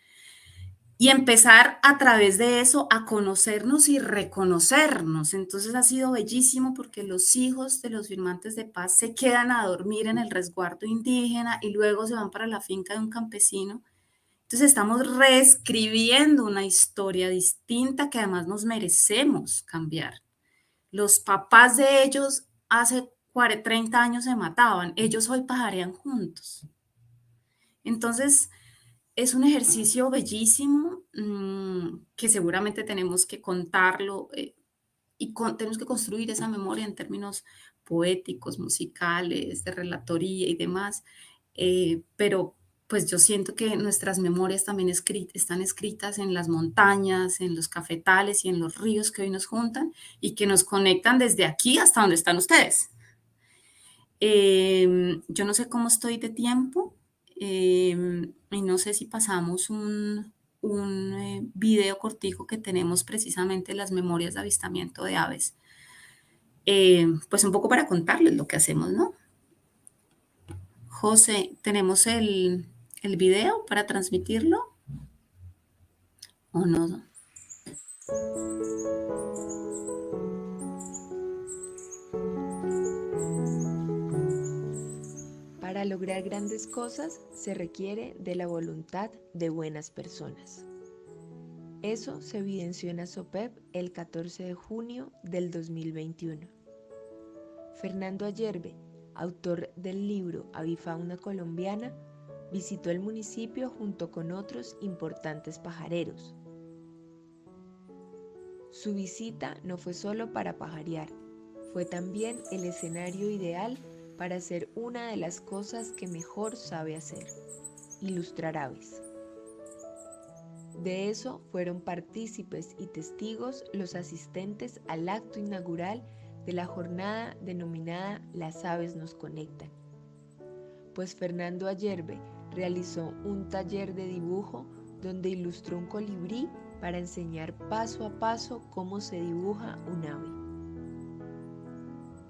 Y empezar a través de eso a conocernos y reconocernos. Entonces ha sido bellísimo porque los hijos de los firmantes de paz se quedan a dormir en el resguardo indígena y luego se van para la finca de un campesino. Entonces estamos reescribiendo una historia distinta que además nos merecemos cambiar. Los papás de ellos hace 30 años se mataban, ellos hoy pajarean juntos. Entonces es un ejercicio bellísimo que seguramente tenemos que contarlo y tenemos que construir esa memoria en términos poéticos, musicales, de relatoría y demás, pero pues yo siento que nuestras memorias también están escritas en las montañas, en los cafetales y en los ríos que hoy nos juntan y que nos conectan desde aquí hasta donde están ustedes. Yo no sé cómo estoy de tiempo y no sé si pasamos un video cortico que tenemos precisamente las memorias de avistamiento de aves. Pues un poco para contarles lo que hacemos, ¿no? José, ¿tenemos el video para transmitirlo? ¿O no? Para lograr grandes cosas se requiere de la voluntad de buenas personas. Eso se evidenció en Azopep el 14 de junio del 2021. Fernando Ayerbe, autor del libro Avifauna Colombiana, visitó el municipio junto con otros importantes pajareros. Su visita no fue solo para pajarear, fue también el escenario ideal para hacer una de las cosas que mejor sabe hacer, ilustrar aves. De eso fueron partícipes y testigos los asistentes al acto inaugural de la jornada denominada Las aves nos conectan, pues Fernando Ayerbe realizó un taller de dibujo donde ilustró un colibrí para enseñar paso a paso cómo se dibuja un ave.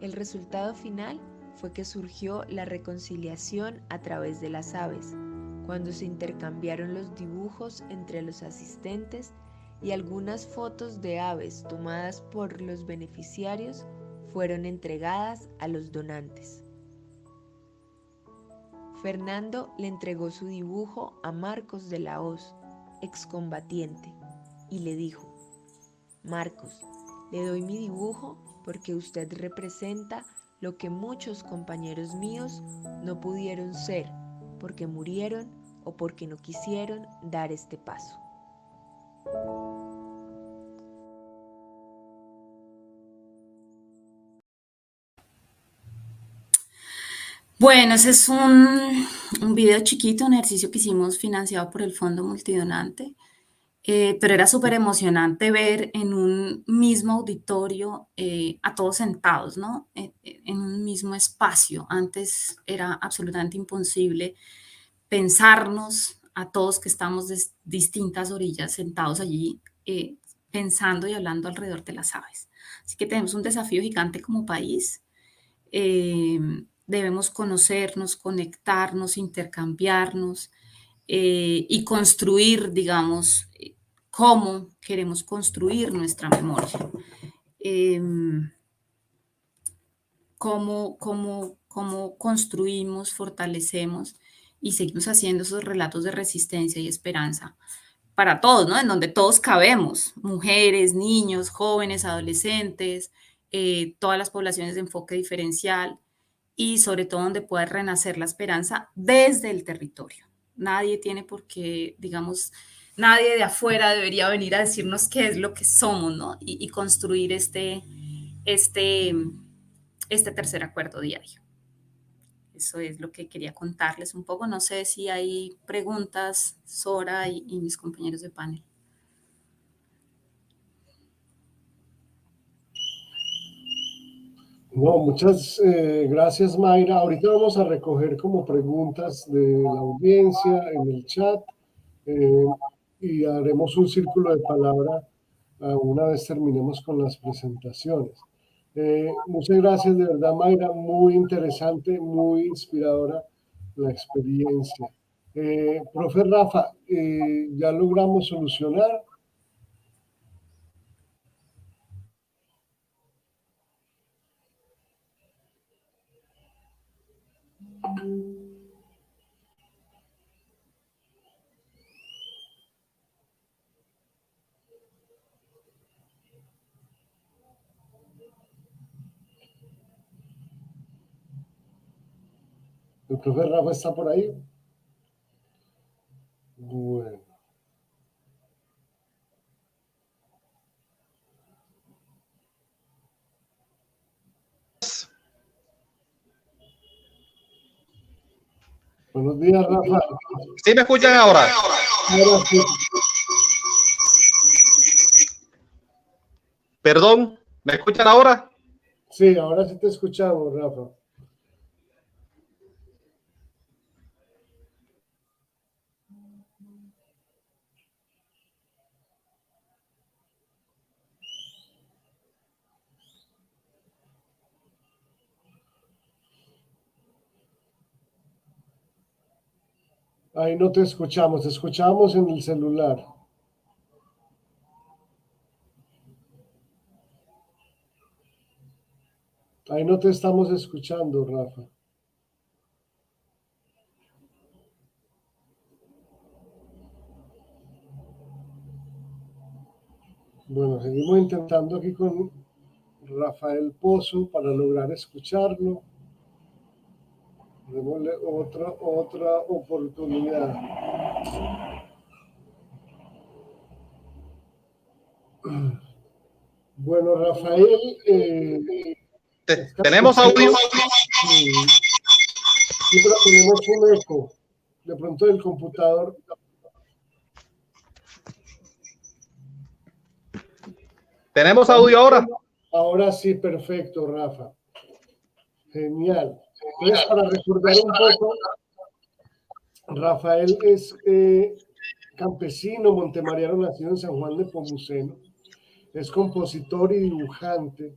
El resultado final fue que surgió la reconciliación a través de las aves, cuando se intercambiaron los dibujos entre los asistentes y algunas fotos de aves tomadas por los beneficiarios fueron entregadas a los donantes. Fernando le entregó su dibujo a Marcos de la Hoz, excombatiente, y le dijo: Marcos, le doy mi dibujo porque usted representa lo que muchos compañeros míos no pudieron ser porque murieron o porque no quisieron dar este paso. Bueno, ese es un video chiquito, un ejercicio que hicimos financiado por el Fondo Multidonante, pero era súper emocionante ver en un mismo auditorio a todos sentados, ¿no? En un mismo espacio. Antes era absolutamente imposible pensarnos a todos que estamos de distintas orillas sentados allí pensando y hablando alrededor de las aves. Así que tenemos un desafío gigante como país. Debemos conocernos, conectarnos, intercambiarnos y construir, digamos, cómo queremos construir nuestra memoria. Cómo construimos, fortalecemos y seguimos haciendo esos relatos de resistencia y esperanza para todos, ¿no? En donde todos cabemos, mujeres, niños, jóvenes, adolescentes, todas las poblaciones de enfoque diferencial y sobre todo donde pueda renacer la esperanza desde el territorio, Nadie tiene por qué, digamos, nadie de afuera debería venir a decirnos qué es lo que somos, ¿no? Y construir este tercer acuerdo diario. Eso es lo que quería contarles un poco. No sé si hay preguntas, Sora y mis compañeros de panel. No, muchas gracias, Mayra. Ahorita vamos a recoger como preguntas de la audiencia en el chat y haremos un círculo de palabra una vez terminemos con las presentaciones. Muchas gracias de verdad, Mayra. Muy interesante, muy inspiradora la experiencia. Profe Rafa, ¿ya logramos solucionar? ¿El profe Rafa está por ahí? Bueno. Buenos días, Rafa. ¿Sí me escuchan ahora? Sí. Perdón, ¿me escuchan ahora? Sí, ahora sí te escuchamos, Rafa. Ahí no te escuchamos en el celular. Ahí no te estamos escuchando, Rafa. Bueno, seguimos intentando aquí con Rafael Pozo para lograr escucharlo. Démosle otra oportunidad. Bueno, Rafael. ¿Tenemos audio? Sí, pero tenemos un eco. De pronto del computador. ¿Tenemos audio ahora? Ahora sí, perfecto, Rafa. Genial. Entonces, para recordar un poco, Rafael es campesino montemariano nacido en San Juan de Pomuceno. Es compositor y dibujante.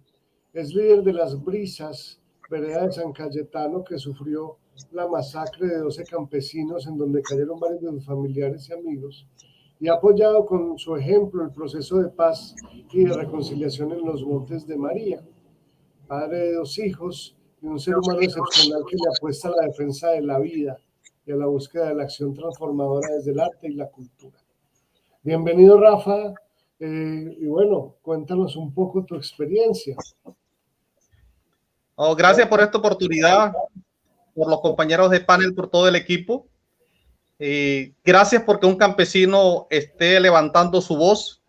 Es líder de Las Brisas, vereda de San Cayetano, que sufrió la masacre de 12 campesinos en donde cayeron varios de sus familiares y amigos, y ha apoyado con su ejemplo el proceso de paz y de reconciliación en los Montes de María. Padre de 2 hijos y un ser humano excepcional que le apuesta a la defensa de la vida y a la búsqueda de la acción transformadora desde el arte y la cultura. Bienvenido, Rafa. Y bueno, cuéntanos un poco tu experiencia. Oh, gracias por esta oportunidad, por los compañeros de panel, por todo el equipo. Gracias porque un campesino esté levantando su voz,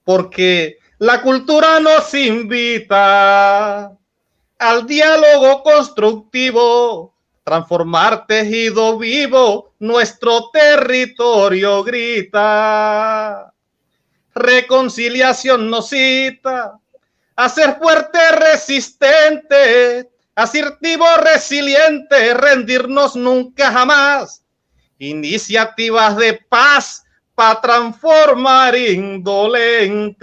porque la cultura nos invita al diálogo constructivo, transformar tejido vivo, nuestro territorio grita. Reconciliación nos cita a ser fuerte, resistente, asertivo, resiliente, rendirnos nunca jamás. Iniciativas de paz para transformar indolentes.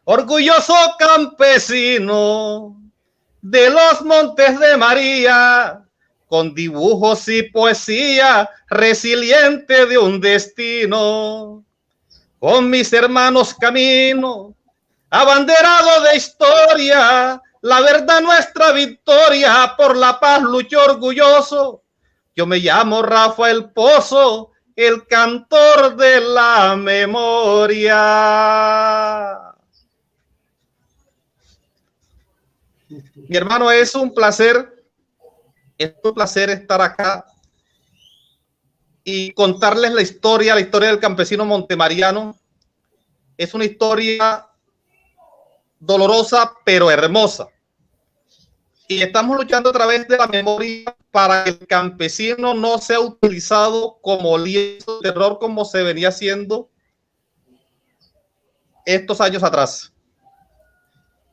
Orgulloso campesino de los Montes de María, con dibujos y poesía, resiliente de un destino. Con mis hermanos camino, abanderado de historia, la verdad nuestra victoria, por la paz lucho orgulloso. Yo me llamo Rafael Pozo, el cantor de la memoria. Mi hermano, es un placer Es un placer estar acá y contarles la historia del campesino montemariano. Es una historia dolorosa, pero hermosa. Y estamos luchando a través de la memoria para que el campesino no sea utilizado como lienzo de terror como se venía haciendo estos años atrás.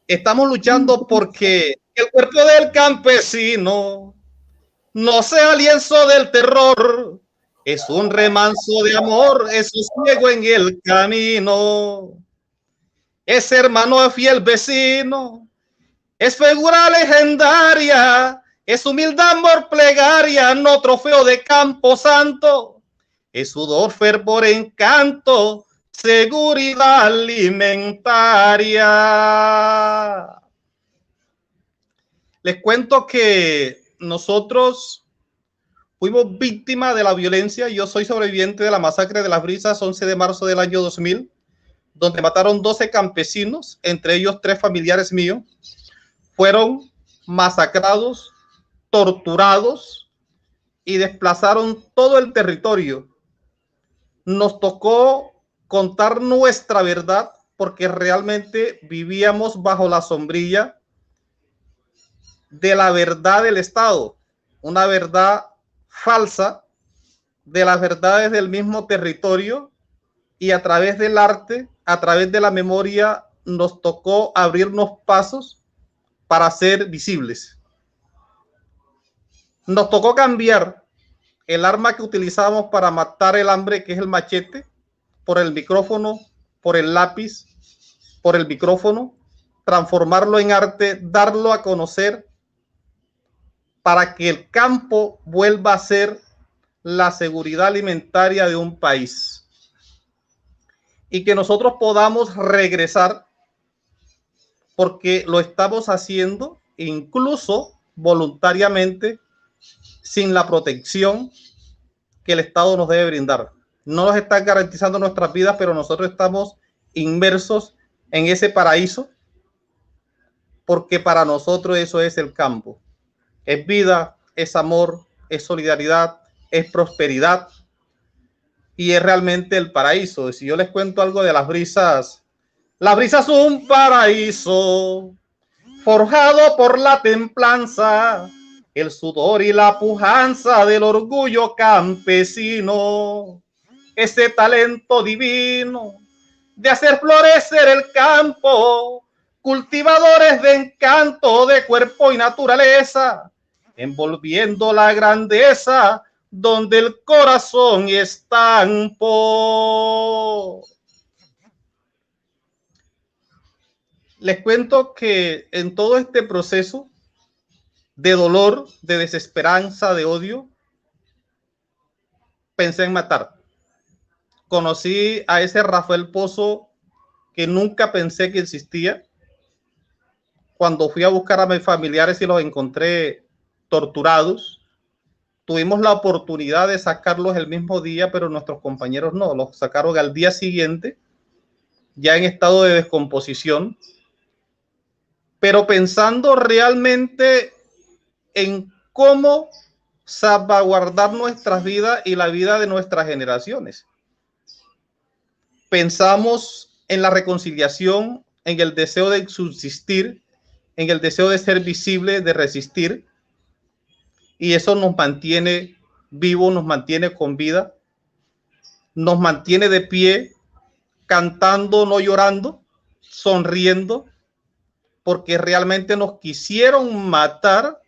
Estamos luchando porque el cuerpo del campesino no sea lienzo del terror. Es un remanso de amor, es un ciego en el camino. Es hermano de fiel vecino, es figura legendaria, es humildad, amor, plegaria, no trofeo de campo santo. Es sudor, fervor, encanto, seguridad alimentaria. Les cuento que nosotros fuimos víctimas de la violencia. Yo soy sobreviviente de la masacre de Las Brisas, 11 de marzo del año 2000, donde mataron 12 campesinos, entre ellos 3 familiares míos. Fueron masacrados, torturados y desplazaron todo el territorio. Nos tocó contar nuestra verdad porque realmente vivíamos bajo la sombrilla de la verdad del Estado, una verdad falsa, de las verdades del mismo territorio, y a través del arte, a través de la memoria, nos tocó abrirnos pasos para ser visibles. Nos tocó cambiar el arma que utilizamos para matar el hambre, que es el machete, por el micrófono, por el lápiz, por el micrófono, transformarlo en arte, darlo a conocer, para que el campo vuelva a ser la seguridad alimentaria de un país y que nosotros podamos regresar, porque lo estamos haciendo incluso voluntariamente, sin la protección que el Estado nos debe brindar. No nos están garantizando nuestras vidas, pero nosotros estamos inmersos en ese paraíso, porque para nosotros eso es el campo. Es vida, es amor, es solidaridad, es prosperidad y es realmente el paraíso. Si yo les cuento algo de Las Brisas es un paraíso forjado por la templanza, el sudor y la pujanza del orgullo campesino, ese talento divino de hacer florecer el campo, cultivadores de encanto de cuerpo y naturaleza, envolviendo la grandeza donde el corazón estampó. Les cuento que en todo este proceso de dolor, de desesperanza, de odio, pensé en matar. Conocí a ese Rafael Pozo que nunca pensé que existía. Cuando fui a buscar a mis familiares y los encontré torturados, tuvimos la oportunidad de sacarlos el mismo día, pero nuestros compañeros no, los sacaron al día siguiente, ya en estado de descomposición, pero pensando realmente en cómo salvaguardar nuestras vidas y la vida de nuestras generaciones. Pensamos en la reconciliación, en el deseo de subsistir, en el deseo de ser visible, de resistir, y eso nos mantiene vivos, nos mantiene con vida, nos mantiene de pie, cantando, no llorando, sonriendo, porque realmente nos quisieron matar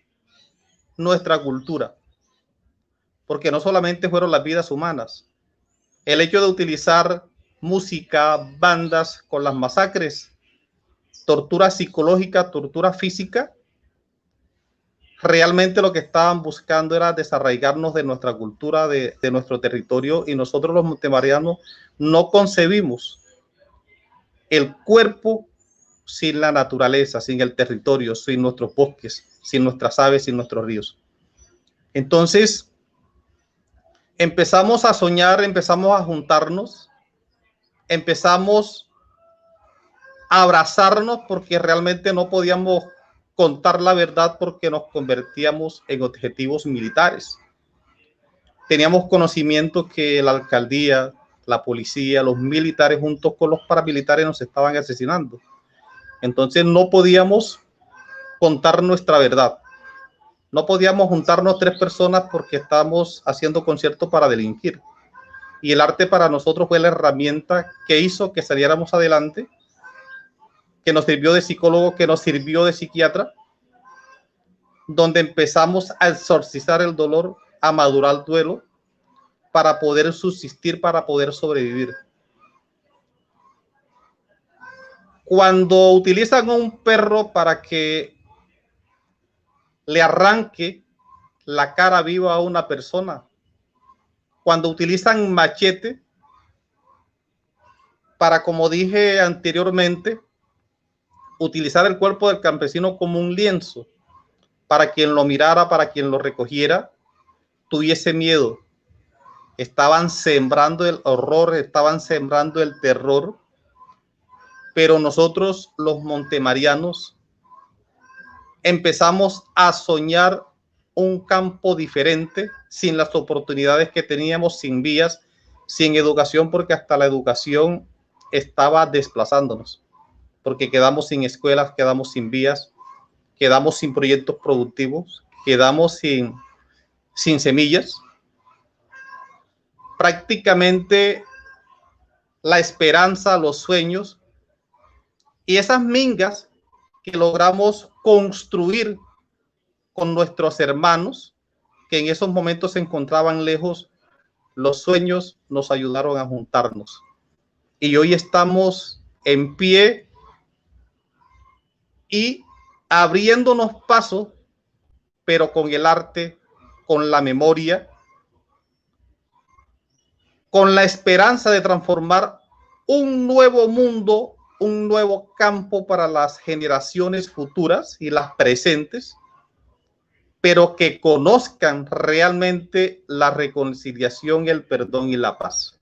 nuestra cultura, porque no solamente fueron las vidas humanas, el hecho de utilizar música, bandas con las masacres, tortura psicológica, tortura física, realmente lo que estaban buscando era desarraigarnos de nuestra cultura, de nuestro territorio, y nosotros los montemarianos no concebimos el cuerpo sin la naturaleza, sin el territorio, sin nuestros bosques, sin nuestras aves, sin nuestros ríos. Entonces, empezamos a soñar, empezamos a juntarnos, empezamos a abrazarnos porque realmente no podíamos contar la verdad porque nos convertíamos en objetivos militares. Teníamos conocimiento que la alcaldía, la policía, los militares juntos con los paramilitares nos estaban asesinando. Entonces no podíamos contar nuestra verdad. No podíamos juntarnos 3 personas porque estábamos haciendo conciertos para delinquir. Y el arte para nosotros fue la herramienta que hizo que saliéramos adelante, que nos sirvió de psicólogo, que nos sirvió de psiquiatra, donde empezamos a exorcizar el dolor, a madurar el duelo, para poder subsistir, para poder sobrevivir. Cuando utilizan a un perro para que le arranque la cara viva a una persona, cuando utilizan machete para, como dije anteriormente, utilizar el cuerpo del campesino como un lienzo, para quien lo mirara, para quien lo recogiera, tuviese miedo. Estaban sembrando el horror, estaban sembrando el terror, pero nosotros, los montemarianos, empezamos a soñar un campo diferente, sin las oportunidades que teníamos, sin vías, sin educación, porque hasta la educación estaba desplazándonos, porque quedamos sin escuelas, quedamos sin vías, quedamos sin proyectos productivos, quedamos sin semillas. Prácticamente la esperanza, los sueños y esas mingas que logramos construir con nuestros hermanos, que en esos momentos se encontraban lejos, los sueños nos ayudaron a juntarnos. Y hoy estamos en pie y abriéndonos paso, pero con el arte, con la memoria, con la esperanza de transformar un nuevo mundo, un nuevo campo para las generaciones futuras y las presentes, pero que conozcan realmente la reconciliación, el perdón y la paz.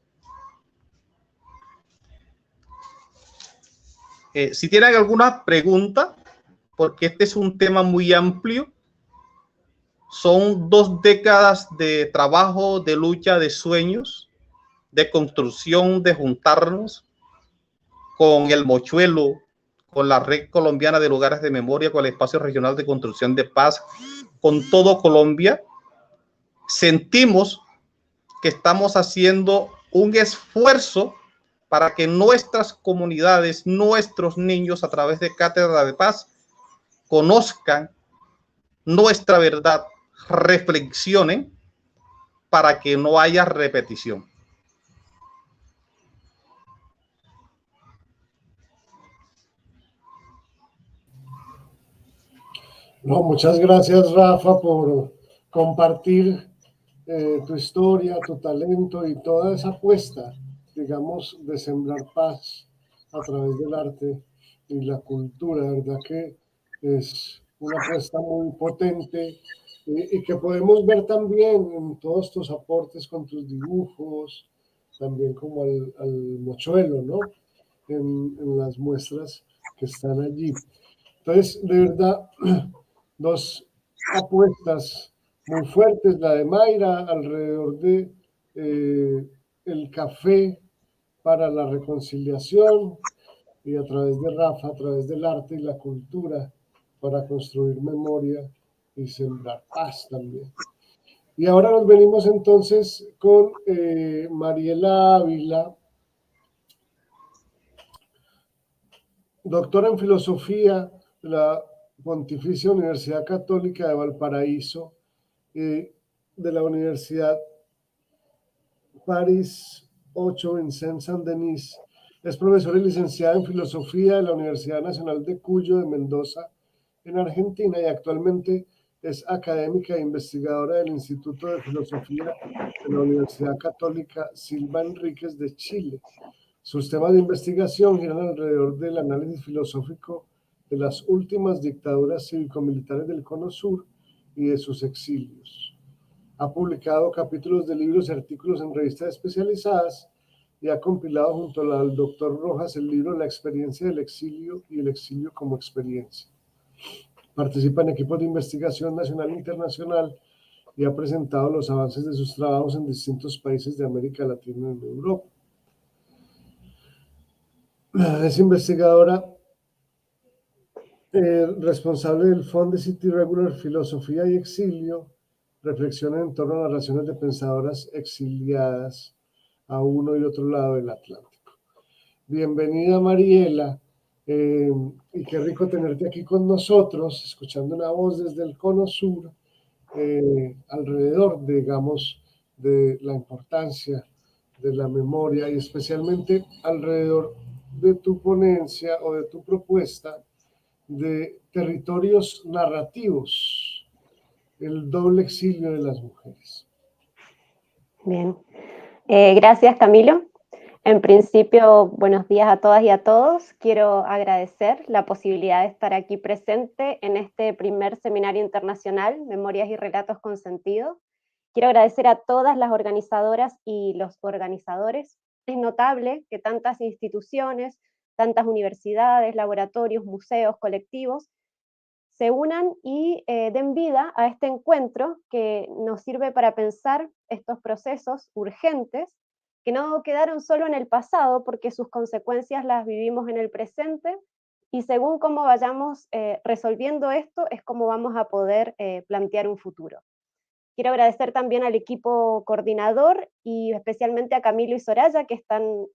Si tienen alguna pregunta, porque este es un tema muy amplio, son 2 décadas de trabajo, de lucha, de sueños, de construcción, de juntarnos con el Mochuelo, con la Red Colombiana de Lugares de Memoria, con el Espacio Regional de Construcción de Paz, con todo Colombia. Sentimos que estamos haciendo un esfuerzo para que nuestras comunidades, nuestros niños, a través de Cátedra de Paz, conozcan nuestra verdad, reflexionen para que no haya repetición. No, muchas gracias, Rafa, por compartir tu historia, tu talento y toda esa apuesta, digamos, de sembrar paz a través del arte y la cultura. ¿Verdad que es una apuesta muy potente y que podemos ver también en todos tus aportes con tus dibujos, también como al Mochuelo, ¿no? En las muestras que están allí. Entonces, de verdad, 2 apuestas muy fuertes, la de Mayra alrededor de el café para la reconciliación, y a través de Rafa, a través del arte y la cultura para construir memoria y sembrar paz también. Y ahora nos venimos entonces con Mariela Ávila, doctora en filosofía de la Pontificia Universidad Católica de Valparaíso, de la Universidad París 8 Vincent Saint-Denis. Es profesora y licenciada en filosofía de la Universidad Nacional de Cuyo de Mendoza, en Argentina, y actualmente es académica e investigadora del Instituto de Filosofía de la Universidad Católica Silva Enríquez de Chile. Sus temas de investigación giran alrededor del análisis filosófico de las últimas dictaduras cívico-militares del Cono Sur y de sus exilios. Ha publicado capítulos de libros y artículos en revistas especializadas y ha compilado junto al doctor Rojas el libro La experiencia del exilio y el exilio como experiencia. Participa en equipos de investigación nacional e internacional y ha presentado los avances de sus trabajos en distintos países de América Latina y en Europa. Es investigadora responsable del Fondo de City Regular Filosofía y Exilio, reflexiona en torno a narraciones de pensadoras exiliadas a uno y otro lado del Atlántico. Bienvenida, Mariela, y qué rico tenerte aquí con nosotros, escuchando una voz desde el Cono Sur, alrededor, digamos, de la importancia de la memoria y especialmente alrededor de tu ponencia o de tu propuesta de territorios narrativos, el doble exilio de las mujeres. Bien, gracias Camilo. En principio, buenos días a todas y a todos. Quiero agradecer la posibilidad de estar aquí presente en este primer seminario internacional, Memorias y Relatos con Sentido. Quiero agradecer a todas las organizadoras y los organizadores. Es notable que tantas instituciones, tantas universidades, laboratorios, museos, colectivos, se unan y den vida a este encuentro que nos sirve para pensar estos procesos urgentes que no quedaron solo en el pasado porque sus consecuencias las vivimos en el presente y según cómo vayamos resolviendo esto es como vamos a poder plantear un futuro. Quiero agradecer también al equipo coordinador y especialmente a Camilo y Soraya que están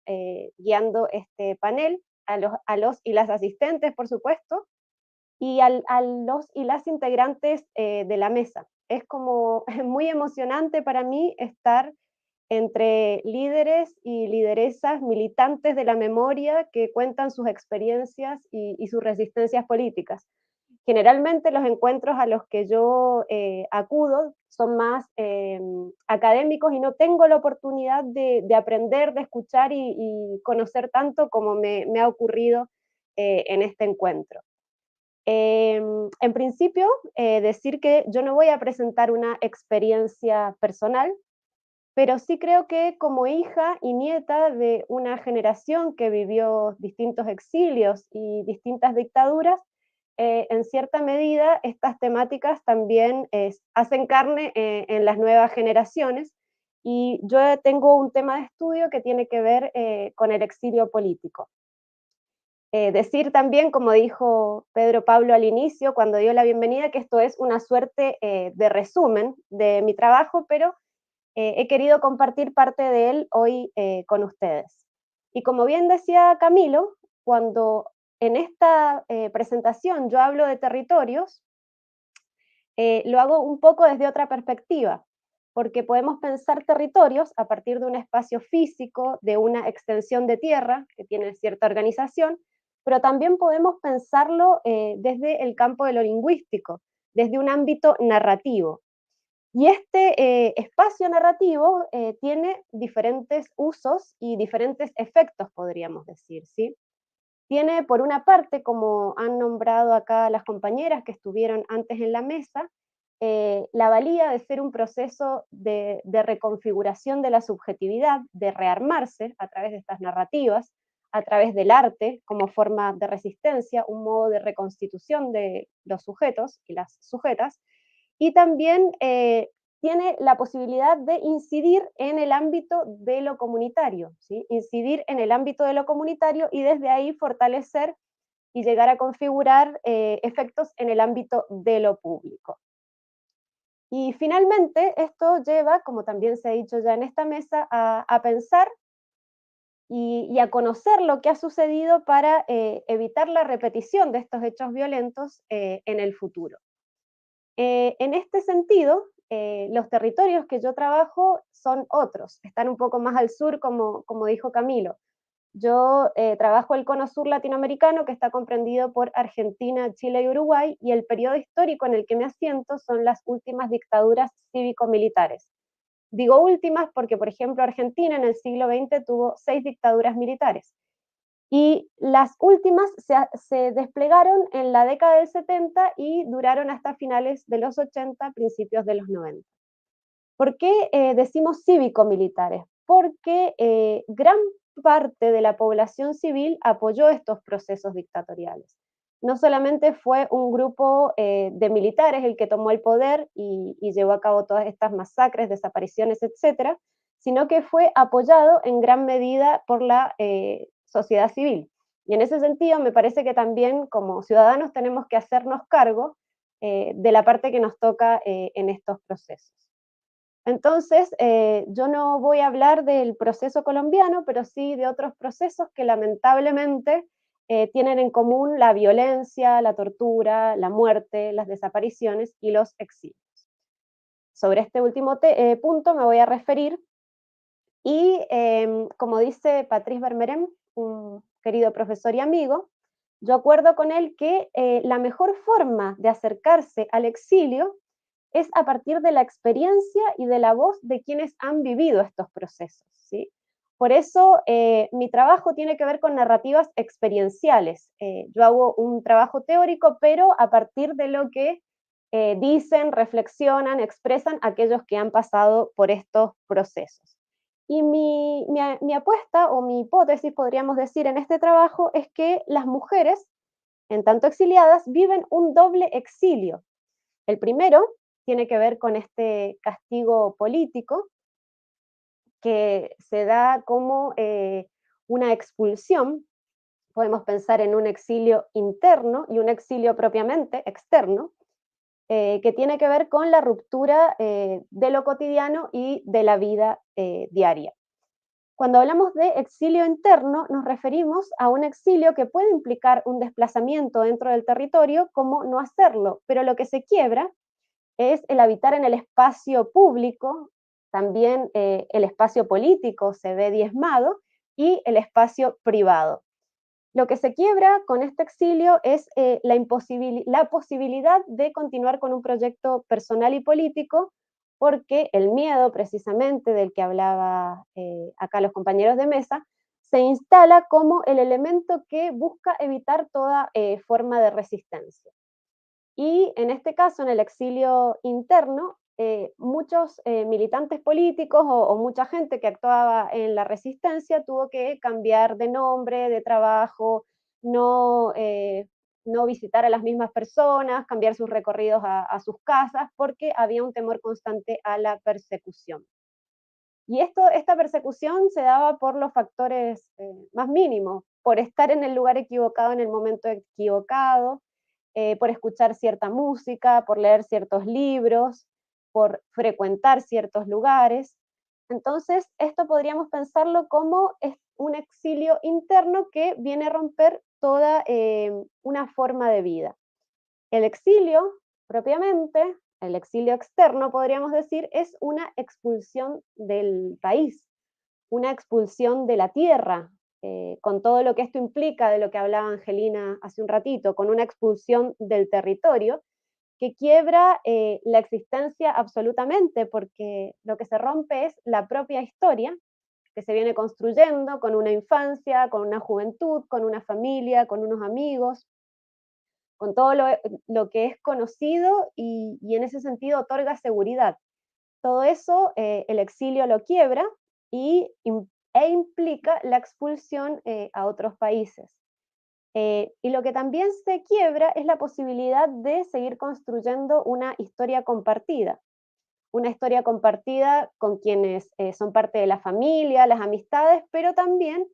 guiando este panel, a los y las asistentes, por supuesto, y a los y las integrantes de la mesa. Es como muy emocionante para mí estar entre líderes y lideresas militantes de la memoria que cuentan sus experiencias y sus resistencias políticas. Generalmente los encuentros a los que yo acudo son más académicos y no tengo la oportunidad de aprender, de escuchar y conocer tanto como me ha ocurrido en este encuentro. En principio, decir que yo no voy a presentar una experiencia personal, pero sí creo que como hija y nieta de una generación que vivió distintos exilios y distintas dictaduras, en cierta medida estas temáticas también hacen carne en las nuevas generaciones y yo tengo un tema de estudio que tiene que ver con el exilio político. Decir también, como dijo Pedro Pablo al inicio, cuando dio la bienvenida, que esto es una suerte de resumen de mi trabajo, pero he querido compartir parte de él hoy con ustedes. Y como bien decía Camilo, cuando en esta presentación yo hablo de territorios, lo hago un poco desde otra perspectiva, porque podemos pensar territorios a partir de un espacio físico, de una extensión de tierra que tiene cierta organización, pero también podemos pensarlo desde el campo de lo lingüístico, desde un ámbito narrativo. Y este espacio narrativo tiene diferentes usos y diferentes efectos, podríamos decir, ¿sí? Tiene, por una parte, como han nombrado acá las compañeras que estuvieron antes en la mesa, la valía de ser un proceso de reconfiguración de la subjetividad, de rearmarse a través de estas narrativas, a través del arte como forma de resistencia, un modo de reconstitución de los sujetos y las sujetas, y también tiene la posibilidad de incidir en el ámbito de lo comunitario, ¿sí? Incidir en el ámbito de lo comunitario y desde ahí fortalecer y llegar a configurar efectos en el ámbito de lo público. Y finalmente esto lleva, como también se ha dicho ya en esta mesa, a pensar y a conocer lo que ha sucedido para evitar la repetición de estos hechos violentos en el futuro. En este sentido, los territorios que yo trabajo son otros, están un poco más al sur, como dijo Camilo. Yo trabajo el Cono Sur latinoamericano, que está comprendido por Argentina, Chile y Uruguay, y el periodo histórico en el que me asiento son las últimas dictaduras cívico-militares. Digo últimas porque, por ejemplo, Argentina en el siglo XX tuvo 6 dictaduras militares. Y las últimas se desplegaron en la década del 70 y duraron hasta finales de los 80, principios de los 90. ¿Por qué decimos cívico-militares? Porque gran parte de la población civil apoyó estos procesos dictatoriales. no solamente fue un grupo de militares el que tomó el poder y llevó a cabo todas estas masacres, desapariciones, etcétera, sino que fue apoyado en gran medida por la sociedad civil. Y en ese sentido me parece que también como ciudadanos tenemos que hacernos cargo de la parte que nos toca en estos procesos. Entonces, yo no voy a hablar del proceso colombiano, pero sí de otros procesos que lamentablemente tienen en común la violencia, la tortura, la muerte, las desapariciones y los exilios. Sobre este último punto me voy a referir y, como dice Patrice Vermeuren, un querido profesor y amigo, yo acuerdo con él que la mejor forma de acercarse al exilio es a partir de la experiencia y de la voz de quienes han vivido estos procesos, ¿sí? Por eso mi trabajo tiene que ver con narrativas experienciales. Yo hago un trabajo teórico, pero a partir de lo que dicen, reflexionan, expresan aquellos que han pasado por estos procesos. Y mi apuesta o mi hipótesis, podríamos decir, en este trabajo es que las mujeres, en tanto exiliadas, viven un doble exilio. El primero tiene que ver con este castigo político que se da como una expulsión. Podemos pensar en un exilio interno y un exilio propiamente externo, que tiene que ver con la ruptura de lo cotidiano y de la vida diaria. Cuando hablamos de exilio interno, nos referimos a un exilio que puede implicar un desplazamiento dentro del territorio, como no hacerlo, pero lo que se quiebra es el habitar en el espacio público, también el espacio político se ve diezmado, y el espacio privado. Lo que se quiebra con este exilio es la posibilidad de continuar con un proyecto personal y político, porque el miedo, precisamente, del que hablaba acá los compañeros de mesa, se instala como el elemento que busca evitar toda forma de resistencia. Y en este caso, en el exilio interno, muchos militantes políticos o mucha gente que actuaba en la resistencia tuvo que cambiar de nombre, de trabajo, no visitar a las mismas personas, cambiar sus recorridos a sus casas, porque había un temor constante a la persecución. Y esta persecución se daba por los factores más mínimos, por estar en el lugar equivocado en el momento equivocado, por escuchar cierta música, por leer ciertos libros, por frecuentar ciertos lugares. Entonces, esto podríamos pensarlo como un exilio interno que viene a romper toda una forma de vida. El exilio, propiamente, el exilio externo, podríamos decir, es una expulsión del país, una expulsión de la tierra, con todo lo que esto implica, de lo que hablaba Angelina hace un ratito, con una expulsión del territorio, que quiebra la existencia absolutamente, porque lo que se rompe es la propia historia que se viene construyendo con una infancia, con una juventud, con una familia, con unos amigos, con todo lo que es conocido y en ese sentido otorga seguridad. Todo eso el exilio lo quiebra e implica la expulsión a otros países. Y lo que también se quiebra es la posibilidad de seguir construyendo una historia compartida con quienes son parte de la familia, las amistades, pero también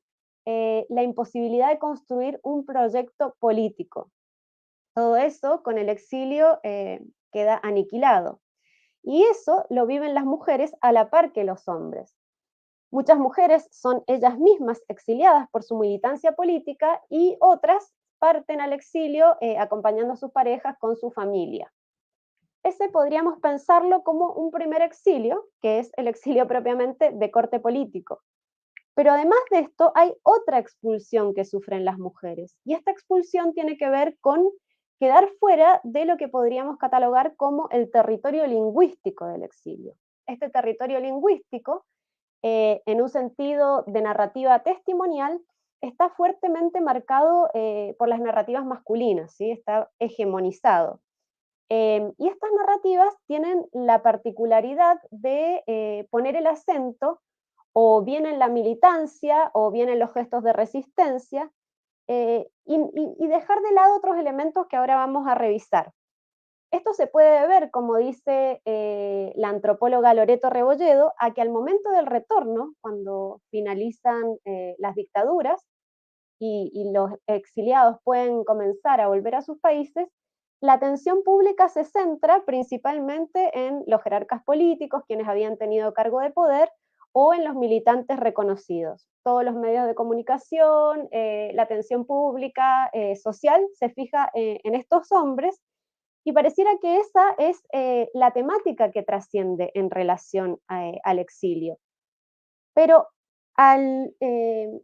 la imposibilidad de construir un proyecto político. Todo eso con el exilio queda aniquilado. Y eso lo viven las mujeres a la par que los hombres. Muchas mujeres son ellas mismas exiliadas por su militancia política y otras parten al exilio acompañando a sus parejas con su familia. Ese podríamos pensarlo como un primer exilio, que es el exilio propiamente de corte político. Pero además de esto hay otra expulsión que sufren las mujeres, y esta expulsión tiene que ver con quedar fuera de lo que podríamos catalogar como el territorio lingüístico del exilio. Este territorio lingüístico, en un sentido de narrativa testimonial, está fuertemente marcado por las narrativas masculinas, ¿sí? Está hegemonizado. Y estas narrativas tienen la particularidad de poner el acento o bien en la militancia o bien en los gestos de resistencia, y dejar de lado otros elementos que ahora vamos a revisar. Esto se puede ver, como dice la antropóloga Loreto Rebolledo, a que al momento del retorno, cuando finalizan las dictaduras y los exiliados pueden comenzar a volver a sus países, la atención pública se centra principalmente en los jerarcas políticos, quienes habían tenido cargo de poder, o en los militantes reconocidos. Todos los medios de comunicación, la atención pública, social, se fija en estos hombres, y pareciera que esa es la temática que trasciende en relación al exilio. Pero al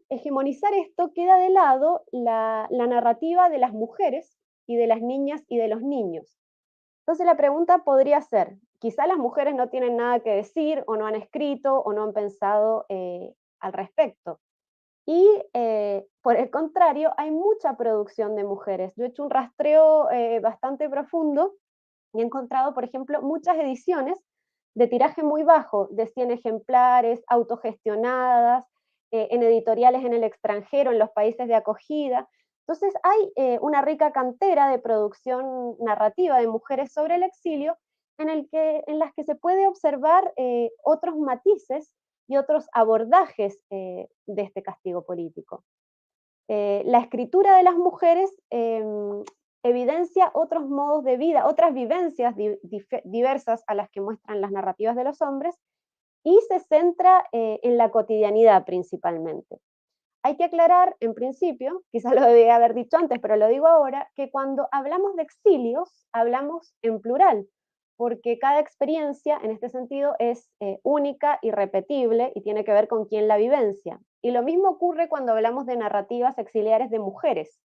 hegemonizar esto, queda de lado la narrativa de las mujeres y de las niñas y de los niños. Entonces la pregunta podría ser, quizá las mujeres no tienen nada que decir, o no han escrito, o no han pensado al respecto. Y por el contrario, hay mucha producción de mujeres. Yo he hecho un rastreo bastante profundo y he encontrado, por ejemplo, muchas ediciones de tiraje muy bajo, de 100 ejemplares, autogestionadas, en editoriales en el extranjero, en los países de acogida. Entonces hay una rica cantera de producción narrativa de mujeres sobre el exilio en las que se puede observar otros matices y otros abordajes de este castigo político. La escritura de las mujeres evidencia otros modos de vida, otras vivencias diversas a las que muestran las narrativas de los hombres, y se centra en la cotidianidad principalmente. Hay que aclarar, en principio, quizás lo debía haber dicho antes, pero lo digo ahora, que cuando hablamos de exilios, hablamos en plural, porque cada experiencia, en este sentido, es única, irrepetible, y tiene que ver con quién la vivencia. Y lo mismo ocurre cuando hablamos de narrativas exiliares de mujeres.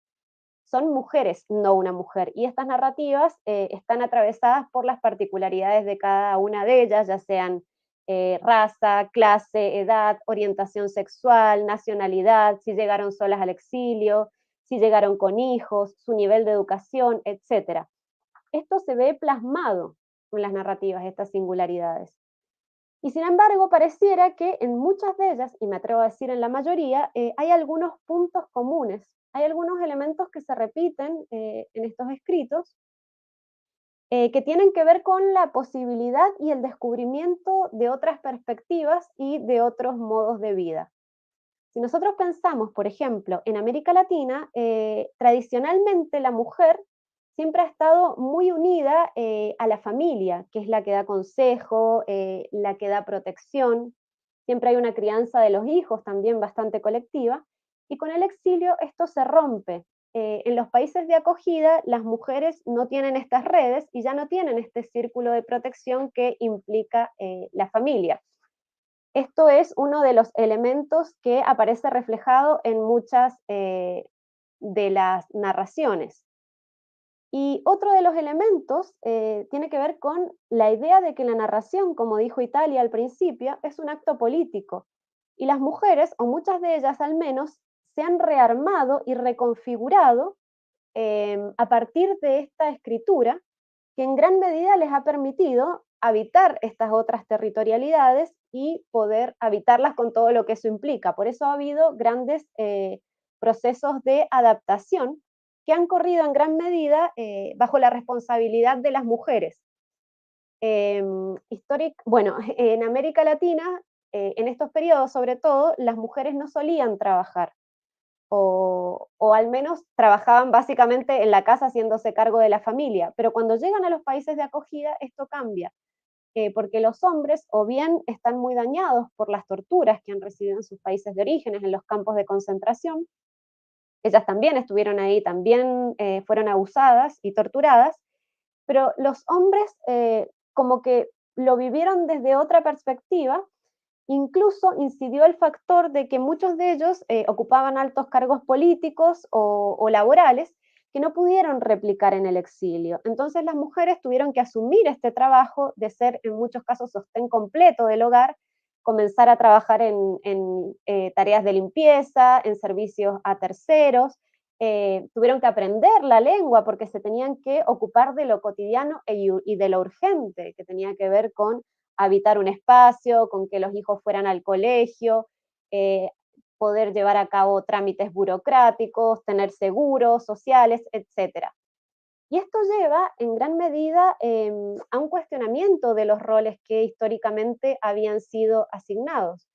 Son mujeres, no una mujer, y estas narrativas están atravesadas por las particularidades de cada una de ellas, ya sean raza, clase, edad, orientación sexual, nacionalidad, si llegaron solas al exilio, si llegaron con hijos, su nivel de educación, etc. Esto se ve plasmado en las narrativas, estas singularidades. Y sin embargo, pareciera que en muchas de ellas, y me atrevo a decir en la mayoría, hay algunos puntos comunes, hay algunos elementos que se repiten en estos escritos, que tienen que ver con la posibilidad y el descubrimiento de otras perspectivas y de otros modos de vida. Si nosotros pensamos, por ejemplo, en América Latina, tradicionalmente la mujer siempre ha estado muy unida a la familia, que es la que da consejo, la que da protección. Siempre hay una crianza de los hijos también bastante colectiva, y con el exilio esto se rompe. En los países de acogida, las mujeres no tienen estas redes y ya no tienen este círculo de protección que implica la familia. Esto es uno de los elementos que aparece reflejado en muchas de las narraciones. Y otro de los elementos tiene que ver con la idea de que la narración, como dijo Italia al principio, es un acto político. Y las mujeres, o muchas de ellas al menos, se han rearmado y reconfigurado a partir de esta escritura, que en gran medida les ha permitido habitar estas otras territorialidades y poder habitarlas con todo lo que eso implica. Por eso ha habido grandes procesos de adaptación que han corrido en gran medida bajo la responsabilidad de las mujeres. Bueno, en América Latina, en estos periodos sobre todo, las mujeres no solían trabajar, o al menos trabajaban básicamente en la casa haciéndose cargo de la familia, pero cuando llegan a los países de acogida esto cambia, porque los hombres o bien están muy dañados por las torturas que han recibido en sus países de orígenes, en los campos de concentración. Ellas también estuvieron ahí, también fueron abusadas y torturadas, pero los hombres como que lo vivieron desde otra perspectiva. Incluso incidió el factor de que muchos de ellos ocupaban altos cargos políticos o laborales que no pudieron replicar en el exilio. Entonces las mujeres tuvieron que asumir este trabajo de ser en muchos casos sostén completo del hogar, comenzar a trabajar en tareas de limpieza, en servicios a terceros, tuvieron que aprender la lengua porque se tenían que ocupar de lo cotidiano y de lo urgente, que tenía que ver con habitar un espacio, con que los hijos fueran al colegio, poder llevar a cabo trámites burocráticos, tener seguros sociales, etc. Y esto lleva en gran medida a un cuestionamiento de los roles que históricamente habían sido asignados.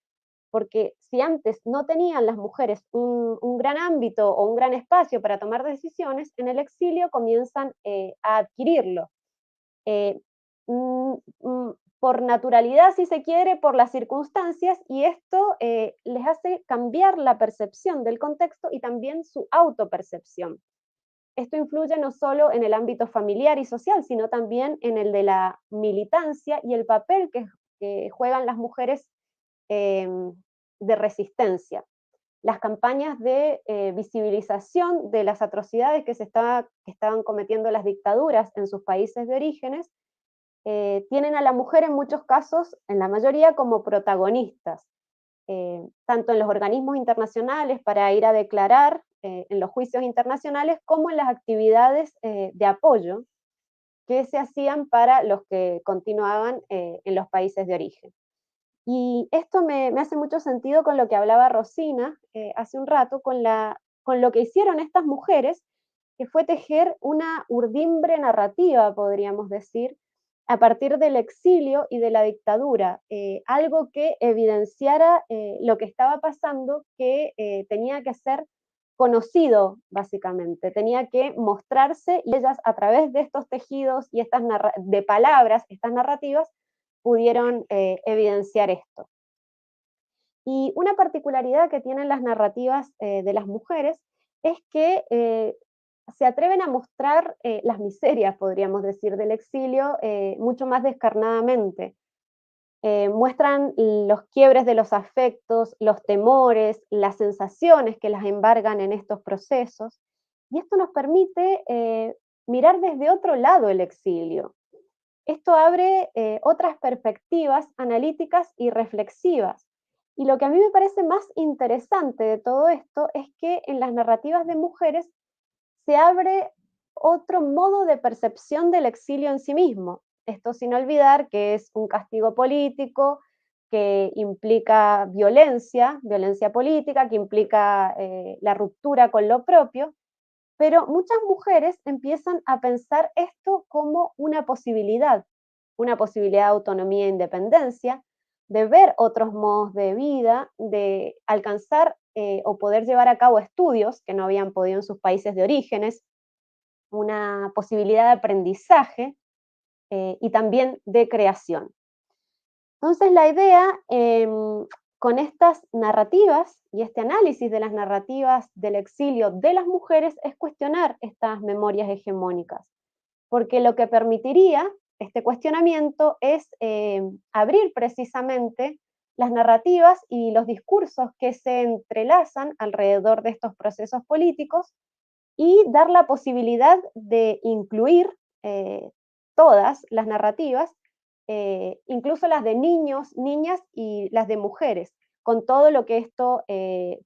Porque si antes no tenían las mujeres un gran ámbito o un gran espacio para tomar decisiones, en el exilio comienzan a adquirirlo. Por naturalidad, si se quiere, por las circunstancias, y esto les hace cambiar la percepción del contexto y también su autopercepción. Esto influye no solo en el ámbito familiar y social, sino también en el de la militancia y el papel que juegan las mujeres de resistencia. Las campañas de visibilización de las atrocidades que estaban cometiendo las dictaduras en sus países de orígenes tienen a la mujer en muchos casos, en la mayoría, como protagonistas, tanto en los organismos internacionales para ir a declarar en los juicios internacionales, como en las actividades de apoyo que se hacían para los que continuaban en los países de origen. Y esto me hace mucho sentido con lo que hablaba Rosina hace un rato, con lo que hicieron estas mujeres, que fue tejer una urdimbre narrativa, podríamos decir, a partir del exilio y de la dictadura, algo que evidenciara lo que estaba pasando, que tenía que ser conocido, básicamente, tenía que mostrarse, y ellas a través de estos tejidos y de palabras, estas narrativas, pudieron evidenciar esto. Y una particularidad que tienen las narrativas de las mujeres es que se atreven a mostrar las miserias, podríamos decir, del exilio mucho más descarnadamente. Muestran los quiebres de los afectos, los temores, las sensaciones que las embargan en estos procesos, y esto nos permite mirar desde otro lado el exilio. Esto abre otras perspectivas analíticas y reflexivas. Y lo que a mí me parece más interesante de todo esto es que en las narrativas de mujeres se abre otro modo de percepción del exilio en sí mismo. Esto sin olvidar que es un castigo político, que implica violencia política, que implica la ruptura con lo propio, pero muchas mujeres empiezan a pensar esto como una posibilidad de autonomía e independencia, de ver otros modos de vida, de alcanzar o poder llevar a cabo estudios que no habían podido en sus países de orígenes, una posibilidad de aprendizaje y también de creación. Entonces la idea con estas narrativas y este análisis de las narrativas del exilio de las mujeres es cuestionar estas memorias hegemónicas, porque lo que permitiría este cuestionamiento es abrir precisamente las narrativas y los discursos que se entrelazan alrededor de estos procesos políticos y dar la posibilidad de incluir todas las narrativas, incluso las de niños, niñas y las de mujeres, con todo lo que esto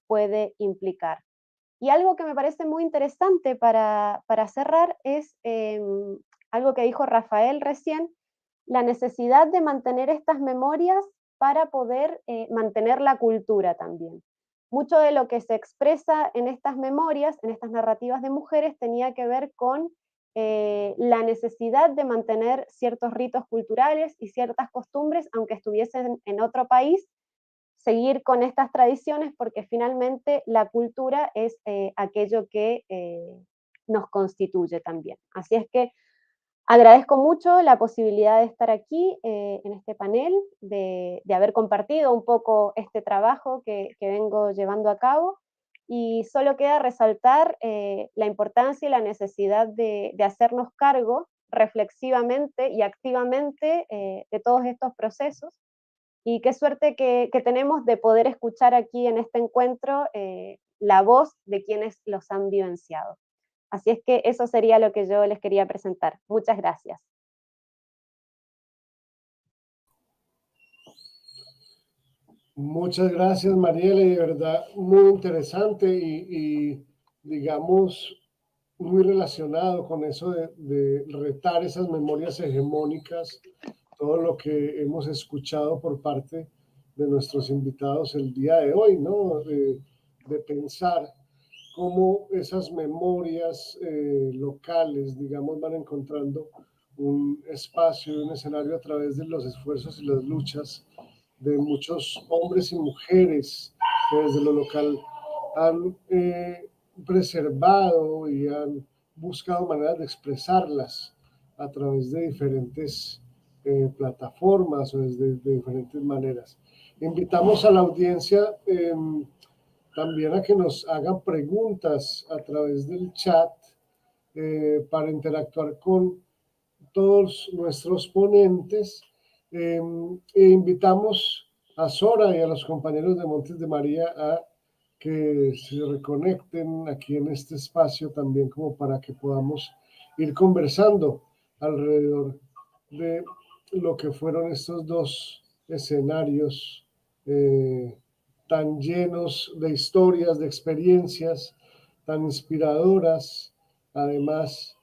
puede implicar. Y algo que me parece muy interesante para cerrar es algo que dijo Rafael recién, la necesidad de mantener estas memorias para poder mantener la cultura también. Mucho de lo que se expresa en estas memorias, en estas narrativas de mujeres, tenía que ver con la necesidad de mantener ciertos ritos culturales y ciertas costumbres, aunque estuviesen en otro país, seguir con estas tradiciones, porque finalmente la cultura es aquello que nos constituye también. Así es que agradezco mucho la posibilidad de estar aquí en este panel, de haber compartido un poco este trabajo que vengo llevando a cabo, y solo queda resaltar la importancia y la necesidad de hacernos cargo reflexivamente y activamente de todos estos procesos, y qué suerte que tenemos de poder escuchar aquí en este encuentro la voz de quienes los han vivenciado. Así es que eso sería lo que yo les quería presentar. Muchas gracias. Muchas gracias, Mariela, y de verdad muy interesante y digamos, muy relacionado con eso de retar esas memorias hegemónicas, todo lo que hemos escuchado por parte de nuestros invitados el día de hoy, ¿no? De pensar cómo esas memorias locales, digamos, van encontrando un espacio, un escenario a través de los esfuerzos y las luchas de muchos hombres y mujeres que desde lo local han preservado y han buscado maneras de expresarlas a través de diferentes plataformas o de diferentes maneras. Invitamos a la audiencia también a que nos hagan preguntas a través del chat para interactuar con todos nuestros ponentes. E invitamos a Sora y a los compañeros de Montes de María a que se reconecten aquí en este espacio también, como para que podamos ir conversando alrededor de lo que fueron estos dos escenarios tan llenos de historias, de experiencias, tan inspiradoras, además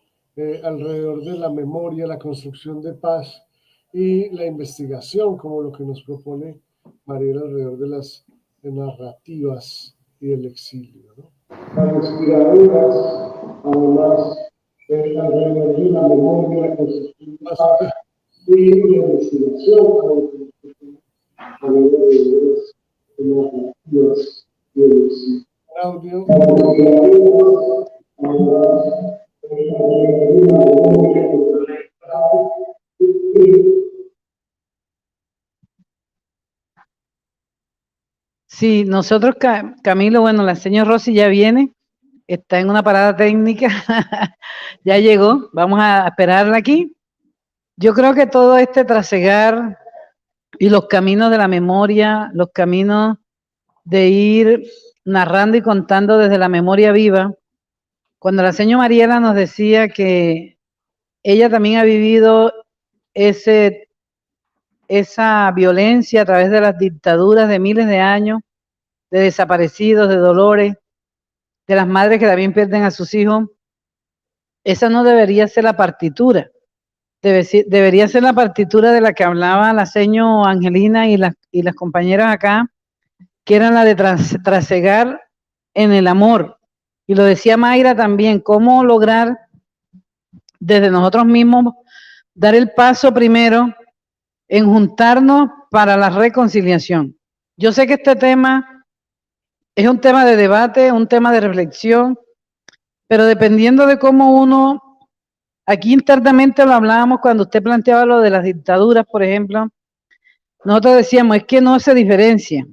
alrededor de la memoria, la construcción de paz y la investigación, como lo que nos propone Mariela alrededor de las narrativas y el exilio, ¿no? Tan inspiradoras, además alrededor de la memoria, la construcción de paz y la investigación, como lo que nos propone Mariela alrededor de las narrativas y el exilio. Audio. Sí, nosotros, Camilo, bueno, la señora Rosy ya viene, está en una parada técnica, ya llegó, vamos a esperarla aquí. Yo creo que todo este trasegar y los caminos de la memoria, los caminos de ir narrando y contando desde la memoria viva, cuando la señora Mariela nos decía que ella también ha vivido esa violencia a través de las dictaduras de miles de años, de desaparecidos, de dolores, de las madres que también pierden a sus hijos, esa no debería ser la partitura. Debería ser la partitura de la que hablaba la señora Angelina y las compañeras acá, que eran la de trasegar en el amor. Y lo decía Mayra también, cómo lograr desde nosotros mismos dar el paso primero en juntarnos para la reconciliación. Yo sé que este tema es un tema de debate, un tema de reflexión, pero dependiendo de cómo uno, aquí internamente lo hablábamos cuando usted planteaba lo de las dictaduras, por ejemplo, nosotros decíamos, es que no se diferencia,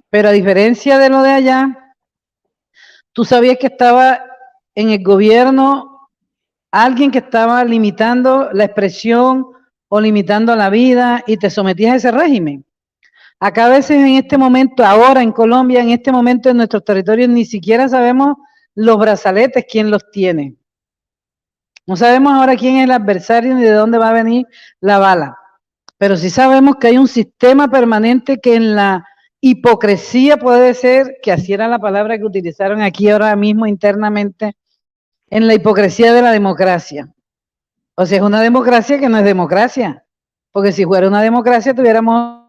pero a diferencia de lo de allá, tú sabías que estaba en el gobierno alguien que estaba limitando la expresión o limitando la vida y te sometías a ese régimen. Acá a veces en este momento, ahora en Colombia, en este momento en nuestros territorios, ni siquiera sabemos los brazaletes, quién los tiene. No sabemos ahora quién es el adversario ni de dónde va a venir la bala. Pero sí sabemos que hay un sistema permanente que en la hipocresía puede ser, que así era la palabra que utilizaron aquí ahora mismo internamente, en la hipocresía de la democracia. O sea, es una democracia que no es democracia. Porque si fuera una democracia tuviéramos...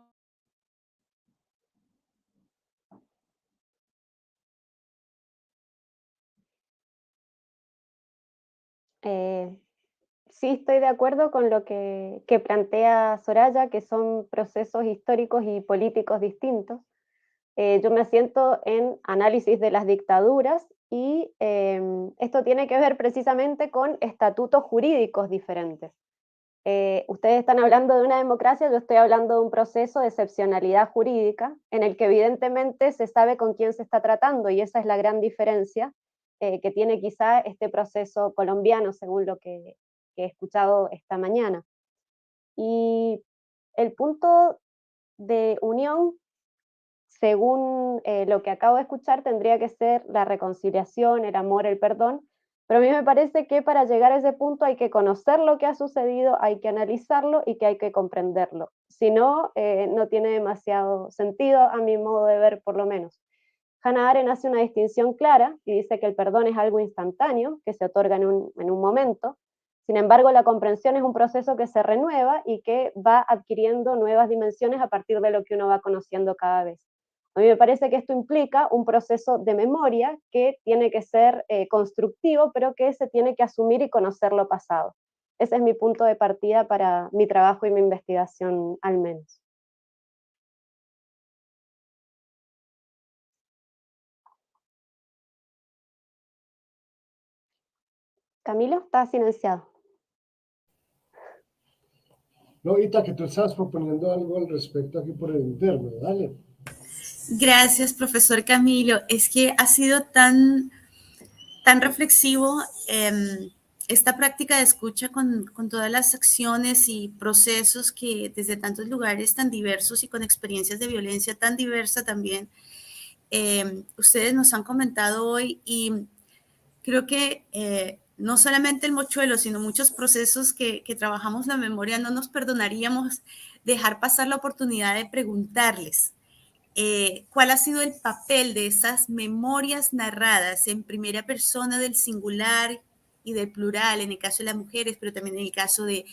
Sí, estoy de acuerdo con lo que plantea Soraya, que son procesos históricos y políticos distintos. Yo me asiento en análisis de las dictaduras y esto tiene que ver precisamente con estatutos jurídicos diferentes. Ustedes están hablando de una democracia, yo estoy hablando de un proceso de excepcionalidad jurídica en el que evidentemente se sabe con quién se está tratando y esa es la gran diferencia que tiene quizá este proceso colombiano, según lo que he escuchado esta mañana. Y el punto de unión, según lo que acabo de escuchar, tendría que ser la reconciliación, el amor, el perdón, pero a mí me parece que para llegar a ese punto hay que conocer lo que ha sucedido, hay que analizarlo y que hay que comprenderlo. Si no, no tiene demasiado sentido, a mi modo de ver por lo menos. Hannah Arendt hace una distinción clara y dice que el perdón es algo instantáneo, que se otorga en un momento, Sin embargo, la comprensión es un proceso que se renueva y que va adquiriendo nuevas dimensiones a partir de lo que uno va conociendo cada vez. A mí me parece que esto implica un proceso de memoria que tiene que ser constructivo, pero que se tiene que asumir y conocer lo pasado. Ese es mi punto de partida para mi trabajo y mi investigación, al menos. Camilo, está silenciado. No, Ita, que tú estabas proponiendo algo al respecto aquí por el interno, dale. Gracias, profesor Camilo. Es que ha sido tan reflexivo esta práctica de escucha con todas las acciones y procesos que desde tantos lugares tan diversos y con experiencias de violencia tan diversa también, ustedes nos han comentado hoy, y creo que no solamente el mochuelo, sino muchos procesos que trabajamos la memoria, no nos perdonaríamos dejar pasar la oportunidad de preguntarles cuál ha sido el papel de esas memorias narradas en primera persona del singular y del plural, en el caso de las mujeres, pero también en el caso del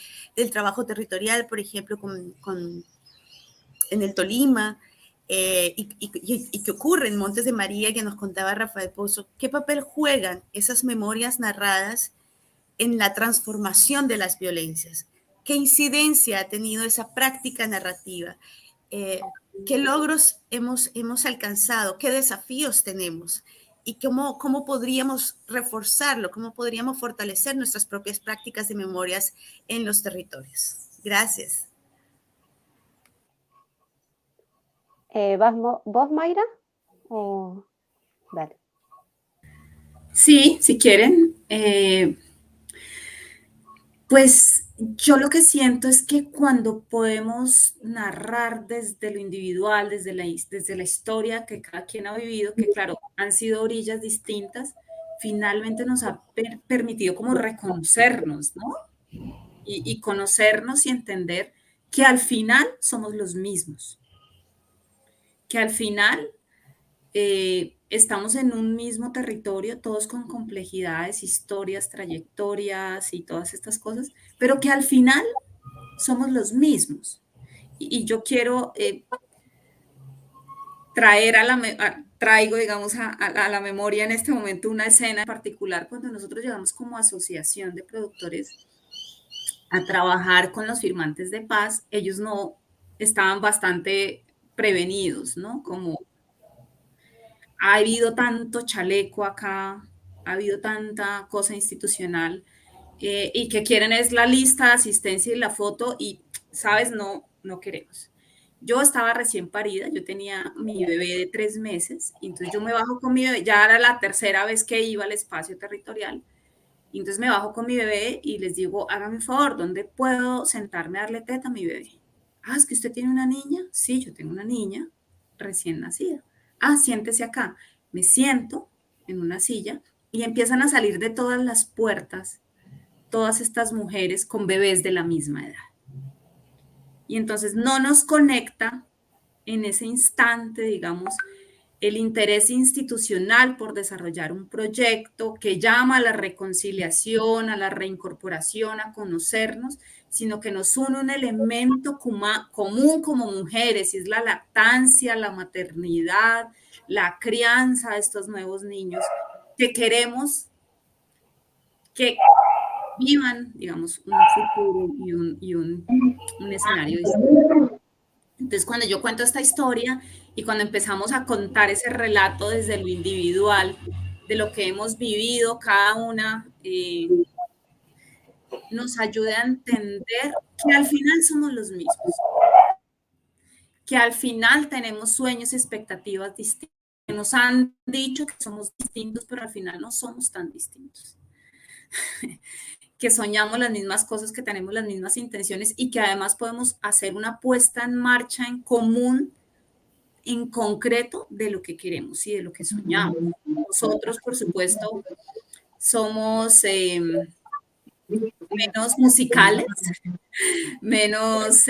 trabajo territorial, por ejemplo, en el Tolima, y que ocurre en Montes de María, que nos contaba Rafael Pozo. ¿Qué papel juegan esas memorias narradas en la transformación de las violencias? ¿Qué incidencia ha tenido esa práctica narrativa? ¿Qué logros hemos alcanzado? ¿Qué desafíos tenemos? ¿Y cómo podríamos reforzarlo? ¿Cómo podríamos fortalecer nuestras propias prácticas de memorias en los territorios? Gracias. ¿Vas vos, Mayra? ¿O... Dale. Sí, si quieren. Pues yo lo que siento es que cuando podemos narrar desde lo individual, desde la historia que cada quien ha vivido, que claro, han sido orillas distintas, finalmente nos ha permitido como reconocernos, ¿no? Y conocernos y entender que al final somos los mismos, que al final estamos en un mismo territorio, todos con complejidades, historias, trayectorias y todas estas cosas, pero que al final somos los mismos. Y yo quiero traer traigo, digamos, a la memoria en este momento una escena en particular cuando nosotros llegamos como asociación de productores a trabajar con los firmantes de paz. Ellos no estaban bastante prevenidos, ¿no? Como ha habido tanto chaleco acá, ha habido tanta cosa institucional, y que quieren es la lista de asistencia y la foto y, ¿sabes? No queremos. Yo estaba recién parida, yo tenía mi bebé de 3 meses, y entonces yo me bajo con mi bebé, ya era la tercera vez que iba al espacio territorial, y entonces me bajo con mi bebé y les digo, hágame un favor, ¿dónde puedo sentarme a darle teta a mi bebé? Ah, ¿es que usted tiene una niña? Sí, yo tengo una niña recién nacida. Ah, siéntese acá. Me siento en una silla y empiezan a salir de todas las puertas todas estas mujeres con bebés de la misma edad. Y entonces no nos conecta en ese instante, digamos, el interés institucional por desarrollar un proyecto que llama a la reconciliación, a la reincorporación, a conocernos, sino que nos une un elemento común como mujeres, y es la lactancia, la maternidad, la crianza de estos nuevos niños, que queremos que vivan, digamos, un futuro y un escenario distinto. Entonces, cuando yo cuento esta historia y cuando empezamos a contar ese relato desde lo individual, de lo que hemos vivido cada una, nos ayuda a entender que al final somos los mismos, que al final tenemos sueños y expectativas distintas, que nos han dicho que somos distintos, pero al final no somos tan distintos. Que soñamos las mismas cosas, que tenemos las mismas intenciones y que además podemos hacer una puesta en marcha en común, en concreto, de lo que queremos y de lo que soñamos. Nosotros, por supuesto, somos menos musicales, menos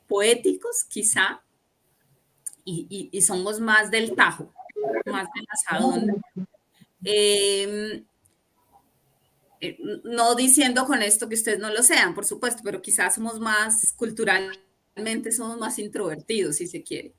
poéticos, quizá, y somos más del tajo, más del asadón. no diciendo con esto que ustedes no lo sean, por supuesto, pero quizás somos más culturalmente, somos más introvertidos, si se quiere.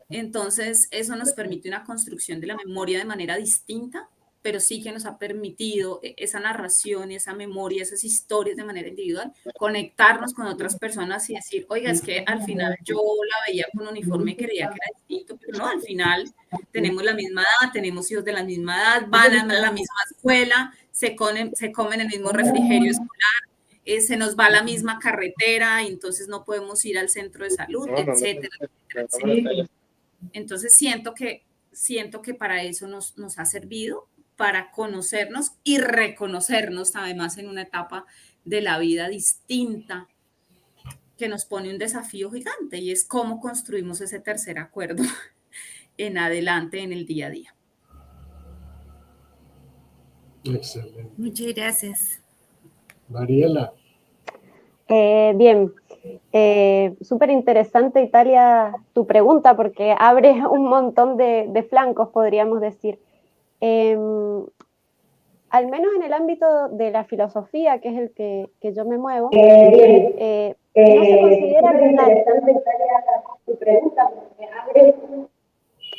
Entonces, eso nos permite una construcción de la memoria de manera distinta, pero sí que nos ha permitido esa narración y esa memoria, esas historias de manera individual, conectarnos con otras personas y decir, oiga, es que al final yo la veía con uniforme y creía que era distinto, pero no, al final tenemos la misma edad, tenemos hijos de la misma edad, van a la misma escuela, se comen el mismo refrigerio escolar, se nos va la misma carretera, y entonces no podemos ir al centro de salud, etcétera, etcétera. Entonces siento que para eso nos ha servido, para conocernos y reconocernos además en una etapa de la vida distinta que nos pone un desafío gigante, y es cómo construimos ese tercer acuerdo en adelante en el día a día. Excelente. Muchas gracias. Mariela. Bien, súper interesante, Italia, tu pregunta, porque abre un montón de flancos, podríamos decir. Al menos en el ámbito de la filosofía, que es el que yo me muevo, no se considera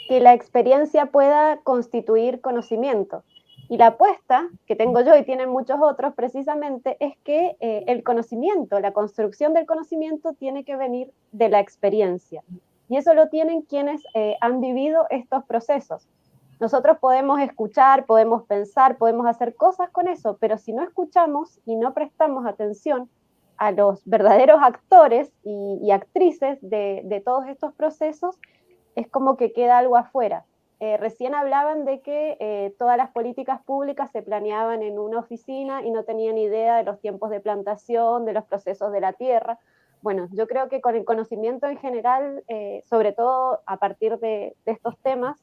que la experiencia pueda constituir conocimiento. Y la apuesta que tengo yo y tienen muchos otros precisamente es que el conocimiento, la construcción del conocimiento tiene que venir de la experiencia. Y eso lo tienen quienes han vivido estos procesos. Nosotros podemos escuchar, podemos pensar, podemos hacer cosas con eso, pero si no escuchamos y no prestamos atención a los verdaderos actores y actrices de todos estos procesos, es como que queda algo afuera. Recién hablaban de que todas las políticas públicas se planeaban en una oficina y no tenían idea de los tiempos de plantación, de los procesos de la tierra. Bueno, yo creo que con el conocimiento en general, sobre todo a partir de estos temas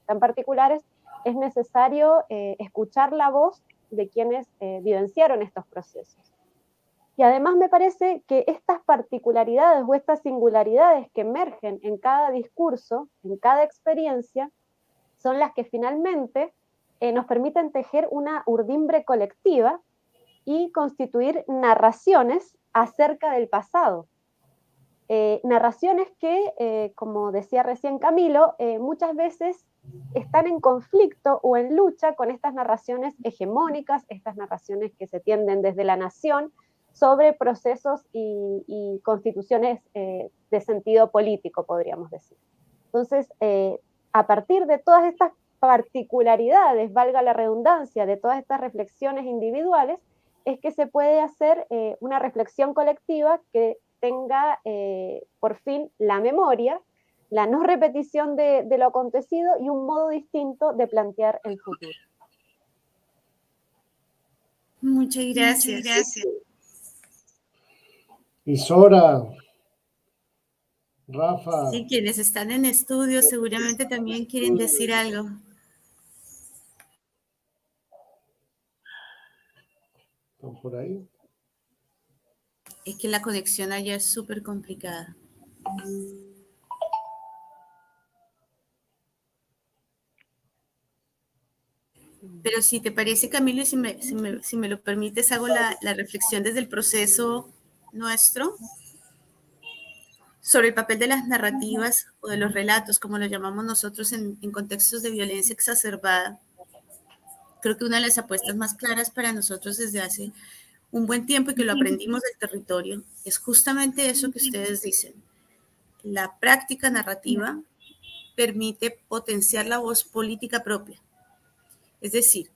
tan particulares, es necesario escuchar la voz de quienes vivenciaron estos procesos. Y además me parece que estas particularidades o estas singularidades que emergen en cada discurso, en cada experiencia, son las que finalmente nos permiten tejer una urdimbre colectiva y constituir narraciones acerca del pasado. Narraciones que, como decía recién Camilo, muchas veces están en conflicto o en lucha con estas narraciones hegemónicas, estas narraciones que se tienden desde la nación sobre procesos y constituciones de sentido político, podríamos decir. Entonces, a partir de todas estas particularidades, valga la redundancia, de todas estas reflexiones individuales, es que se puede hacer una reflexión colectiva que tenga por fin la memoria, la no repetición de lo acontecido y un modo distinto de plantear el futuro. Muchas gracias. Y Sora, Rafa. Sí, quienes están en estudio seguramente también quieren decir algo. ¿Están por ahí? Es que la conexión allá es súper complicada. Pero si te parece, Camilo, y si me lo permites, hago la reflexión desde el proceso nuestro sobre el papel de las narrativas o de los relatos, como lo llamamos nosotros en contextos de violencia exacerbada. Creo que una de las apuestas más claras para nosotros desde hace un buen tiempo y que lo aprendimos del territorio es justamente eso que ustedes dicen. La práctica narrativa permite potenciar la voz política propia. Es decir,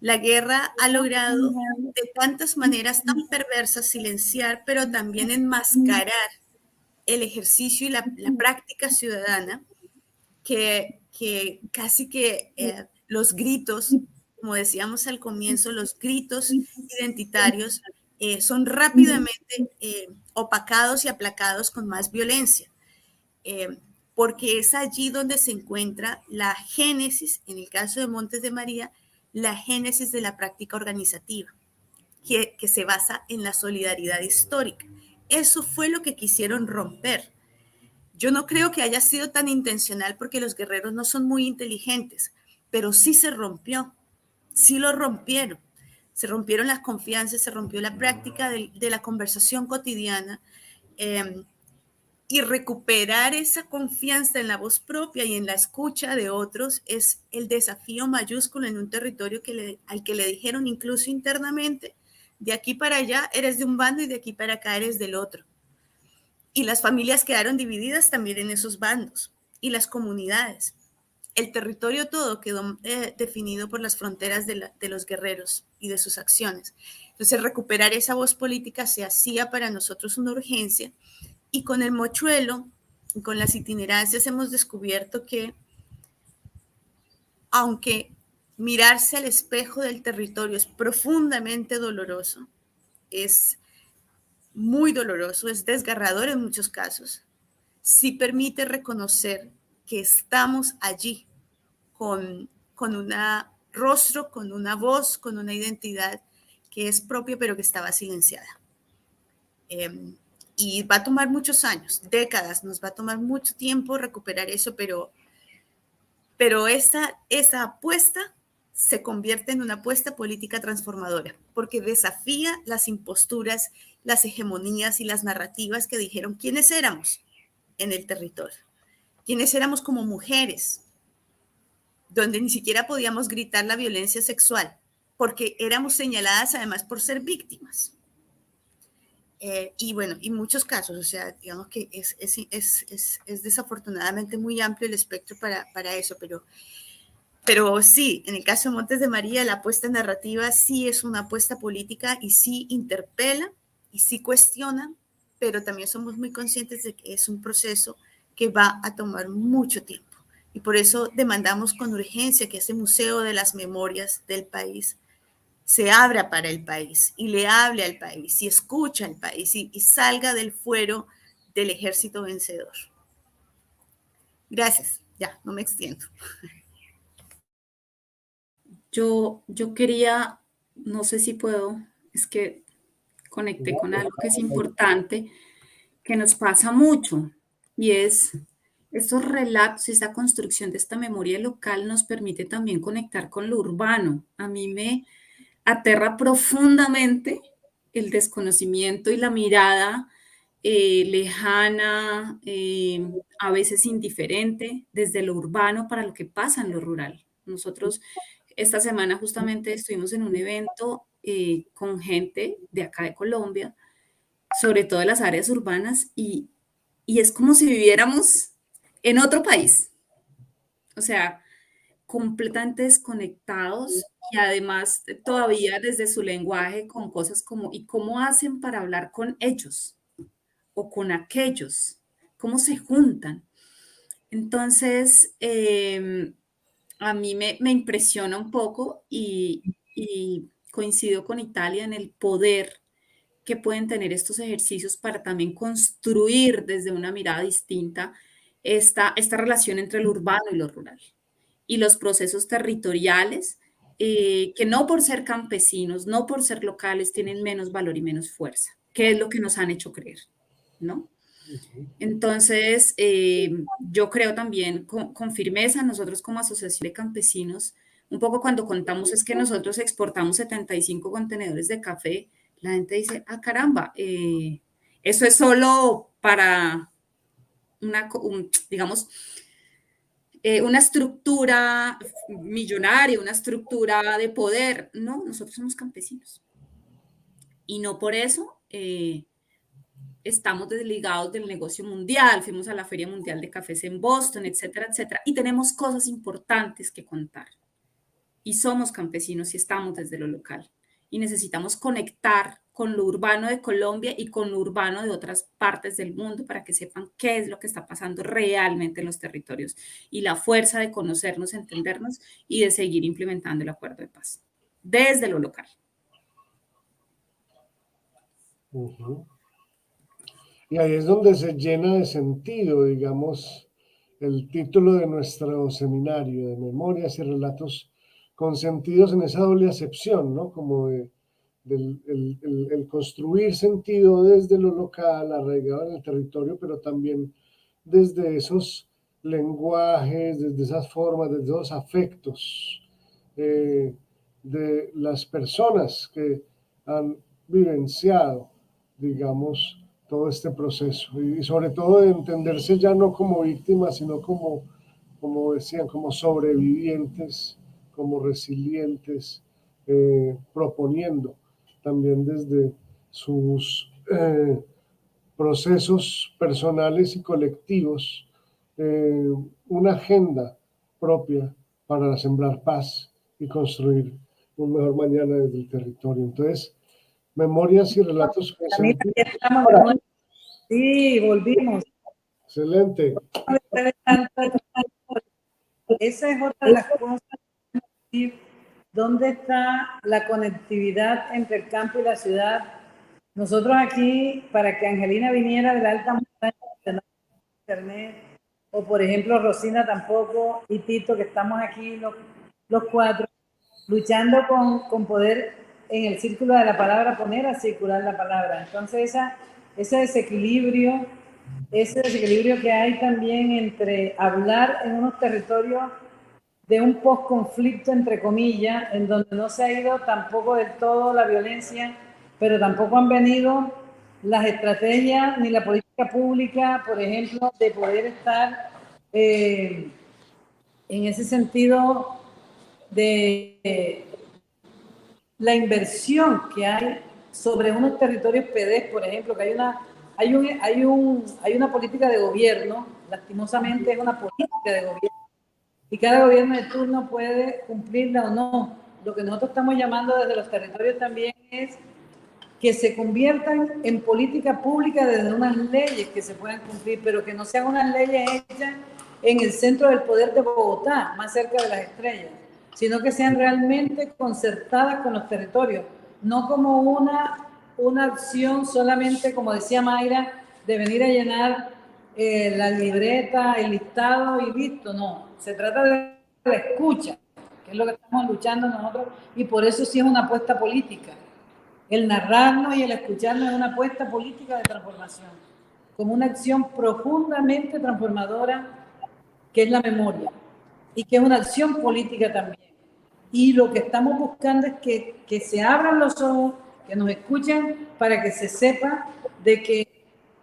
la guerra ha logrado de tantas maneras tan perversas silenciar, pero también enmascarar el ejercicio y la práctica ciudadana que casi que los gritos, como decíamos al comienzo, los gritos identitarios son rápidamente opacados y aplacados con más violencia. Porque es allí donde se encuentra la génesis, en el caso de Montes de María, la génesis de la práctica organizativa, que se basa en la solidaridad histórica. Eso fue lo que quisieron romper. Yo no creo que haya sido tan intencional porque los guerreros no son muy inteligentes, pero sí se rompió, sí lo rompieron. Se rompieron las confianzas, se rompió la práctica de la conversación cotidiana, y recuperar esa confianza en la voz propia y en la escucha de otros es el desafío mayúsculo en un territorio al que le dijeron incluso internamente, de aquí para allá eres de un bando y de aquí para acá eres del otro. Y las familias quedaron divididas también en esos bandos, y las comunidades. El territorio todo quedó definido por las fronteras de los guerreros y de sus acciones. Entonces, recuperar esa voz política se hacía para nosotros una urgencia, y con el mochuelo, con las itinerancias, hemos descubierto que, aunque mirarse al espejo del territorio es profundamente doloroso, es muy doloroso, es desgarrador en muchos casos, sí permite reconocer que estamos allí con un rostro, con una voz, con una identidad que es propia pero que estaba silenciada. Y va a tomar muchos años, décadas, nos va a tomar mucho tiempo recuperar eso, pero esa apuesta se convierte en una apuesta política transformadora, porque desafía las imposturas, las hegemonías y las narrativas que dijeron quiénes éramos en el territorio, quiénes éramos como mujeres, donde ni siquiera podíamos gritar la violencia sexual, porque éramos señaladas además por ser víctimas. Y bueno, y muchos casos, o sea, digamos que es desafortunadamente muy amplio el espectro para eso, pero sí, en el caso de Montes de María, la apuesta narrativa sí es una apuesta política y sí interpela y sí cuestiona, pero también somos muy conscientes de que es un proceso que va a tomar mucho tiempo. Y por eso demandamos con urgencia que ese Museo de las Memorias del país se abra para el país y le hable al país y escucha al país y salga del fuero del ejército vencedor. Gracias, ya, no me extiendo. Yo quería, no sé si puedo, es que conecté con algo que es importante, que nos pasa mucho, y es estos relatos y esta construcción de esta memoria local nos permite también conectar con lo urbano. A mí me aterra profundamente el desconocimiento y la mirada lejana, a veces indiferente, desde lo urbano para lo que pasa en lo rural. Nosotros esta semana justamente estuvimos en un evento con gente de acá de Colombia, sobre todo en las áreas urbanas, y es como si viviéramos en otro país. O sea, completamente desconectados y además todavía desde su lenguaje con cosas como, ¿y cómo hacen para hablar con ellos o con aquellos? ¿Cómo se juntan? Entonces, a mí me impresiona un poco y coincido con Italia en el poder que pueden tener estos ejercicios para también construir desde una mirada distinta esta relación entre lo urbano y lo rural. Y los procesos territoriales, que no por ser campesinos, no por ser locales, tienen menos valor y menos fuerza, que es lo que nos han hecho creer, ¿no? Entonces, yo creo también con firmeza, nosotros como Asociación de Campesinos, un poco cuando contamos es que nosotros exportamos 75 contenedores de café, la gente dice, ah, caramba, eso es solo para digamos, una estructura millonaria, una estructura de poder. No, nosotros somos campesinos. Y no por eso estamos desligados del negocio mundial. Fuimos a la Feria Mundial de Cafés en Boston, etcétera, etcétera. Y tenemos cosas importantes que contar. Y somos campesinos y estamos desde lo local. Y necesitamos conectar con lo urbano de Colombia y con lo urbano de otras partes del mundo para que sepan qué es lo que está pasando realmente en los territorios y la fuerza de conocernos, entendernos y de seguir implementando el acuerdo de paz desde lo local. Y ahí es donde se llena de sentido, digamos, el título de nuestro seminario de memorias y relatos consentidos en esa doble acepción, ¿no? Como el construir sentido desde lo local, arraigado en el territorio, pero también desde esos lenguajes, desde esas formas, desde esos afectos de las personas que han vivenciado, digamos, todo este proceso y sobre todo de entenderse ya no como víctimas, sino como decían, como sobrevivientes, como resilientes, proponiendo también desde sus procesos personales y colectivos una agenda propia para sembrar paz y construir un mejor mañana desde el territorio. Entonces, memorias y relatos. Sí, volvimos. Excelente. Esa es otra de las cosas. ¿Dónde está la conectividad entre el campo y la ciudad? Nosotros aquí, para que Angelina viniera de la alta montaña, no internet, o por ejemplo Rosina tampoco, y Tito, que estamos aquí los cuatro, luchando con poder en el círculo de la palabra poner a circular la palabra. Entonces ese desequilibrio que hay también entre hablar en unos territorios de un post-conflicto, entre comillas, en donde no se ha ido tampoco del todo la violencia, pero tampoco han venido las estrategias ni la política pública, por ejemplo, de poder estar en ese sentido de la inversión que hay sobre unos territorios PEDES, por ejemplo, que hay una política de gobierno, lastimosamente es una política de gobierno, y cada gobierno de turno puede cumplirla o no. Lo que nosotros estamos llamando desde los territorios también es que se conviertan en política pública desde unas leyes que se puedan cumplir, pero que no sean unas leyes hechas en el centro del poder de Bogotá, más cerca de las estrellas, sino que sean realmente concertadas con los territorios, no como una acción solamente, como decía Mayra, de venir a llenar la libreta, el listado y listo, no. Se trata de la escucha, que es lo que estamos luchando nosotros, y por eso sí es una apuesta política. El narrarnos y el escucharnos es una apuesta política de transformación, como una acción profundamente transformadora que es la memoria, y que es una acción política también. Y lo que estamos buscando es que se abran los ojos, que nos escuchen, para que se sepa de que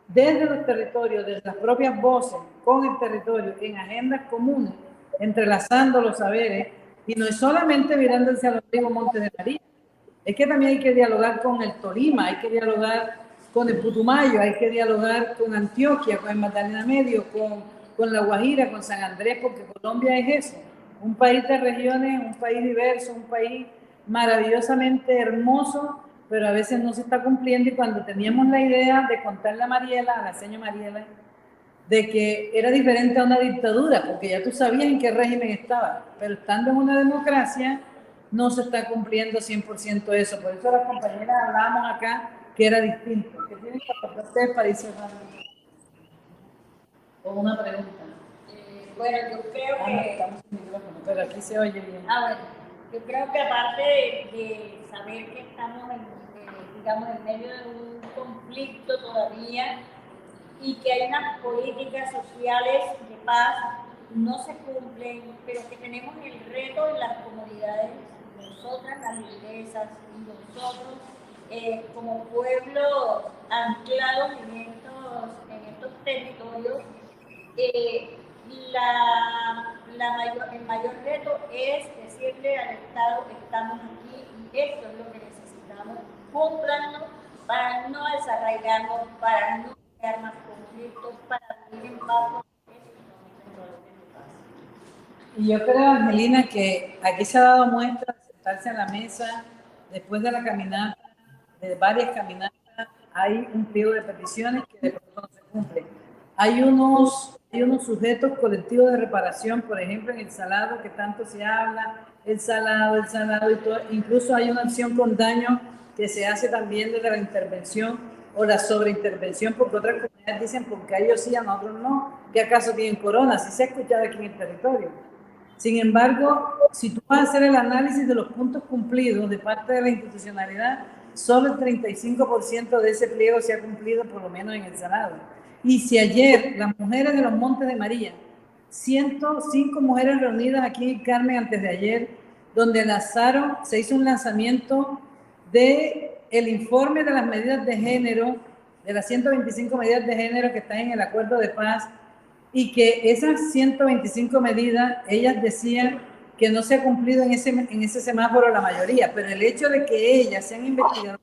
desde los territorios, desde las propias voces, con el territorio, en agendas comunes, entrelazando los saberes, y no es solamente mirándose a los ríos Montes de María, es que también hay que dialogar con el Tolima, hay que dialogar con el Putumayo, hay que dialogar con Antioquia, con el Magdalena Medio, con La Guajira, con San Andrés, porque Colombia es eso, un país de regiones, un país diverso, un país maravillosamente hermoso, pero a veces no se está cumpliendo, y cuando teníamos la idea de contarle a Mariela, a la señora Mariela, de que era diferente a una dictadura, porque ya tú sabías en qué régimen estaba, pero estando en una democracia no se está cumpliendo 100% eso. Por eso las compañeras hablábamos acá que era distinto. ¿Qué tienen que aportar ustedes para ir cerrando? O una pregunta. Bueno, yo creo que... Estamos sin micrófono, pero aquí se oye bien. Bueno, yo creo que aparte de saber que estamos digamos, en medio de un conflicto todavía, y que hay unas políticas sociales de paz no se cumplen, pero que tenemos el reto en las comunidades, nosotras las lideresas y nosotros como pueblo anclados en estos territorios, el mayor reto es decirle al Estado que estamos aquí y esto es lo que necesitamos, cúmplanlo para no desarraigarnos, para no crear más conflictos, para vivir en paz. Y yo creo, Angelina, que aquí se ha dado muestra de sentarse a la mesa después de la caminata, de varias caminatas, hay un pliego de peticiones que de pronto no se cumplen. Hay unos sujetos colectivos de reparación, por ejemplo, en el Salado, que tanto se habla, el salado y todo. Incluso hay una acción con daño que se hace también desde la intervención o la sobreintervención, porque otras comunidades dicen, porque a ellos sí, a nosotros no, que acaso tienen corona, así se ha escuchado aquí en el territorio. Sin embargo, si tú vas a hacer el análisis de los puntos cumplidos de parte de la institucionalidad, solo el 35% de ese pliego se ha cumplido, por lo menos en el Salado. Y si ayer las mujeres de los Montes de María, 105 mujeres reunidas aquí en Carmen antes de ayer, donde se hizo un lanzamiento de el informe de las medidas de género, de las 125 medidas de género que están en el acuerdo de paz, y que esas 125 medidas, ellas decían que no se ha cumplido en ese semáforo la mayoría, pero el hecho de que ellas sean investigadoras,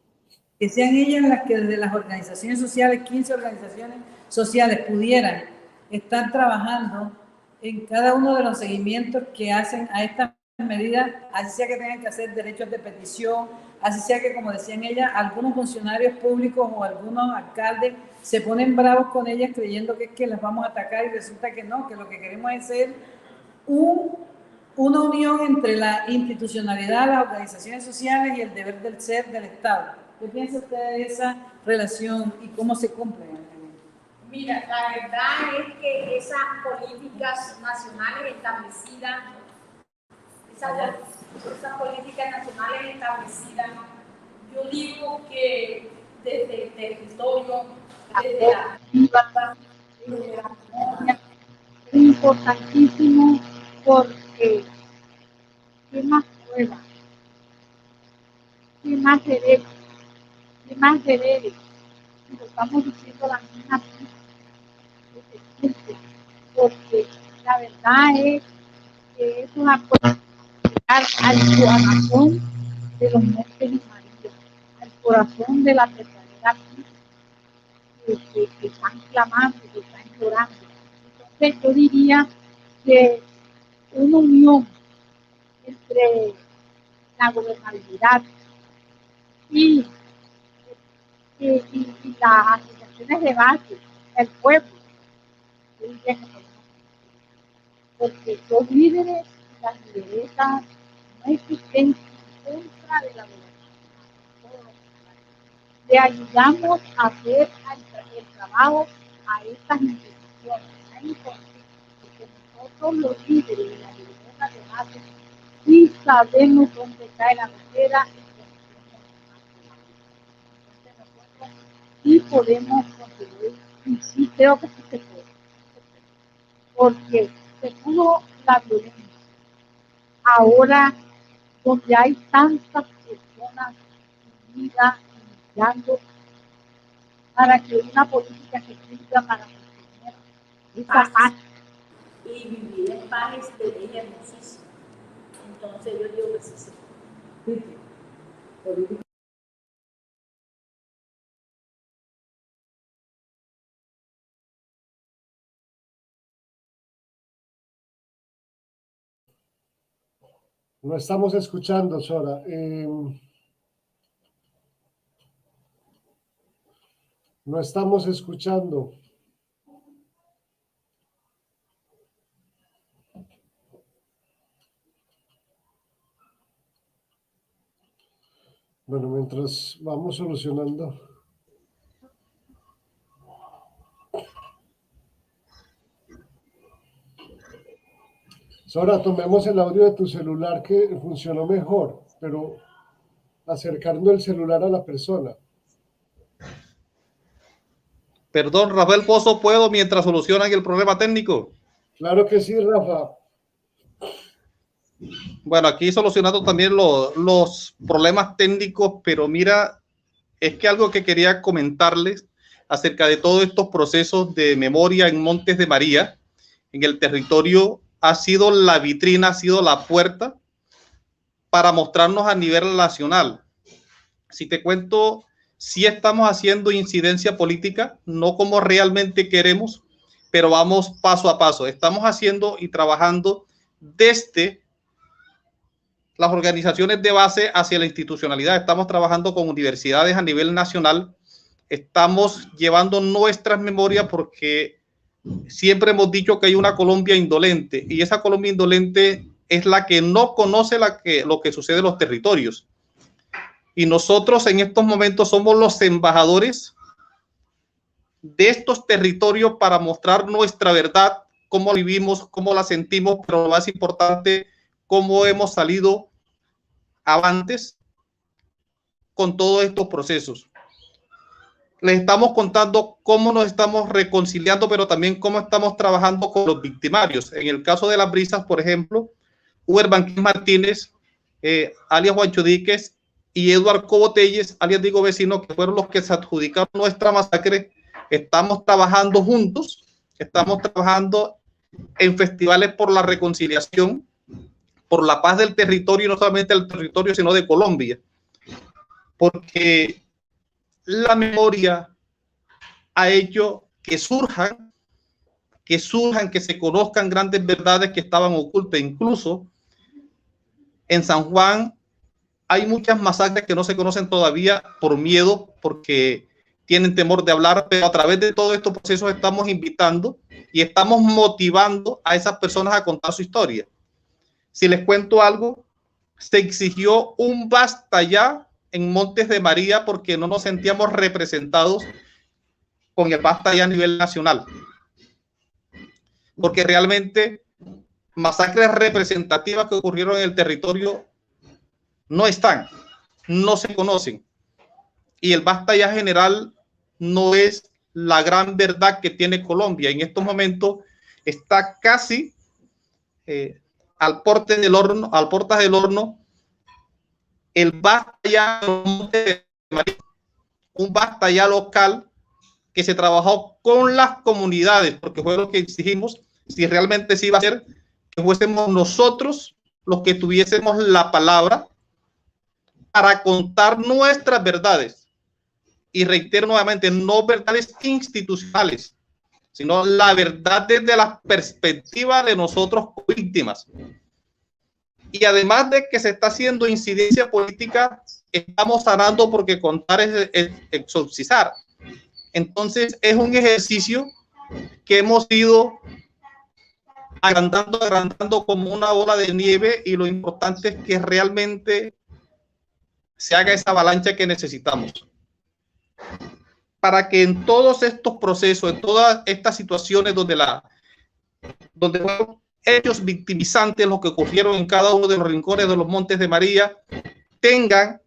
que sean ellas las que desde las organizaciones sociales, 15 organizaciones sociales, pudieran estar trabajando en cada uno de los seguimientos que hacen a estas medidas, así sea que tengan que hacer derechos de petición, así sea que, como decían ellas, algunos funcionarios públicos o algunos alcaldes se ponen bravos con ellas creyendo que es que las vamos a atacar y resulta que no, que lo que queremos es ser una unión entre la institucionalidad, las organizaciones sociales y el deber del ser del Estado. ¿Qué piensa usted de esa relación y cómo se cumple? Mira, la verdad es que esas políticas nacionales establecidas, esas políticas nacionales establecidas, yo digo que desde el territorio, desde la memoria, es importantísimo porque ¿qué más pruebas? ¿Qué más derechos? ¿Qué más deberes? Lo estamos diciendo las mismas porque la verdad es que es una cosa al corazón de los montes y María, al corazón de la verdaderas que están clamando, que están llorando. Entonces yo diría que una unión entre la gobernabilidad y las asociaciones de base, el pueblo, porque los líderes y las lideresas no existen en contra de la gobernación, le ayudamos a hacer el trabajo a estas instituciones, porque nosotros los líderes y las lideresas de base sí sabemos dónde cae la bandera y podemos contribuir, y sí creo que sí se puede, porque se pudo la violencia. Ahora, donde hay tantas personas unidas, iniciando, para que una política se cumpla para sostener esa paz. Y vivir en paz es de ella hermosísimo. Entonces yo digo que sí se puede. No estamos escuchando, Sora. No estamos escuchando. Bueno, mientras vamos solucionando. Sora, tomemos el audio de tu celular que funcionó mejor, pero acercando el celular a la persona. Perdón, Rafael Pozo, ¿puedo mientras solucionan el problema técnico? Claro que sí, Rafa. Bueno, aquí solucionando también los problemas técnicos, pero mira, es que algo que quería comentarles acerca de todos estos procesos de memoria en Montes de María, en el territorio, ha sido la vitrina, ha sido la puerta para mostrarnos a nivel nacional. Si te cuento, sí estamos haciendo incidencia política, no como realmente queremos, pero vamos paso a paso. Estamos haciendo y trabajando desde las organizaciones de base hacia la institucionalidad. Estamos trabajando con universidades a nivel nacional. Estamos llevando nuestras memorias porque siempre hemos dicho que hay una Colombia indolente y esa Colombia indolente es la que no conoce lo que sucede en los territorios. Y nosotros en estos momentos somos los embajadores de estos territorios para mostrar nuestra verdad, cómo vivimos, cómo la sentimos, pero lo más importante, cómo hemos salido avantes con todos estos procesos. Les estamos contando cómo nos estamos reconciliando, pero también cómo estamos trabajando con los victimarios. En el caso de las brisas, por ejemplo, Uber Banquín Martínez alias Juancho Díquez, y Eduardo Cobo Telles, alias Diego Vecino, que fueron los que se adjudicaron nuestra masacre. Estamos trabajando juntos, estamos trabajando en festivales por la reconciliación, por la paz del territorio, y no solamente del territorio, sino de Colombia. Porque la memoria ha hecho que surjan, que se conozcan grandes verdades que estaban ocultas. Incluso en San Juan hay muchas masacres que no se conocen todavía por miedo, porque tienen temor de hablar, pero a través de todos estos procesos estamos invitando y estamos motivando a esas personas a contar su historia. Si les cuento algo, se exigió un basta ya en Montes de María porque no nos sentíamos representados con el basta ya a nivel nacional. Porque realmente masacres representativas que ocurrieron en el territorio no están, no se conocen. Y el basta ya general no es la gran verdad que tiene Colombia. En estos momentos está casi al portas del horno, el basta ya, un basta ya local que se trabajó con las comunidades, porque fue lo que exigimos. Si realmente se iba a hacer, que fuésemos nosotros los que tuviésemos la palabra para contar nuestras verdades. Y reitero nuevamente, no verdades institucionales, sino la verdad desde la perspectiva de nosotros víctimas. Y además de que se está haciendo incidencia política, estamos sanando, porque contar es exorcizar. Entonces es un ejercicio que hemos ido agrandando como una bola de nieve, y lo importante es que realmente se haga esa avalancha que necesitamos para que en todos estos procesos, en todas estas situaciones donde fueron hechos victimizantes los que ocurrieron en cada uno de los rincones de los Montes de María, tengan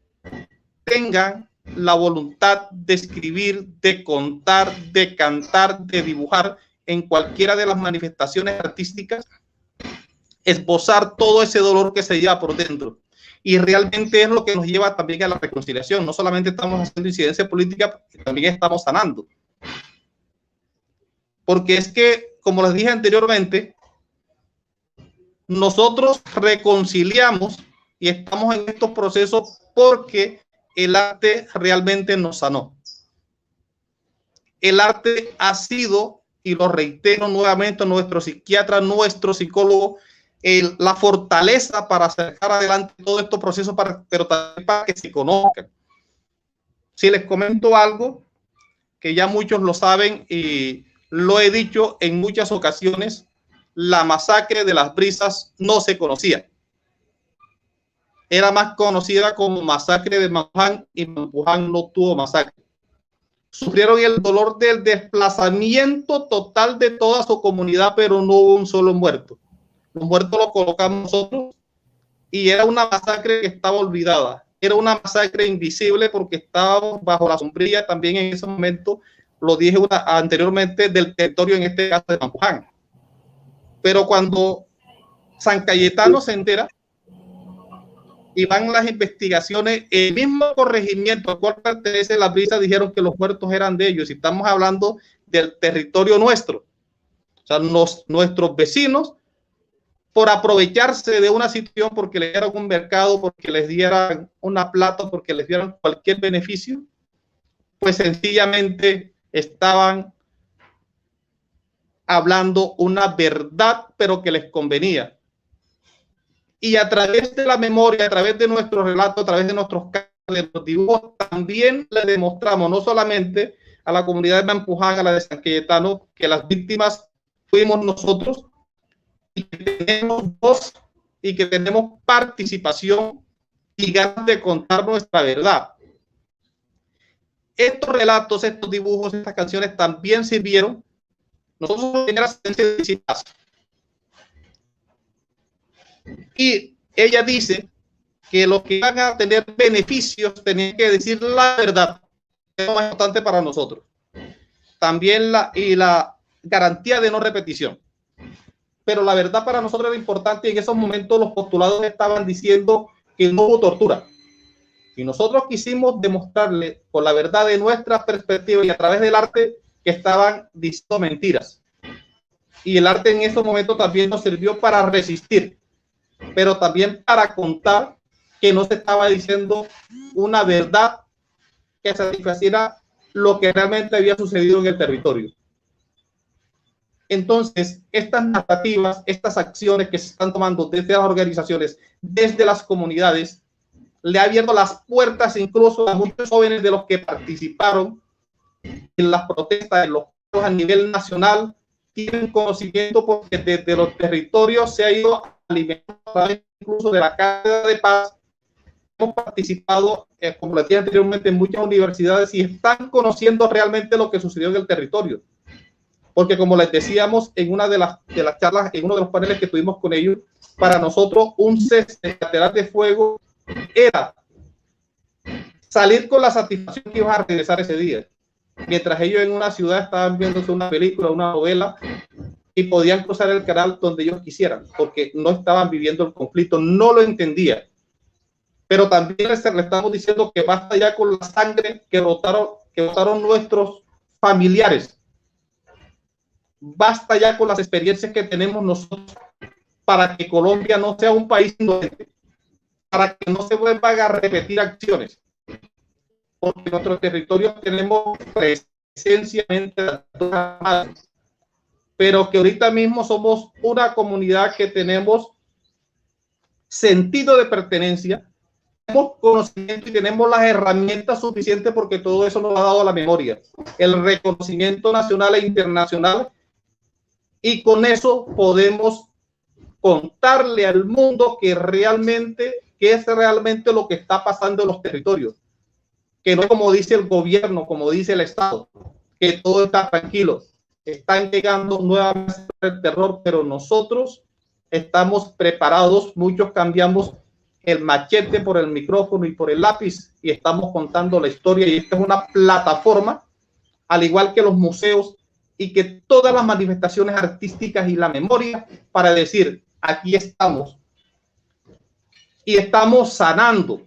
la voluntad de escribir, de contar, de cantar, de dibujar en cualquiera de las manifestaciones artísticas, esbozar todo ese dolor que se lleva por dentro. Y realmente es lo que nos lleva también a la reconciliación. No solamente estamos haciendo incidencia política, también estamos sanando. Porque es que, como les dije anteriormente, nosotros reconciliamos y estamos en estos procesos porque el arte realmente nos sanó. El arte ha sido, y lo reitero nuevamente, nuestro psiquiatra, nuestro psicólogo, la fortaleza para sacar adelante todos estos procesos, pero también para que se conozcan. Si les comento algo que ya muchos lo saben y lo he dicho en muchas ocasiones, la masacre de Las Brisas no se conocía. Era más conocida como masacre de Mampuján, y Mampuján no tuvo masacre. Sufrieron el dolor del desplazamiento total de toda su comunidad, pero no hubo un solo muerto. Los muertos los colocamos nosotros, y era una masacre que estaba olvidada. Era una masacre invisible porque estábamos bajo la sombrilla también en ese momento, lo dije anteriormente, del territorio, en este caso de Mampuján. Pero cuando San Cayetano se entera y van las investigaciones, el mismo corregimiento al cual pertenece Las Brisas dijeron que los muertos eran de ellos, y estamos hablando del territorio nuestro. O sea, nuestros vecinos, por aprovecharse de una situación, porque les dieran un mercado, porque les dieran una plata, porque les dieran cualquier beneficio, pues sencillamente estaban hablando una verdad, pero que les convenía. Y a través de la memoria, a través de nuestro relato, a través de nuestros dibujos, también le demostramos no solamente a la comunidad de Mampuján, a la de San Cayetano, que las víctimas fuimos nosotros, y que tenemos voz y que tenemos participación y ganas de contar nuestra verdad. Estos relatos, estos dibujos, estas canciones también sirvieron. Nosotros teníamos las visitas, y ella dice que los que van a tener beneficios tenían que decir la verdad, que es lo más importante para nosotros. También la garantía de no repetición. Pero la verdad para nosotros era importante, y en esos momentos los postulados estaban diciendo que no hubo tortura. Y nosotros quisimos demostrarle con la verdad de nuestra perspectiva y a través del arte que estaban diciendo mentiras. Y el arte en esos momentos también nos sirvió para resistir, pero también para contar que no se estaba diciendo una verdad que satisfaciera lo que realmente había sucedido en el territorio. Entonces, estas narrativas, estas acciones que se están tomando desde las organizaciones, desde las comunidades, le ha abierto las puertas incluso a muchos jóvenes de los que participaron en las protestas, en los a nivel nacional, tienen conocimiento porque desde los territorios se ha ido alimentando incluso de la Casa de Paz. Hemos participado, como les dije anteriormente, en muchas universidades y están conociendo realmente lo que sucedió en el territorio. Porque como les decíamos en una de las charlas, en uno de los paneles que tuvimos con ellos, para nosotros un cese lateral de fuego era salir con la satisfacción que ibas a regresar ese día. Mientras ellos en una ciudad estaban viéndose una película, una novela, y podían cruzar el canal donde ellos quisieran, porque no estaban viviendo el conflicto, no lo entendían. Pero también le estamos diciendo que basta ya con la sangre que botaron nuestros familiares. Basta ya con las experiencias que tenemos nosotros para que Colombia no sea un país inocente, para que no se vuelvan a repetir acciones. Porque en nuestro territorio tenemos presencia, pero que ahorita mismo somos una comunidad que tenemos sentido de pertenencia, tenemos conocimiento y tenemos las herramientas suficientes porque todo eso nos ha dado la memoria, el reconocimiento nacional e internacional, y con eso podemos contarle al mundo que es realmente lo que está pasando en los territorios, que no es como dice el gobierno, como dice el Estado, que todo está tranquilo. Están llegando nuevamente el terror, pero nosotros estamos preparados, muchos cambiamos el machete por el micrófono y por el lápiz y estamos contando la historia, y esta es una plataforma, al igual que los museos y que todas las manifestaciones artísticas y la memoria, para decir, aquí estamos y estamos sanando,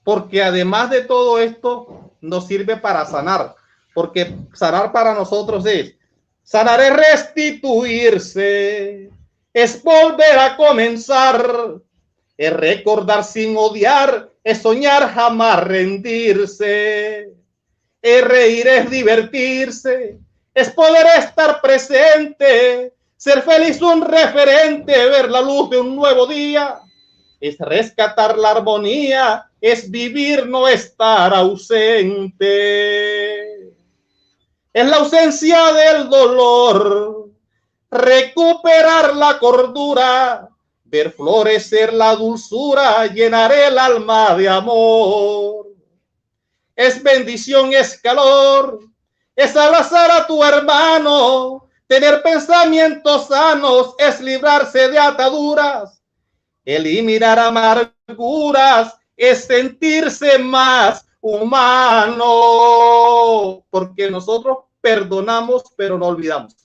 porque además de todo esto nos sirve para sanar, porque sanar para nosotros es sanar, es restituirse, es volver a comenzar, es recordar sin odiar, es soñar jamás rendirse, es reír, es divertirse, es poder estar presente, ser feliz, un referente, ver la luz de un nuevo día, es rescatar la armonía, es vivir, no estar ausente. Es la ausencia del dolor, recuperar la cordura, ver florecer la dulzura, llenar el alma de amor. Es bendición, es calor, es abrazar a tu hermano, tener pensamientos sanos, es librarse de ataduras, eliminar amarguras, es sentirse más humano, porque nosotros perdonamos pero no olvidamos.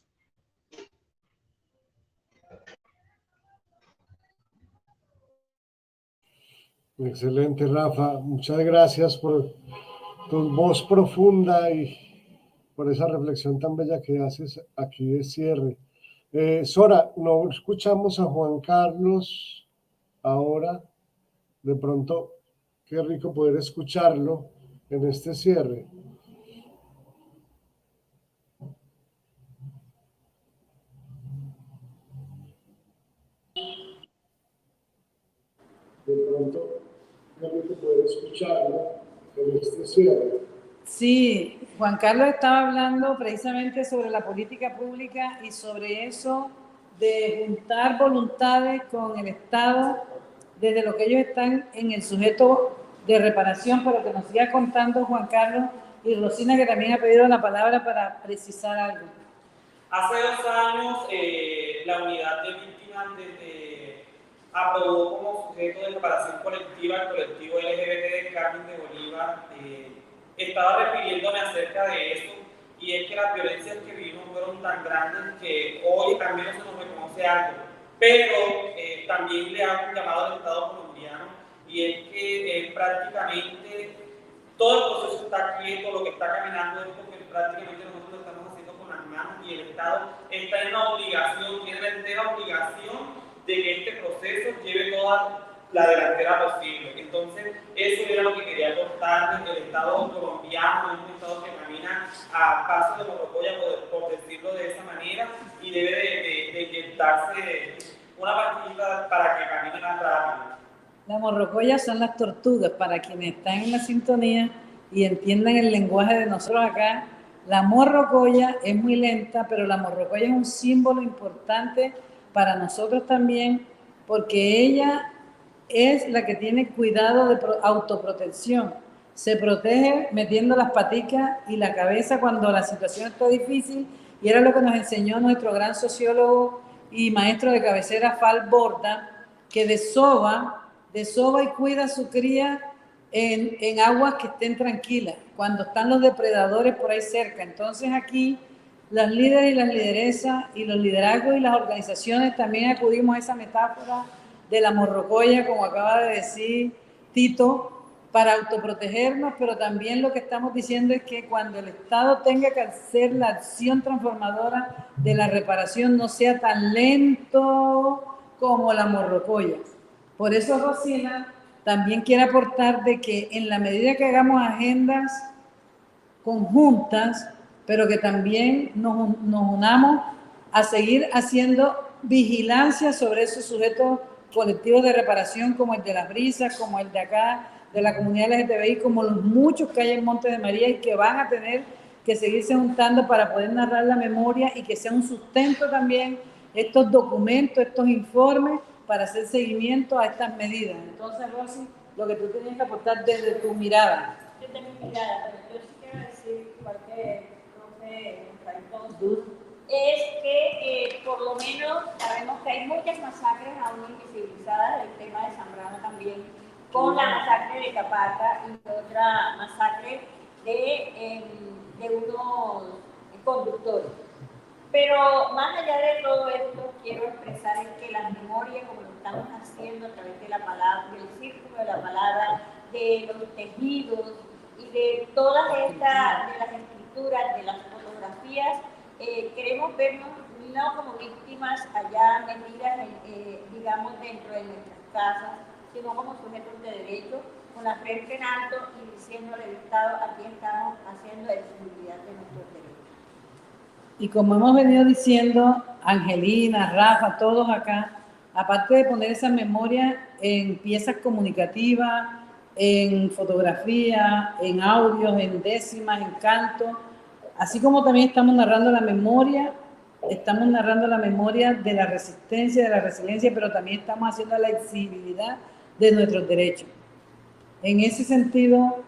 Excelente, Rafa. Muchas gracias por tu voz profunda y por esa reflexión tan bella que haces aquí de cierre. Sora, no escuchamos a Juan Carlos ahora. De pronto, qué rico poder escucharlo en este cierre. De pronto, qué rico poder escucharlo en este cierre. Sí, Juan Carlos estaba hablando precisamente sobre la política pública y sobre eso de juntar voluntades con el Estado desde lo que ellos están en el sujeto de reparación, pero que nos siga contando Juan Carlos y Rosina, que también ha pedido la palabra para precisar algo. Hace 2 años la unidad de víctimas aprobó como sujeto de reparación colectiva el colectivo LGBT de Carmen de Bolívar. Estaba refiriéndome acerca de eso, y es que las violencias que vivimos fueron tan grandes que hoy también se nos reconoce algo. pero también le hago un llamado al Estado colombiano, y es que prácticamente todo el proceso está quieto, lo que está caminando es porque prácticamente nosotros lo estamos haciendo con las manos, y el Estado está en la obligación, tiene la entera obligación de que este proceso lleve toda la delantera posible. Entonces, eso era lo que quería contarles. El Estado colombiano es un Estado que camina a paso de morrocoya, por decirlo de esa manera, y debe de inyectarse una pastilla para que camine más rápido. La morrocoya son las tortugas, para quienes están en la sintonía y entiendan el lenguaje de nosotros acá. La morrocoya es muy lenta, pero la morrocoya es un símbolo importante para nosotros también, porque ella es la que tiene cuidado de autoprotección. Se protege metiendo las paticas y la cabeza cuando la situación está difícil, y era lo que nos enseñó nuestro gran sociólogo y maestro de cabecera, Fal Borda, que desova y cuida a su cría en aguas que estén tranquilas, cuando están los depredadores por ahí cerca. Entonces aquí las líderes y las lideresas y los liderazgos y las organizaciones también acudimos a esa metáfora de la morrocoya, como acaba de decir Tito, para autoprotegernos, pero también lo que estamos diciendo es que cuando el Estado tenga que hacer la acción transformadora de la reparación, no sea tan lento como la morrocoya. Por eso Rosina también quiere aportar de que en la medida que hagamos agendas conjuntas, pero que también nos unamos a seguir haciendo vigilancia sobre esos sujetos colectivos de reparación, como el de Las Brisas, como el de acá, de la comunidad LGTBI, como los muchos que hay en Monte de María, y que van a tener que seguirse juntando para poder narrar la memoria y que sea un sustento también estos documentos, estos informes, para hacer seguimiento a estas medidas. Entonces, Rosy, lo que tú tenías que aportar desde tu mirada. Desde mi mirada, pero yo sí quiero decir, igual que es que por lo menos sabemos que hay muchas masacres aún invisibilizadas, el tema de Zambrano también, con la masacre de Capaca y otra masacre de unos conductores. Pero más allá de todo esto, quiero expresar que las memorias, como lo estamos haciendo a través de la palabra, del círculo de la palabra, de los tejidos y de todas estas, de las escrituras, de las fotografías, queremos vernos no como víctimas allá metidas, digamos, dentro de nuestras casas, sino como sujetos de derecho, con la frente en alto y diciéndole al Estado, aquí estamos haciendo definibilidad de nuestros derechos. Y como hemos venido diciendo, Angelina, Rafa, todos acá, aparte de poner esa memoria en piezas comunicativas, en fotografía, en audios, en décimas, en canto, así como también estamos narrando la memoria de la resistencia, de la resiliencia, pero también estamos haciendo la exigibilidad de nuestros derechos. En ese sentido,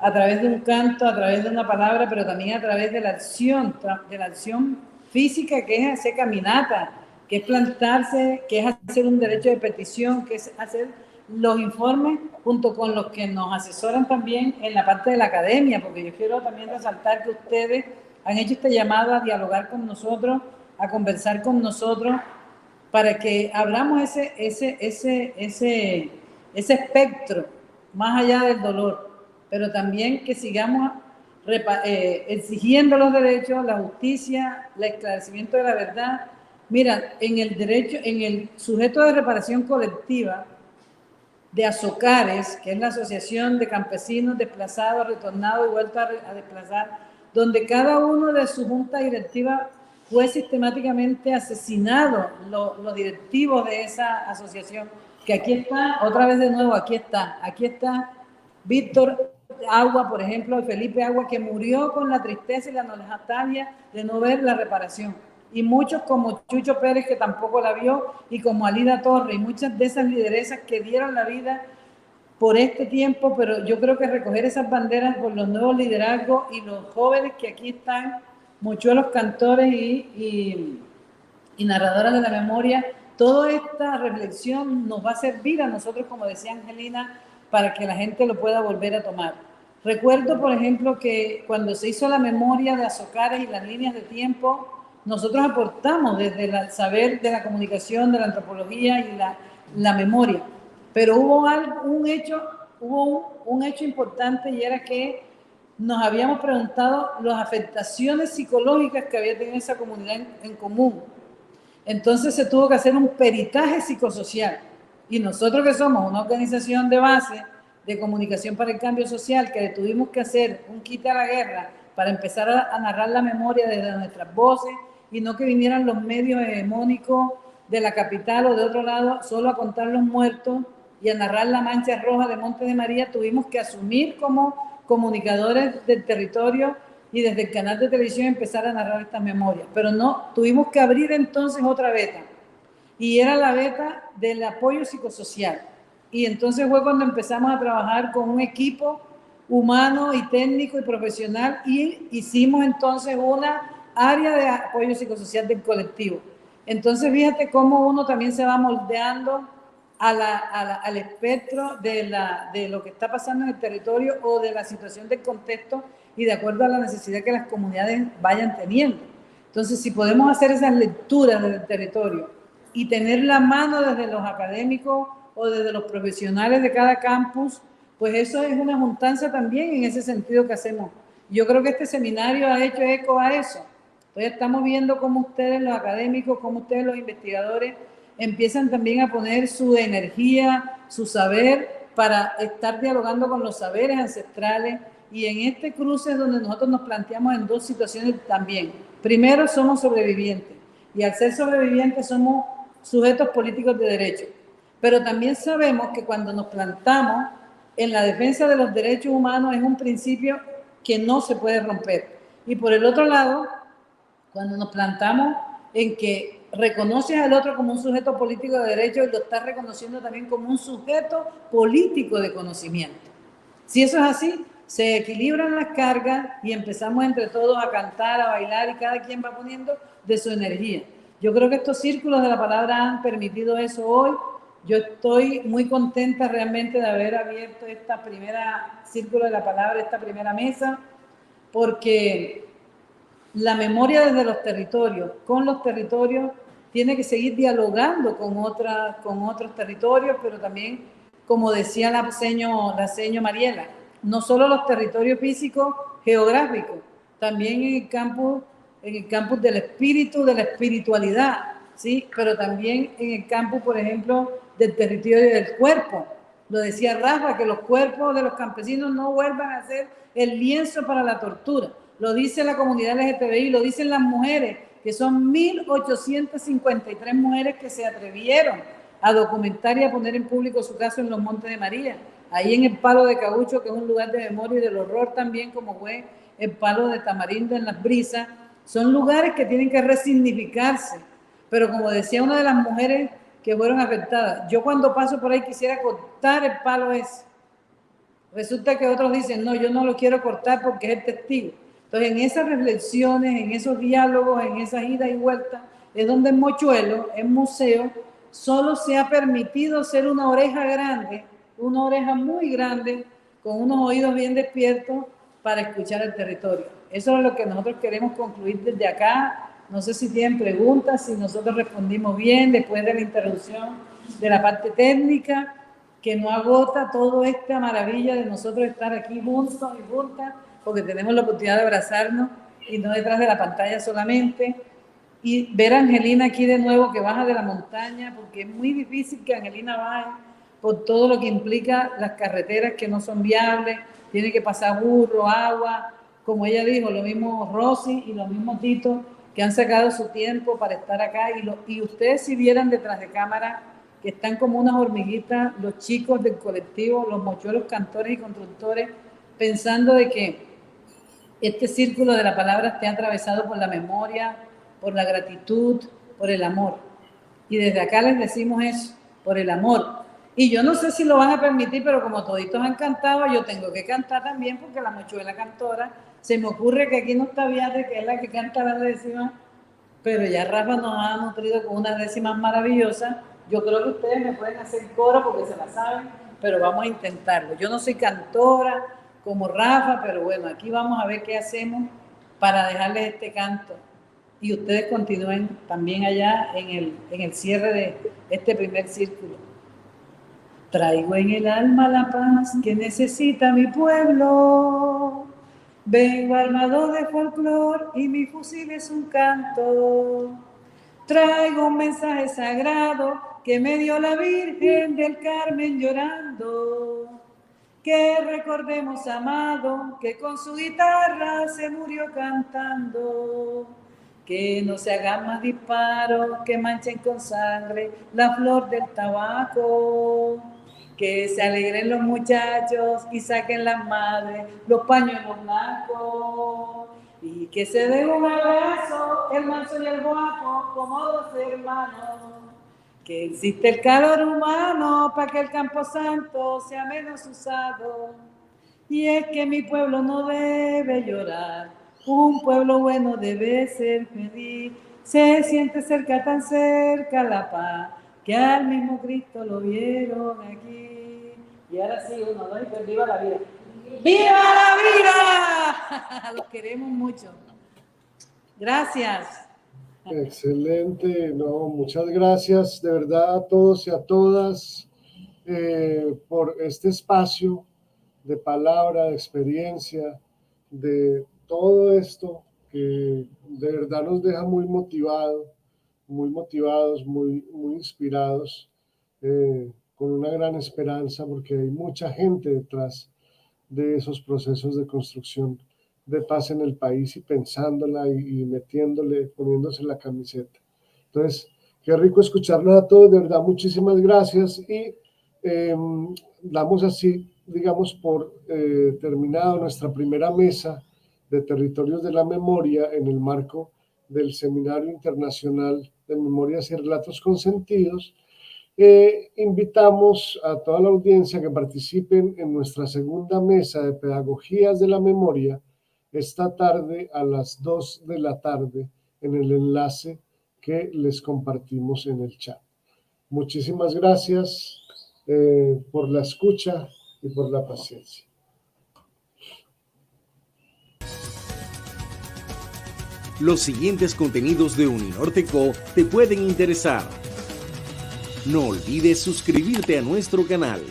a través de un canto, a través de una palabra, pero también a través de la acción física, que es hacer caminata, que es plantarse, que es hacer un derecho de petición, que es hacer los informes junto con los que nos asesoran también en la parte de la academia, porque yo quiero también resaltar que ustedes han hecho este llamado a dialogar con nosotros, a conversar con nosotros, para que abramos ese espectro más allá del dolor, pero también que sigamos exigiendo los derechos, la justicia, el esclarecimiento de la verdad. Mira, en el sujeto de reparación colectiva de Azocares, que es la Asociación de Campesinos Desplazados, Retornados y Vueltos a Desplazar, donde cada uno de su junta directiva fue sistemáticamente asesinado, los directivos de esa asociación, que aquí está, otra vez de nuevo, aquí está Víctor Agua, por ejemplo, Felipe Agua, que murió con la tristeza y la nostalgia de no ver la reparación. Y muchos como Chucho Pérez, que tampoco la vio, y como Alida Torres, y muchas de esas lideresas que dieron la vida por este tiempo, pero yo creo que recoger esas banderas por los nuevos liderazgos y los jóvenes que aquí están, muchos de los cantores y narradoras de la memoria, toda esta reflexión nos va a servir a nosotros, como decía Angelina, para que la gente lo pueda volver a tomar. Recuerdo, por ejemplo, que cuando se hizo la memoria de Azocares y las líneas de tiempo, nosotros aportamos desde el saber de la comunicación, de la antropología y la memoria. Pero hubo un hecho importante, y era que nos habíamos preguntado las afectaciones psicológicas que había tenido esa comunidad en común. Entonces se tuvo que hacer un peritaje psicosocial. Y nosotros, que somos una organización de base de comunicación para el cambio social, que le tuvimos que hacer un quite a la guerra para empezar a narrar la memoria desde nuestras voces, y no que vinieran los medios hegemónicos de la capital o de otro lado solo a contar los muertos y a narrar la mancha roja de Monte de María. Tuvimos que asumir como comunicadores del territorio y desde el canal de televisión empezar a narrar estas memorias. Pero no, tuvimos que abrir entonces otra beta, y era la beta del apoyo psicosocial. Y entonces fue cuando empezamos a trabajar con un equipo humano y técnico y profesional, y hicimos entonces una área de apoyo psicosocial del colectivo. Entonces fíjate cómo uno también se va moldeando al espectro de lo que está pasando en el territorio o de la situación del contexto, y de acuerdo a la necesidad que las comunidades vayan teniendo. Entonces, si podemos hacer esas lecturas del territorio y tener la mano desde los académicos o desde los profesionales de cada campus, pues eso es una juntanza también en ese sentido que hacemos. Yo creo que este seminario ha hecho eco a eso. Entonces estamos viendo cómo ustedes, los académicos, cómo ustedes, los investigadores, empiezan también a poner su energía, su saber, para estar dialogando con los saberes ancestrales. Y en este cruce es donde nosotros nos planteamos en dos situaciones también. Primero, somos sobrevivientes, y al ser sobrevivientes somos sujetos políticos de derecho. Pero también sabemos que cuando nos plantamos en la defensa de los derechos humanos es un principio que no se puede romper. Y por el otro lado, cuando nos plantamos en que reconoces al otro como un sujeto político de derecho, y lo estás reconociendo también como un sujeto político de conocimiento. Si eso es así, se equilibran las cargas y empezamos entre todos a cantar, a bailar, y cada quien va poniendo de su energía. Yo creo que estos círculos de la palabra han permitido eso hoy. Yo estoy muy contenta realmente de haber abierto esta primera círculo de la palabra, esta primera mesa, porque la memoria desde los territorios, con los territorios, tiene que seguir dialogando con otros territorios, pero también, como decía la seño Mariela, no solo los territorios físicos, geográficos, también en el campus del espíritu, de la espiritualidad, ¿sí? Pero también en el campus, por ejemplo, del territorio del cuerpo. Lo decía Rafa, que los cuerpos de los campesinos no vuelvan a ser el lienzo para la tortura. Lo dice la comunidad LGTBI, lo dicen las mujeres, que son 1.853 mujeres que se atrevieron a documentar y a poner en público su caso en los Montes de María. Ahí en el Palo de Caucho, que es un lugar de memoria y del horror también, como fue el Palo de Tamarindo en Las Brisas. Son lugares que tienen que resignificarse. Pero como decía una de las mujeres que fueron afectadas, yo cuando paso por ahí quisiera cortar el palo ese. Resulta que otros dicen, no, yo no lo quiero cortar porque es el testigo. Entonces, en esas reflexiones, en esos diálogos, en esas idas y vueltas, es donde en Mochuelo, en museo, solo se ha permitido ser una oreja grande, una oreja muy grande, con unos oídos bien despiertos para escuchar el territorio. Eso es lo que nosotros queremos concluir desde acá. No sé si tienen preguntas, si nosotros respondimos bien después de la interrupción de la parte técnica, que no agota toda esta maravilla de nosotros estar aquí juntos y juntas, porque tenemos la oportunidad de abrazarnos y no detrás de la pantalla solamente. Y ver a Angelina aquí de nuevo, que baja de la montaña, porque es muy difícil que Angelina baje por todo lo que implica las carreteras que no son viables, tiene que pasar burro, agua, como ella dijo, lo mismo Rosy y lo mismo Tito, que han sacado su tiempo para estar acá, y ustedes si vieran detrás de cámara, que están como unas hormiguitas, los chicos del colectivo, los mochuelos cantores y constructores, pensando de que este círculo de la palabra esté atravesado por la memoria, por la gratitud, por el amor. Y desde acá les decimos eso, por el amor. Y yo no sé si lo van a permitir, pero como toditos han cantado, yo tengo que cantar también, porque la mochuela cantora, se me ocurre que aquí no está Beatriz, que es la que canta las décimas, pero ya Rafa nos ha nutrido con unas décimas maravillosas. Yo creo que ustedes me pueden hacer coro porque se la saben, pero vamos a intentarlo. Yo no soy cantora como Rafa, pero bueno, aquí vamos a ver qué hacemos para dejarles este canto y ustedes continúen también allá en el cierre de este primer círculo. Traigo en el alma la paz que necesita mi pueblo. Vengo armado de folclor y mi fusil es un canto. Traigo un mensaje sagrado que me dio la Virgen del Carmen llorando. Que recordemos, amado, que con su guitarra se murió cantando. Que no se hagan más disparos que manchen con sangre la flor del tabaco. Que se alegren los muchachos y saquen las madres los pañuelos blancos. Y que se den un abrazo el manso y el guapo como dos hermanos. Que existe el calor humano para que el camposanto sea menos usado. Y es que mi pueblo no debe llorar, un pueblo bueno debe ser feliz. Se siente cerca, tan cerca la paz, que al mismo Cristo lo vieron aquí. Y ahora sí, 1, 2, y pues viva la vida. ¡Viva la vida! Los queremos mucho. Gracias. Excelente, no, muchas gracias de verdad a todos y a todas por este espacio de palabra, de experiencia, de todo esto que de verdad nos deja muy motivados, muy inspirados, con una gran esperanza, porque hay mucha gente detrás de esos procesos de construcción de paz en el país y pensándola y metiéndole, poniéndose la camiseta. Entonces, qué rico escucharlos a todos, de verdad, muchísimas gracias y damos así, digamos, por terminado nuestra primera mesa de Territorios de la Memoria en el marco del Seminario Internacional de Memorias y Relatos Consentidos. Invitamos a toda la audiencia que participen en nuestra segunda mesa de Pedagogías de la Memoria esta tarde a las 2 de la tarde en el enlace que les compartimos en el chat. Muchísimas gracias por la escucha y por la paciencia. Los siguientes contenidos de Uninorteco te pueden interesar. No olvides suscribirte a nuestro canal.